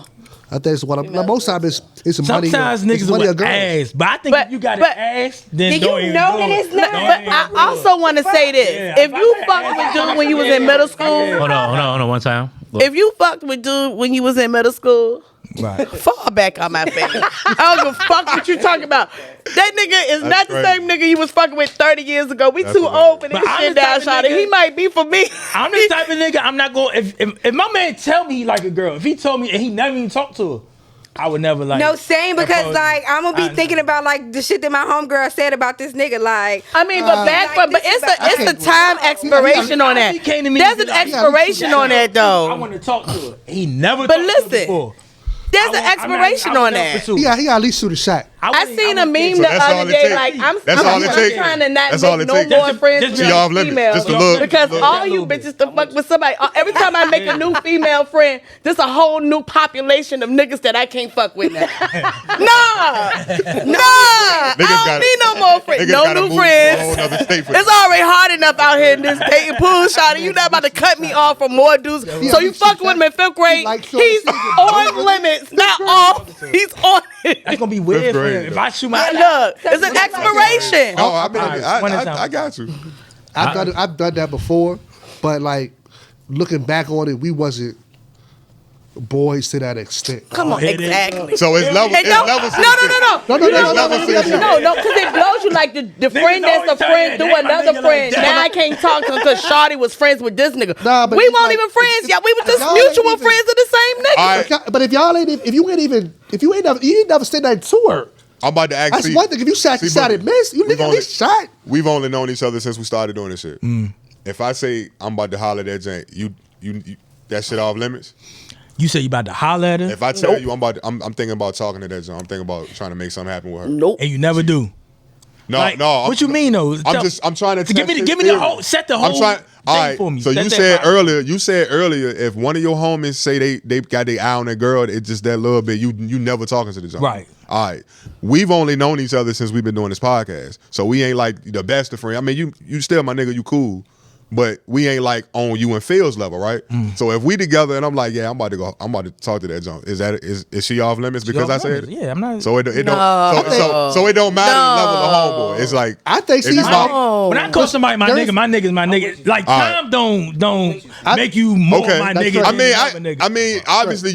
I think it's most times it's money. Sometimes niggas will ass, but I think if you got an ass, then don't even know that it's not. But I also want to say this: if you fucked with dude when you was in middle school, hold on, one time. Look. If you fucked with dude when you was in middle school. Right. Fall back on my face. I don't give a fuck what you talking about. That nigga is not the same nigga you was fucking with 30 years ago. We too old for this shit down, shawty. He might be for me. I'm this type of nigga. I'm not going. If my man tell me he like a girl, if he told me and he never even talked to her, I would never like. No, same because like I'm gonna be thinking about like the shit that my homegirl said about this nigga. Like I mean, but it's a time expiration on that. There's an expiration on that though. I want to talk to her. He never. But listen. There's an expiration on that. He got at least shoot a shot. I seen a meme the other day. Like I'm trying to not make no more friends with females because all you bitches to fuck with somebody. Every time I make a new female friend, there's a whole new population of niggas that I can't fuck with now. Nah. I don't need no more friends. No new friends. It's already hard enough out here in this dating pool, shawty. You not about to cut me off for more dudes. So you fucking with him in 5th grade? He's on limits, not off. He's on it. That's gonna be weird for him. If I shoot my look, it's an expiration. Oh, I got you. I've done that before, but like looking back on it, we wasn't boys to that extent. Come on, exactly. So it's level. It's levels. No, because it blows you like the friend that's a friend through another friend. Now I can't talk to him because Shawty was friends with this nigga. Nah, but we it's weren't like- even friends, y'all. We were just y'all mutual ain't even- friends of the same nigga. But if you ain't never said that to her. I'm about to ask. That's one thing. If you shot and missed, you nigga at least shot. We've only known each other since we started doing this shit. If I say I'm about to holler at that Jane, you that shit off limits. You say you about to holler at her? If I tell you I'm thinking about talking to that Jane, I'm thinking about trying to make something happen with her. Nope. And you never do. No, Like, no. what you mean though? I'm trying to give me the whole set the whole all thing right. for me. So Set you that said earlier, if one of your homies say they got their eye on that girl, it's just that little bit. You never talking to the Jane. Right. All right. We've only known each other since we've been doing this podcast, so we ain't like the best of friends. I mean, you still my nigga, you cool. But we ain't like on you and Phil's level, right? So if we together and I'm like, yeah, I'm about to talk to that junk. Is she off limits because I said it? Yeah, I'm not. So it don't so it don't matter the level of homeboy. It's like I think she's when I call somebody my nigga's my nigga. Like time don't make you more my nigga. I mean, obviously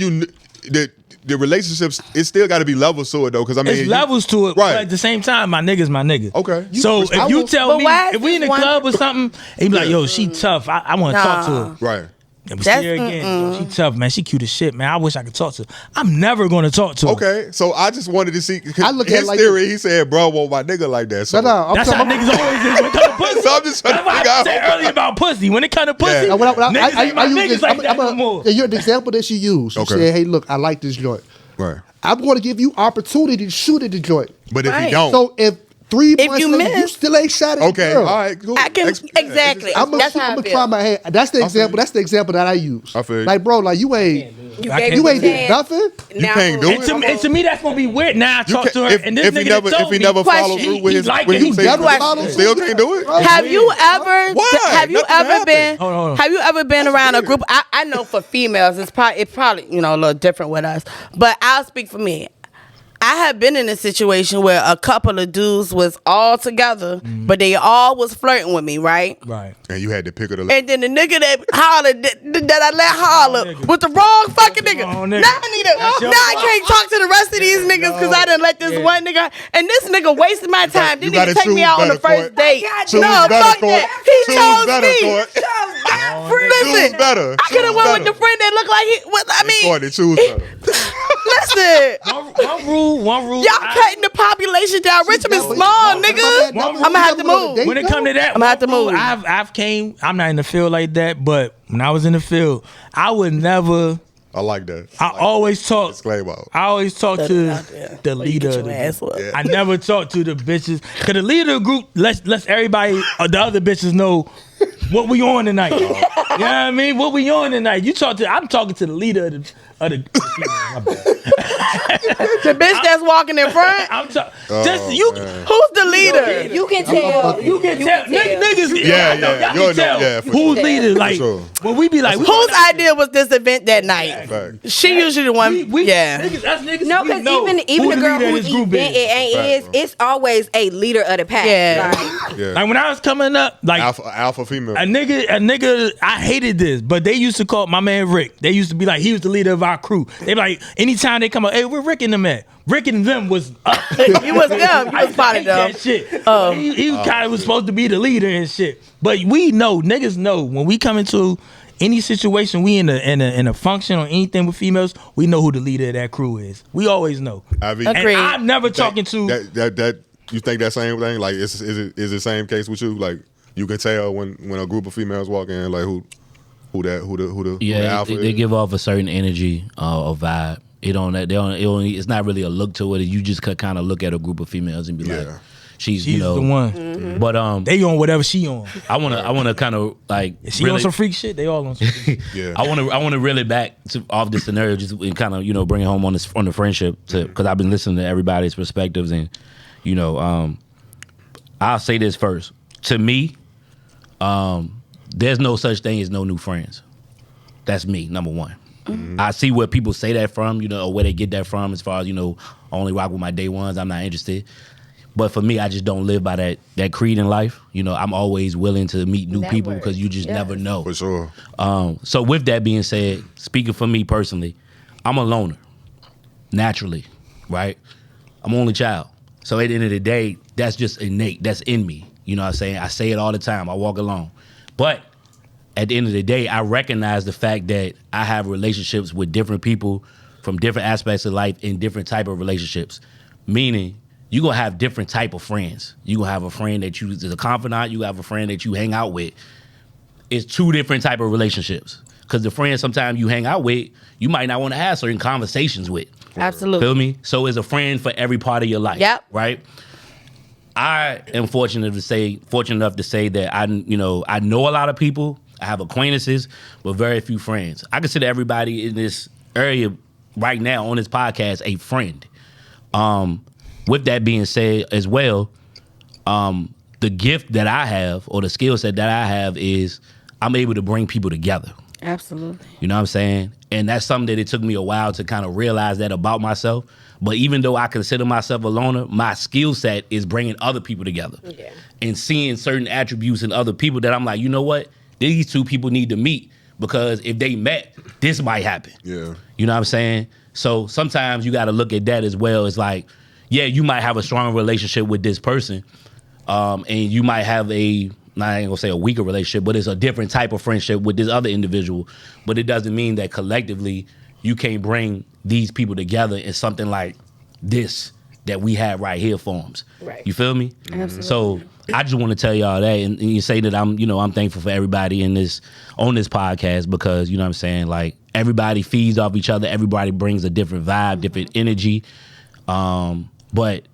the relationships, it still got to be levels to it though, because I mean, it's levels to it, right? But at the same time, my nigga's my nigga. Okay. So if you tell me, if we in the one- club or something, and you be like, yo, she tough. I want to talk to her. Right. And we see her again. Yo, she tough, man. She cute as shit, man. I wish I could talk to her. I'm never going to talk to her. Okay, so I just wanted to see I look at his it like theory. He said, "Bro, well, my nigga like that." So No, That's how niggas always is when it comes to pussy. So I'm just trying to That's why figure I out. said earlier about pussy. When it comes to pussy, Yeah. niggas ain't my niggas like that no more. You're the example that she used. She Okay. said, hey, look, I like this joint. Right. I'm going to give you opportunity to shoot at the joint. But if Right. you don't, So if 3 If months you later, you miss- still ain't shot at okay, the girl. all right, cool. I can exactly. I'm That's how I gonna feel. try my hand. That's the example. That's the example that I use. I feel you. Like, bro, like you ain't I you can't ain't did nothing. You can't do it. And to me, that's gonna be weird. Now I You talk can- to her, and this if he nigga never told me, follow Question. through with He his like with it. his He never statement, follow through. still can't do it. Have you ever? Why? Have you Nothing ever happened. been? Hold on. Have you ever been around a group? I know for females, it's probably a little different with us. But I'll speak for me. I have been in a situation where a couple of dudes was all together, but they all was flirting with me, right? Right. And you had to pick it up. And then the nigga that hollered that I let holler was the wrong fucking nigga. Now wrong nigga. now I can't talk to the rest of these niggas because I didn't let this one nigga. And this nigga wasted my time. you Didn't even gotta take me choose out on the better, first Court. date. Choose No, better, fuck Court. that. He Choose chose better, me. Court. Listen, Choose better. I could have Choose went with better. the friend that looked like he. Well, I mean, Courtney, choose better. listen. One rule. Y'all cutting the population down. Richmond small, nigga. I'm gonna have to move. When it come to that, I'ma have to move. I'm not in the field like that, but when I was in the field, I would never. I like that. I always talk. Disclaimer. I always talk to the leader. Get Of your the ass group. up. I never talk to the bitches. Cause the leader of the group lets everybody, the other bitches know what we on tonight. You know what I mean? What we on tonight? I'm talking to the leader of the The bitch that's walking in front. I'm talking. Who's the leader? You can tell. You can tell niggas. Yeah, y'all yeah. can You'll know. tell Yeah, for who's sure. leader. Like sure. when we be like, Whose idea was this event that night? Fact. She usually the one. Niggas, us niggas, No, we because know even who the girl leader of whose this group event it is, it's always a leader of the pack. Yeah. Like, Yeah. Like when I was coming up, like Alpha female. a nigga, I hated this, but they used to call my man Rick. They used to be like, he was the leader of our crew. They be like, anytime they come up, hey, where Rick and them at? Rick and them was up. You was them. You was part of them. That shit. He kind of was supposed to be the leader and shit. But we know, niggas know, when we come into any situation, we in a function or anything with females, we know who the leader of that crew is. We always know. Agreed. And I'm never talking to. That you think that same thing? Like is it the same case with you? Like you can tell when a group of females walk in, like who the alpha they is? give off a certain energy or vibe. It's not really a look to it. You just could kind of look at a group of females and be like, she's the one. Mm-hmm. But They on whatever she on. I wanna kind of like If she really, on some freak shit, they all on some freak. Yeah. I wanna reel it back off the scenario, just and kind of bring it home on the friendship, because I've been listening to everybody's perspectives, and I'll say this first. To me, there's no such thing as no new friends. That's me, number one. Mm-hmm. I see where people say that from, or where they get that from, as far as, I only rock with my day ones, I'm not interested. But for me, I just don't live by that creed in life. I'm always willing to meet new people because you just never know. For sure. So with that being said, speaking for me personally, I'm a loner, naturally, right? I'm an only child. So at the end of the day, that's just innate. That's in me. You know what I'm saying? I say it all the time. I walk alone. But at the end of the day, I recognize the fact that I have relationships with different people from different aspects of life in different type of relationships. Meaning, you're going to have different type of friends. You're going to have a friend that you is a confidant. You have a friend that you hang out with. It's two different type of relationships. Because the friends sometimes you hang out with, you might not want to have certain conversations with. Absolutely. Feel me? So it's a friend for every part of your life. Yep. Right? I am fortunate enough to say that I know a lot of people. I have acquaintances, but very few friends. I consider everybody in this area right now on this podcast a friend. With that being said as well, the gift that I have or the skill set that I have is I'm able to bring people together. Absolutely. You know what I'm saying? And that's something that it took me a while to kind of realize that about myself. But even though I consider myself a loner, my skill set is bringing other people together. Yeah. And seeing certain attributes in other people that I'm like, you know what? These two people need to meet because if they met, this might happen. Yeah. You know what I'm saying? So sometimes you got to look at that as well. It's like, yeah, you might have a strong relationship with this person, and you might have I ain't gonna say a weaker relationship, but it's a different type of friendship with this other individual. But it doesn't mean that collectively you can't bring these people together in something like this that we have right here forms. Right. You feel me? Absolutely. So I just want to tell y'all that, and you say that I'm thankful for everybody on this podcast because, you know what I'm saying, like everybody feeds off each other, everybody brings a different vibe, different energy. But,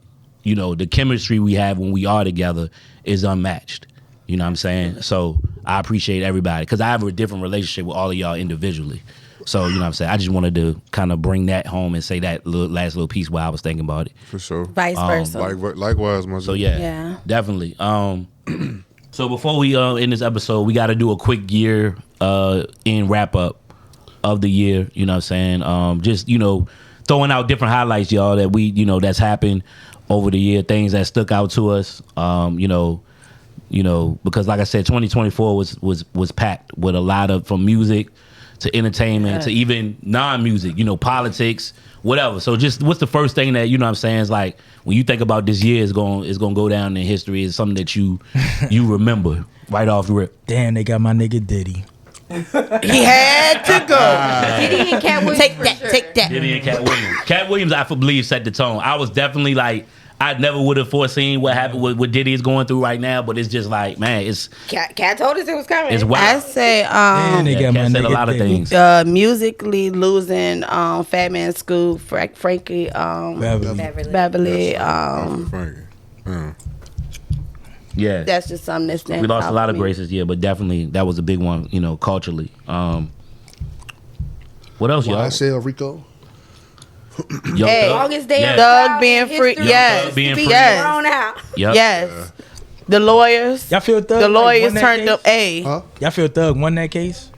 you know, the chemistry we have when we are together is unmatched. You know what I'm saying? So I appreciate everybody because I have a different relationship with all of y'all individually. So, you know what I'm saying? I just wanted to kind of bring that home and say that last little piece while I was thinking about it. For sure. Vice versa. Likewise, my So, yeah, definitely. So before we end this episode, we got to do a quick year in wrap-up of the year. You know what I'm saying? Just, you know, throwing out different highlights, y'all, that we, you know, that's happened over the year, things that stuck out to us, you know, because like I said, 2024 was packed with a lot of, from music to entertainment to even non-music, you know, politics, whatever. So just what's the first thing that, you know what I'm saying, is like when you think about this year is going to go down in history, is something that you remember right off the rip. Damn, they got my nigga Diddy. He had to go. Diddy and Cat Williams. Take that. Diddy and Cat Williams. Cat Williams, I believe, set the tone. I was definitely like, I never would have foreseen what happened what Diddy is going through right now, but it's just like, man, it's Cat told us it was coming. It's wild. I say Cat said a lot of things. Musically losing Fat Man Scoop, Frankie Beverly. Yeah, that's just something that's we lost a lot of graces, but definitely that was a big one, you know, culturally. What else, y'all? I say Rico. August Day, Doug being free. Yes, being free. Yes. Yes. The lawyers. Y'all feel Thug? The lawyers turned up. Y'all feel Thug won that case?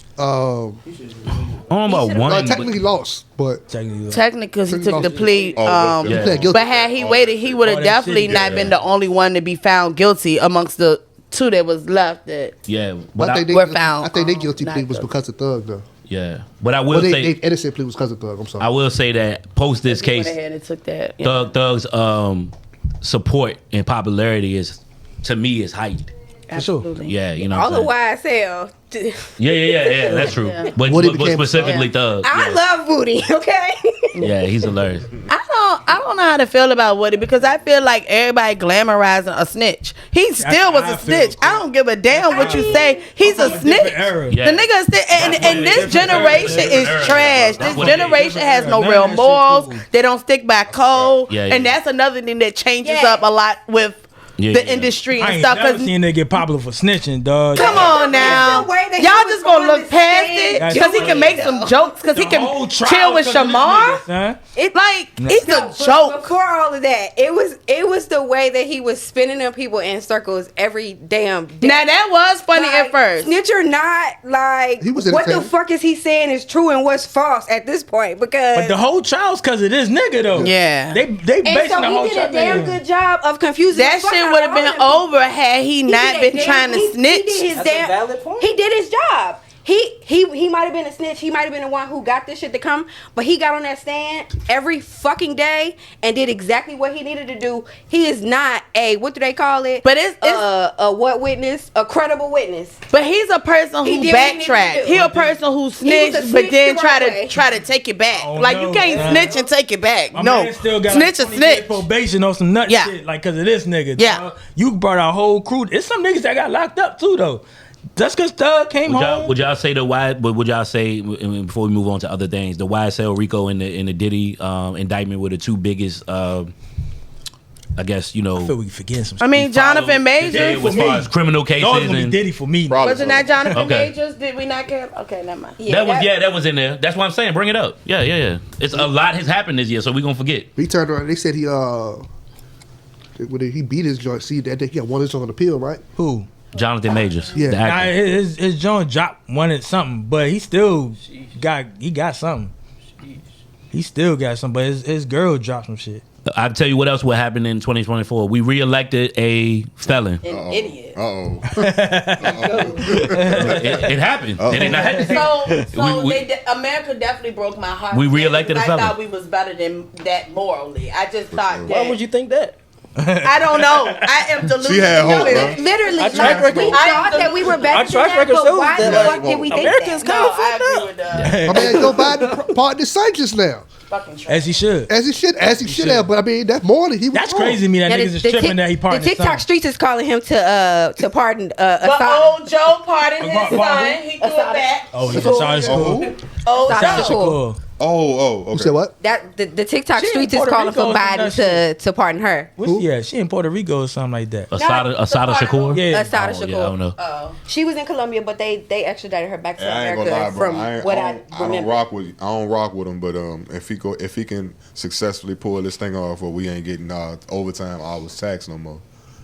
Technically lost, but technically because he took the plea. But had he waited, he would have definitely not been the only one to be found guilty amongst the two that was left. That were found. I think their guilty plea was because of Thug, though. Yeah, but I will say they innocent plea was because of Thug. I'm sorry. I will say that post this case, took that. Thug's support and popularity is heightened. Absolutely. Yeah, you know. All the YSL. Yeah. That's true. Yeah. But specifically Thug. I love Woody. Okay. Yeah, he's hilarious. I don't know how to feel about Woody because I feel like everybody glamorizing a snitch. He still was a snitch. I don't give a damn what you say. He's a snitch. The nigga is and this generation is trash. This generation has no real morals. They don't stick by code. And that's another thing that changes up a lot with the industry and stuff. I ain't never seen they get popular for snitching, dog. Come on now. Y'all just gonna look past it because he can make some jokes because he can chill with Shamar. It's a joke. Before all of that, it was the way that he was spinning them people in circles every damn day. Now that was funny at first. Snitch or not, like what the fuck is he saying is true and what's false at this point? Because but the whole trial's because of this nigga though. Yeah, they basing the whole trial. He did a damn good job of confusing that shit. Would have been over had he not been trying to snitch. He did his job. he might have been a snitch. He might have been the one who got this shit to come. But he got on that stand every fucking day and did exactly what he needed to do. He is not a, what do they call it? But it's a what witness? A credible witness. But he's a person who backtracked. He a person who snitched, but then try to take it back. Like you can't snitch and take it back. No, still got snitch like a snitch. Probation on some nut shit, like because of this nigga. Yeah, you brought our whole crew. It's some niggas that got locked up too though. Just because Thug came home. Would y'all say would y'all say before we move on to other things, the YSL, Rico, and the Diddy indictment were the two biggest? I guess I feel we forgetting some. I mean, Jonathan Majors. As far as criminal cases, and Diddy for me. Wasn't that Jonathan Majors? Did we not care? Okay, never mind. That was in there. That's what I'm saying. Bring it up. Yeah. It's a lot has happened this year, so we gonna forget. He turned around. They said when he beat his joint. See that he got one inch on appeal, right? Who? Jonathan Majors. Yeah. The actor. His joint dropped wanted something, but he still got something. He still got something, but his girl dropped some shit. I'll tell you what else will happen in 2024. We reelected a felon. An idiot. It happened. Did it not? So America definitely broke my heart. We reelected a felon. I thought we was better than that morally. I just thought that. Why would you think that? I don't know. I am delusional. She had hope, bro. Literally, Our track record- we thought that we were better Our than track that, record but shows why the that, fuck did we think Americans that? kind No, of I fucked agree up. with that. My man go buy the partner sanctions now. Fucking trash. As he should. As he should have. But I mean, that's morally he was That's wrong. crazy to me that Yeah, niggas is tripping that he pardoned the his TikTok son. streets is calling him to pardon But old Joe pardoned his Pardon? son. He threw it back. Oh, he's sorry school. Old Sasha Joe. Shakur. Okay. You said what? That the TikTok She in streets is Puerto calling Rico for or some Biden shit. to pardon her. What's she at? She in Puerto Rico or something like that. Asada Shakur? Yeah. Asada Oh, Shakur. yeah, I don't know. She was in Colombia, but they extradited her back to I ain't gonna America lie, bro. from I what I don't remember. rock with him, but if he can successfully pull this thing off, where we ain't getting overtime hours tax no more.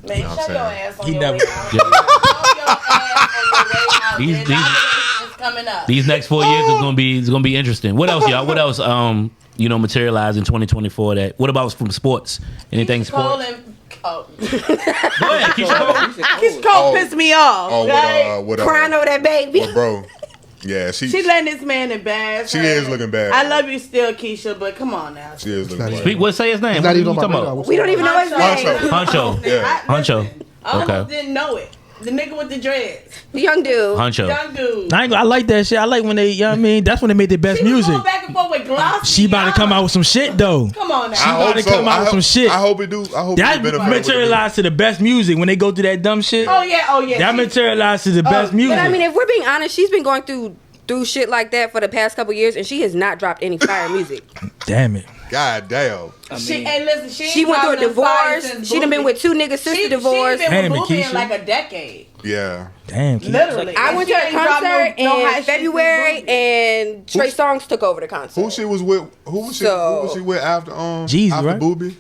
Man, You know what shut I'm your saying? ass on He your never- way out. Shut your ass on your way out. These- The these- nomination is coming up. These next 4 years is gonna be interesting. What else, y'all? What else? Materialize in 2024. That. What about from sports? Anything sports? Oh. Go ahead, Keisha Cole pissed me off. Crying over that baby. Bro. Yeah, she letting this man embarrass She her. is looking bad. I love you still, Keisha, but come on now. She is looking bad. Speak. What say his name? It's What not are even you on my talking radar. about? We don't even know his name. Huncho. Yeah. Huncho. I almost Okay. didn't know it. The nigga with the dreads. The young dude. Huncho. Young dude. I like that shit. I like when they, you know what I mean? That's when they made their best She was music. going back and forth with Glossy. She about to come out with some shit though. Come on now. She about to come out with some shit. I hope it do. I hope That it benefit materialized to the best music when they go through that dumb shit. Oh yeah. That materialized to the best music. But I mean, if we're being honest, she's been going through shit like that for the past couple years, and she has not dropped any fire music. Damn it. God damn. She went through a divorce. She done been with two niggas since the divorce. She been with Booby in Keisha. like a decade. Yeah. Damn. Keisha. Literally. I went to her concert in February, and Trey Songz took over the concert. Who she was with? Who was she with after Jeezy, after right? Booby?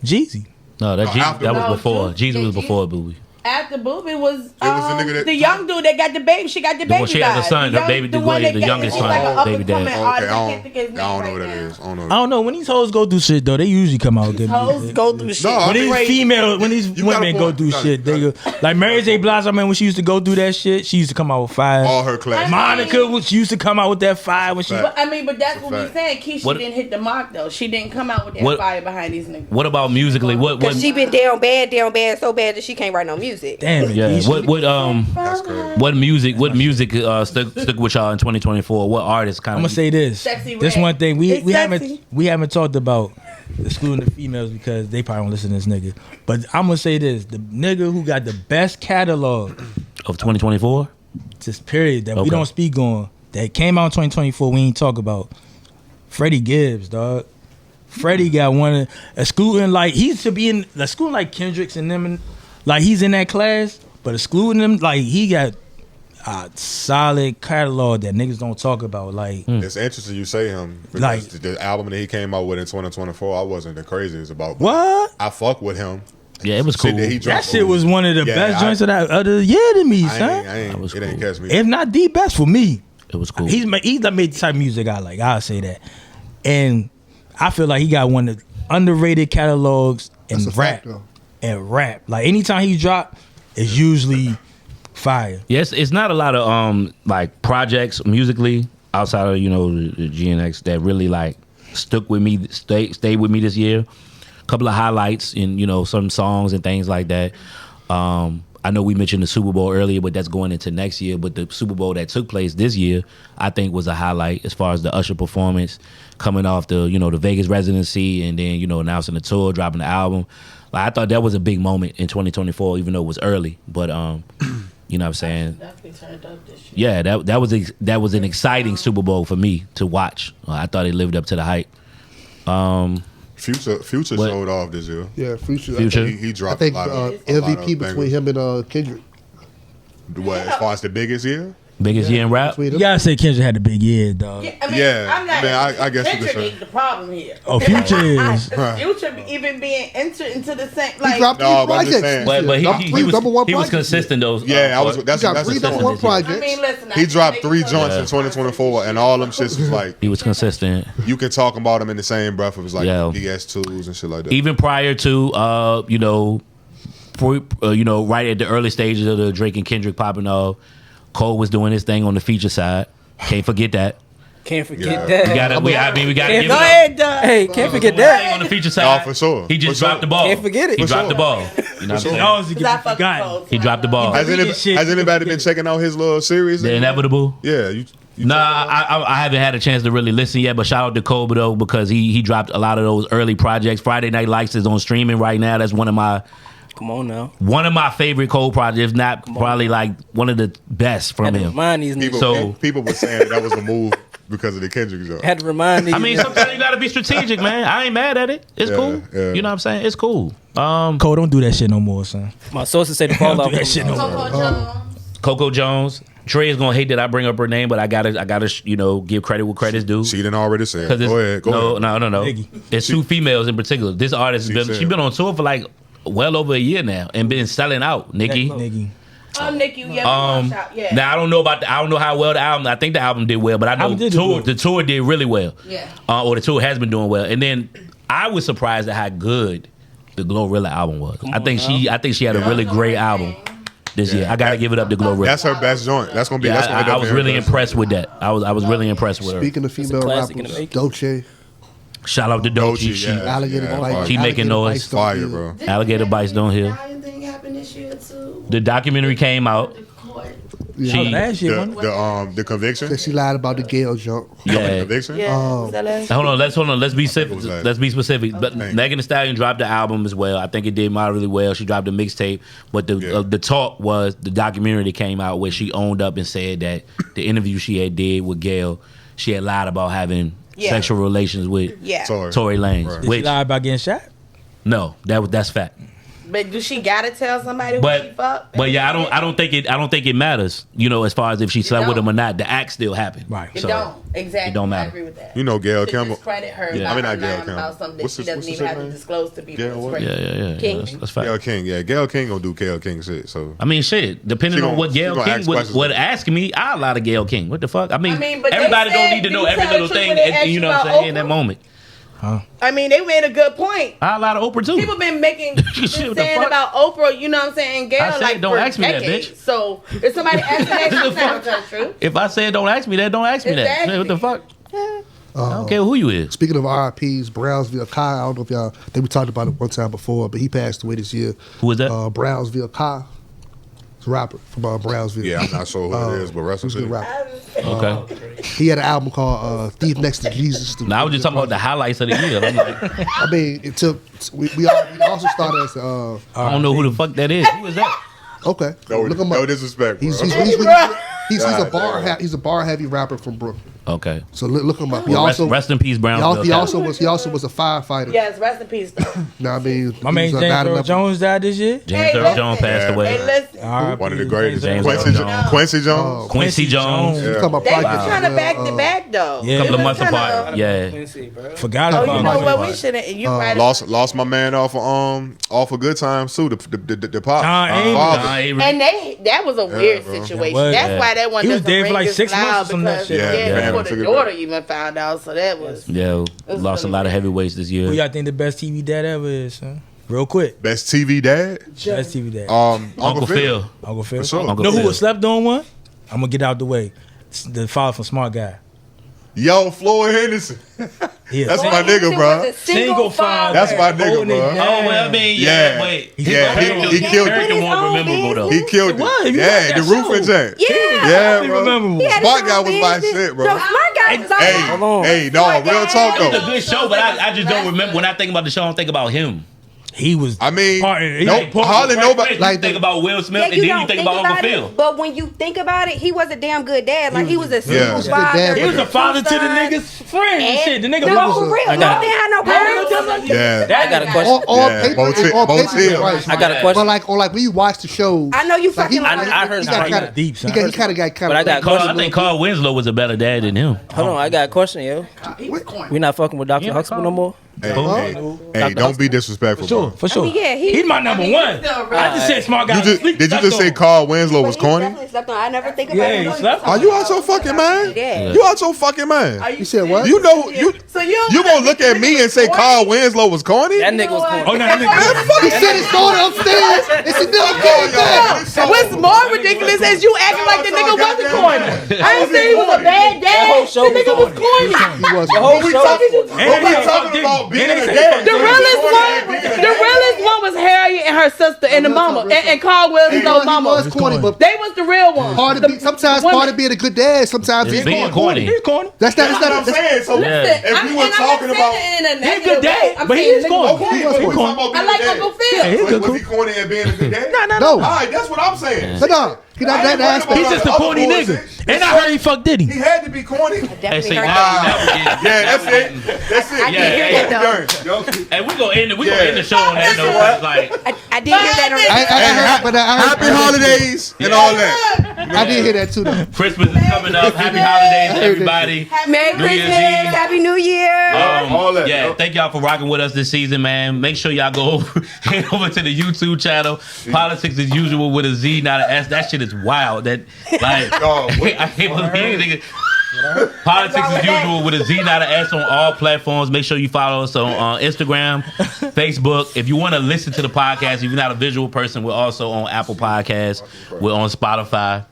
Jeezy. No, that after- was No, before. Jeezy. Jesus was before Booby. After Booby was the nigga that- the young dude that got the baby. She got the baby. one she has a son, her baby- the one that the got- youngest he's son, like an baby up-and-coming dad. artist. Okay, I can't think of his name I don't know right what that now. is. I don't know. I don't know. When these hoes go through shit though, they usually come out good Hoes music. go through shit. No, I When mean, these females, when these You got a women go point. through You got shit, it. they go like Mary J. Blige. I mean, when she used to go through that shit, she used to come out with fire. all her class. Monica, she used to come out with that fire when she. Fact. But that's what we're fact. saying. Keisha What- didn't hit the mark though. She didn't come out with that What- fire behind these niggas. What about musically? What? Cause she been down bad, so bad that she can't write no music. Damn it. Yeah. Keisha. That's crazy. What music stuck with y'all in 2024? What artists kind I'm of? gonna say this. Sexy This Red. one thing we It's sexy. haven't talked about excluding the females because they probably don't listen to this nigga. But I'm gonna say this: the nigga who got the best catalog of 2024. this period that we Okay. don't speak on that came out in 2024 we ain't talk about. Freddie Gibbs, dog. Freddie got one of excluding like he should be in excluding like Kendrick's and them and like he's in that class, but excluding them like he got a solid catalog that niggas don't talk about. Like It's interesting you say him because Like- the album that he came out with in 2024, I wasn't the craziest about. what? I fuck with him. Yeah, it was Shit cool. that he That dropped shit was one of the Yeah, best I- joints of the year to me, son. That was It ain't cool. catch me. If not the best for me. It was cool. He's made the type of music I like. I'll say that. And I feel like he got one of the underrated catalogs in That's a rap. fact, though. And rap. Like anytime he drop, it's usually fire. Yes, it's not a lot of like projects musically outside of the GNX that really like stuck with me, stayed with me this year. A couple of highlights in some songs and things like that. I know we mentioned the Super Bowl earlier, but that's going into next year. But the Super Bowl that took place this year, I think, was a highlight as far as the Usher performance coming off the the Vegas residency and then announcing the tour, dropping the album. Like, I thought that was a big moment in 2024, even though it was early. But you know what I'm saying? Definitely turned up this year. Yeah, that was an exciting Super Bowl for me to watch. I thought it lived up to the hype. Future showed off this year. Yeah, Future. He dropped. I think a lot of MVP between bangers. him and Kendrick. What, as far as the biggest year? Biggest year in rap? Between You them. gotta say Kendrick had the big year, dog. Yeah, Yeah, I'm not. I guess you could Future say. is the problem here. Oh, Future is. Future even being entered into the same He like. dropped No, three but I'm just projects. saying. this But year. he Three number one was projects. consistent though. Yeah, He that's got three number one consistent this year. projects. I mean, listen. He dropped 3 joints joints in 2024, and all them shits was like He was consistent. you can talk about them in the same breath. It was like Yeah. BS2s and shit like that. Even prior to right at the early stages of the Drake and Kendrick popping off, Cole was doing his thing on the feature side. Can't forget that. Can't forget Yeah. that. We gotta give it Go up. ahead, Doug. Hey, can't forget Thing that. on the feature No, side. for sure. He just For dropped sure. the ball. Can't forget it. He For dropped sure. the ball. You know what I'm saying? Always get Cause I fucking forgotten. Cole, He dropped the ball. Has anybody been checking out his little series? The Inevitable. Yeah, you Nah, I haven't had a chance to really listen yet, but shout out to Kobe though, because he dropped a lot of those early projects. Friday Night Lights is on streaming right now. That's one of my favorite Cole projects, if not probably like one of the best from Had to him. remind these people, niggas. people were saying that was a move because of the Kendrick joint. Had to remind these. I mean, sometimes you gotta be strategic, man. I ain't mad at it. It's cool. Yeah. You know what I'm saying? It's cool. Cole, don't do that shit no more, son. My sources say the Don't fallout. do that shit no more. Coco Jones. Coco Jones. Trey is gonna hate that I bring up her name, but I gotta give credit where credit's due. She didn't already say it. 'Cause Go ahead. Go ahead. No. Nigga. It's 2 females in particular. This artist has said- been on tour for like well over a year now and been selling out. Nikki. Nigga. Nick, you yeah. Now I don't know how well the album. I think the album did well, but I know Album did do well. the tour did really well. Yeah. Or the tour has been doing well. And then I was surprised at how good the Glorilla album was. I think she had a really great album this year. I gotta give it up to Glorilla. That's her best joint. That's gonna be. Yeah, that's gonna end I up was being her really best impressed with that. I was really impressed with her. Speaking of female classic in the rappers, making. Dolce, Shout out to Doechii. Doechii, She yeah. Alligator Yeah, Bites. fire. She making Alligator noise. Bites don't Fire, kill. bro. Alligator Bites don't heal. Anything happened this year too? The documentary came out. Yeah. She- Last year, one. The conviction. That she lied about the Gayle jump. The Yeah. conviction. Yeah. Was that last Hold on. Let's be specific. was that? Let's be specific. But Thank Megan Thee Stallion dropped the album as well. I think it did moderately well. She dropped a mixtape, but the talk was the documentary that came out where she owned up and said that the interview she had did with Gayle, she had lied about having sexual relations with Sorry. Tory Lanez. Right. Did she Which lie about getting shot? no, that's fact. But do she gotta tell somebody who she fucked? But yeah, I don't think it matters. As far as if she slept with him or not, the act still happened. Right. It So, don't. Exactly. it don't matter. I agree with that. You know Gail To Campbell. discredit her Yeah. by I mean, her not Gail lying Campbell. about something that What's she his- doesn't what's his even have to name? disclose to people. Gail It's what? crazy. Yeah. King. That's fact. Gail King. Yeah, Gail King gonna do Gail King shit. So I mean, shit. Depending She on gonna- what she Gayle gonna King ask would questions. ask me, I'll lie to Gayle King. What the fuck? I mean but they everybody don't said, need to know did you every tell little the truth thing. when they asked You know you what I'm about saying? In that Oprah? moment, I mean, they made a good point. I'll lie to Oprah too. People been making Shit, what the saying fuck? about Oprah, you know what I'm saying, Gail, I said, like don't for ask me that, decades. bitch. So if somebody asks that, she's not gonna tell the truth. If I said don't ask me that, don't ask me that. Exactly. Shit, what the fuck? I don't care who you is. Speaking of RIPs, Brownsville Kai, I don't know if y'all, I think we talked about it one time before, but he passed away this year. Who was that? Brownsville Kai. He's a rapper from Brownsville. yeah, I'm not sure who it is, but rest in He's a good peace. rapper. Okay. He had an album called Thief Next to Jesus. Now I was just talking about the highlights of the year. I'm like, I mean, it took, we also started as, I don't know who the fuck that is. Who is that? okay, look him No up. disrespect, bro. He's a bar heavy rapper from Brooklyn. Okay. So look him up. He Well, also rest in peace, he Brownsville. also was a firefighter. Yes, rest in peace, though. You know what I mean? My man He was a James 9/11. Earl Jones died this year. James Hey, Earl listen. Jones passed Yeah. away. Hey, listen. R.I.P. One of the greatest. James Quincy Earl Jones. Jones. Quincy Jones. Quincy Jones. You talking about They were Project, trying to back to back, though. Yeah. A couple of months Kinda- apart. Yeah. Forgot Oh, about you know him. what? We shouldn't. You right. Lost my man off of Good Times too. The pop. John Avery. father. John Avery. And that was a weird bro. situation. That was, That's why that one He was doesn't dead for ring like as 6 months or loud some of that because shit. Yeah, before figured the it daughter out. even found out. So that was Yeah. Lost a lot of heavyweights this Who year. y'all think the best TV dad ever is, son? Real quick. Best TV dad? Best TV dad. Uncle Phil. Uncle Phil. For sure. You know who was slept on one? I'm gonna get out the way. It's the father from Smart Guy. Yo, Floyd Henderson. Yeah. That's my nigga, bro. Single father. That's my nigga, bro. Oh, well, I mean, Yeah. wait. He killed character it. won't remember though. He killed It was. it. You Yeah, watched the that roofing show. jack. Yeah. Yeah, I bro. remember. He had Smart his Guy own was my business. shit, bro. No, Smart Guy was on. Hey, no, real talk It's a though. good show, but I just don't remember. When I think about the show, I don't think about him. He was. I mean, He no, was part- hardly nobody. You Like think the- about Will Smith, Yeah, and then you don't think about Uncle Phil. it, but when you think about it, he was a damn good dad. Like he was a single Yeah. father. He was a father to the nigga's friend and shit. The nigga No, was for real. I No, got- they had no parents. Yeah. I got a question. All Yeah, paper, both all both paper is Hill. right. I got a question. But like, or like when you watch the show, I know you like he, fucking. I heard he it's got right kind of deep, son. He kind of got kind But I of. got a I question. think Carl Winslow was a better dad than him. Hold on, I got a question, yo. We not fucking with Dr. Huxtable no more? Hey, don't be disrespectful, bro. For sure. I mean, yeah, He's my number one. I just said Smart Guy. Did you just say Carl Winslow was corny? I never think about Yeah, it. he slept on. Are you out your fucking mind? Yeah. You out your fucking mind? You said what? You know you gonna look at me and say Carl Winslow was corny? That nigga was corny. Oh, no, that nigga. He said his daughter upstairs, and she never came back. What's more ridiculous is you acting like the nigga wasn't corny. I ain't saying he was a bad That whole dad. show The nigga was corny. He was. The whole We show. talking And about being a and dad. The realest one was Harriet and her sister and the mama and Carl Wilson's He old mama. was corny, but They was the real ones. sometimes part of being a good dad, sometimes It's being being corny. corny. He's corny. That's That's what I'm saying. So Yeah. if we were talking about, He's a good dad, but he is corny. okay, but we were talking about I being like a dad. Uncle Yeah, Phil. he's good. Was he corny at being a good dad? No, All right, that's what I'm saying. no. He not that aspect. He's just a corny nigga. And I heard he fucked Diddy. He had to be corny. Hey, see, Definitely heard now- that. now we get- Yeah, that's it. That's it. I did hear that though. And we gonna end it. We gonna end the show on that note. Like, I did hear that. I heard, Happy holidays and all that. I did hear that too, though. Christmas is coming up. Happy holidays to everybody. Merry New Year's Christmas, Eve. Happy New Year. All that. Yeah, thank y'all for rocking with us this season, man. Make sure y'all go head over to the YouTube channel. Politickz as usual with a Z, not an S. That shit is wild. That like I can't believe nigga. Politickz as usual with a Z, not an S on all platforms. Make sure you follow us on Instagram, Facebook. If you want to listen to the podcast, if you're not a visual person, we're also on Apple Podcasts. We're on Spotify.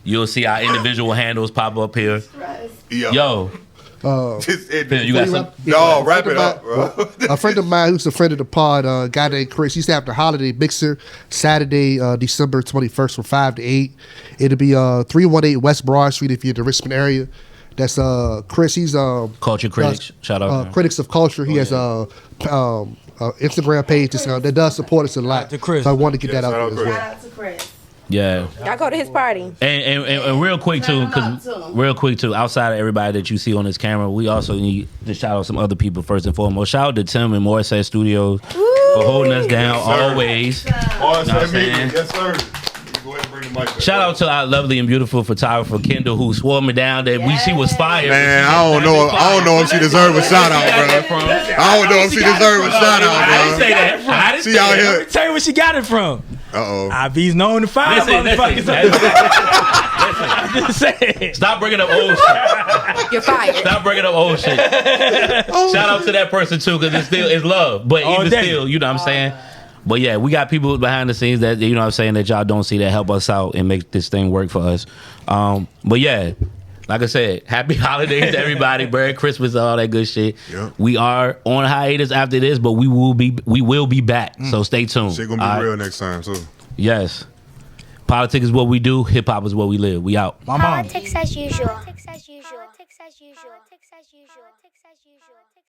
You'll see our individual handles pop up here. Yo, you got some? No, wrap it up, bro. A friend of mine who's a friend of the pod, a guy named Chris, he used to have the holiday mixer Saturday, December 21st from 5 to 8. It'll be 318 West Broad Street if you're in the Richmond area. That's Chris. He's Culture Critics. Shout out. Critics of Culture. He has a Instagram page that does support us a lot. to Chris. So I wanted to get that out shout there as out well. Shout out to Chris. Yeah. Y'all go to his party. And real quick too, outside of everybody that you see on this camera, we also need to shout out some other people first and foremost. Shout out to Tim and Morissette Studios for holding us down always. You know what I'm saying? Yes, sir. Go ahead and bring the mic back. Shout out to our lovely and beautiful photographer Kendall, who swore me down that she was fired. Man, I don't know if she deserves a shout out, bro. I don't know if she deserves a shout out, I didn't say bro. that. I didn't She say out that. here. Tell you where she got it from. Uh-oh. IB's known to fire Listen, motherfuckers. I'm just saying. Stop bringing up old shit. You're fired. Stop bringing up old shit. Shout out to that person too, because it's love. But All even day. still, you know what I'm saying? But yeah, we got people behind the scenes that, you know what I'm saying, that y'all don't see that help us out and make this thing work for us. But yeah, like I said, happy holidays to everybody. Merry Christmas, all that good shit. Yep. We are on hiatus after this, but we will be back. So stay tuned. Shit gonna be all right? real next time, too. Yes. Politics is what we do. Hip hop is what we live. We out. My mom. Politickz as usual. Politickz as usual. Politickz as usual. Politickz as usual.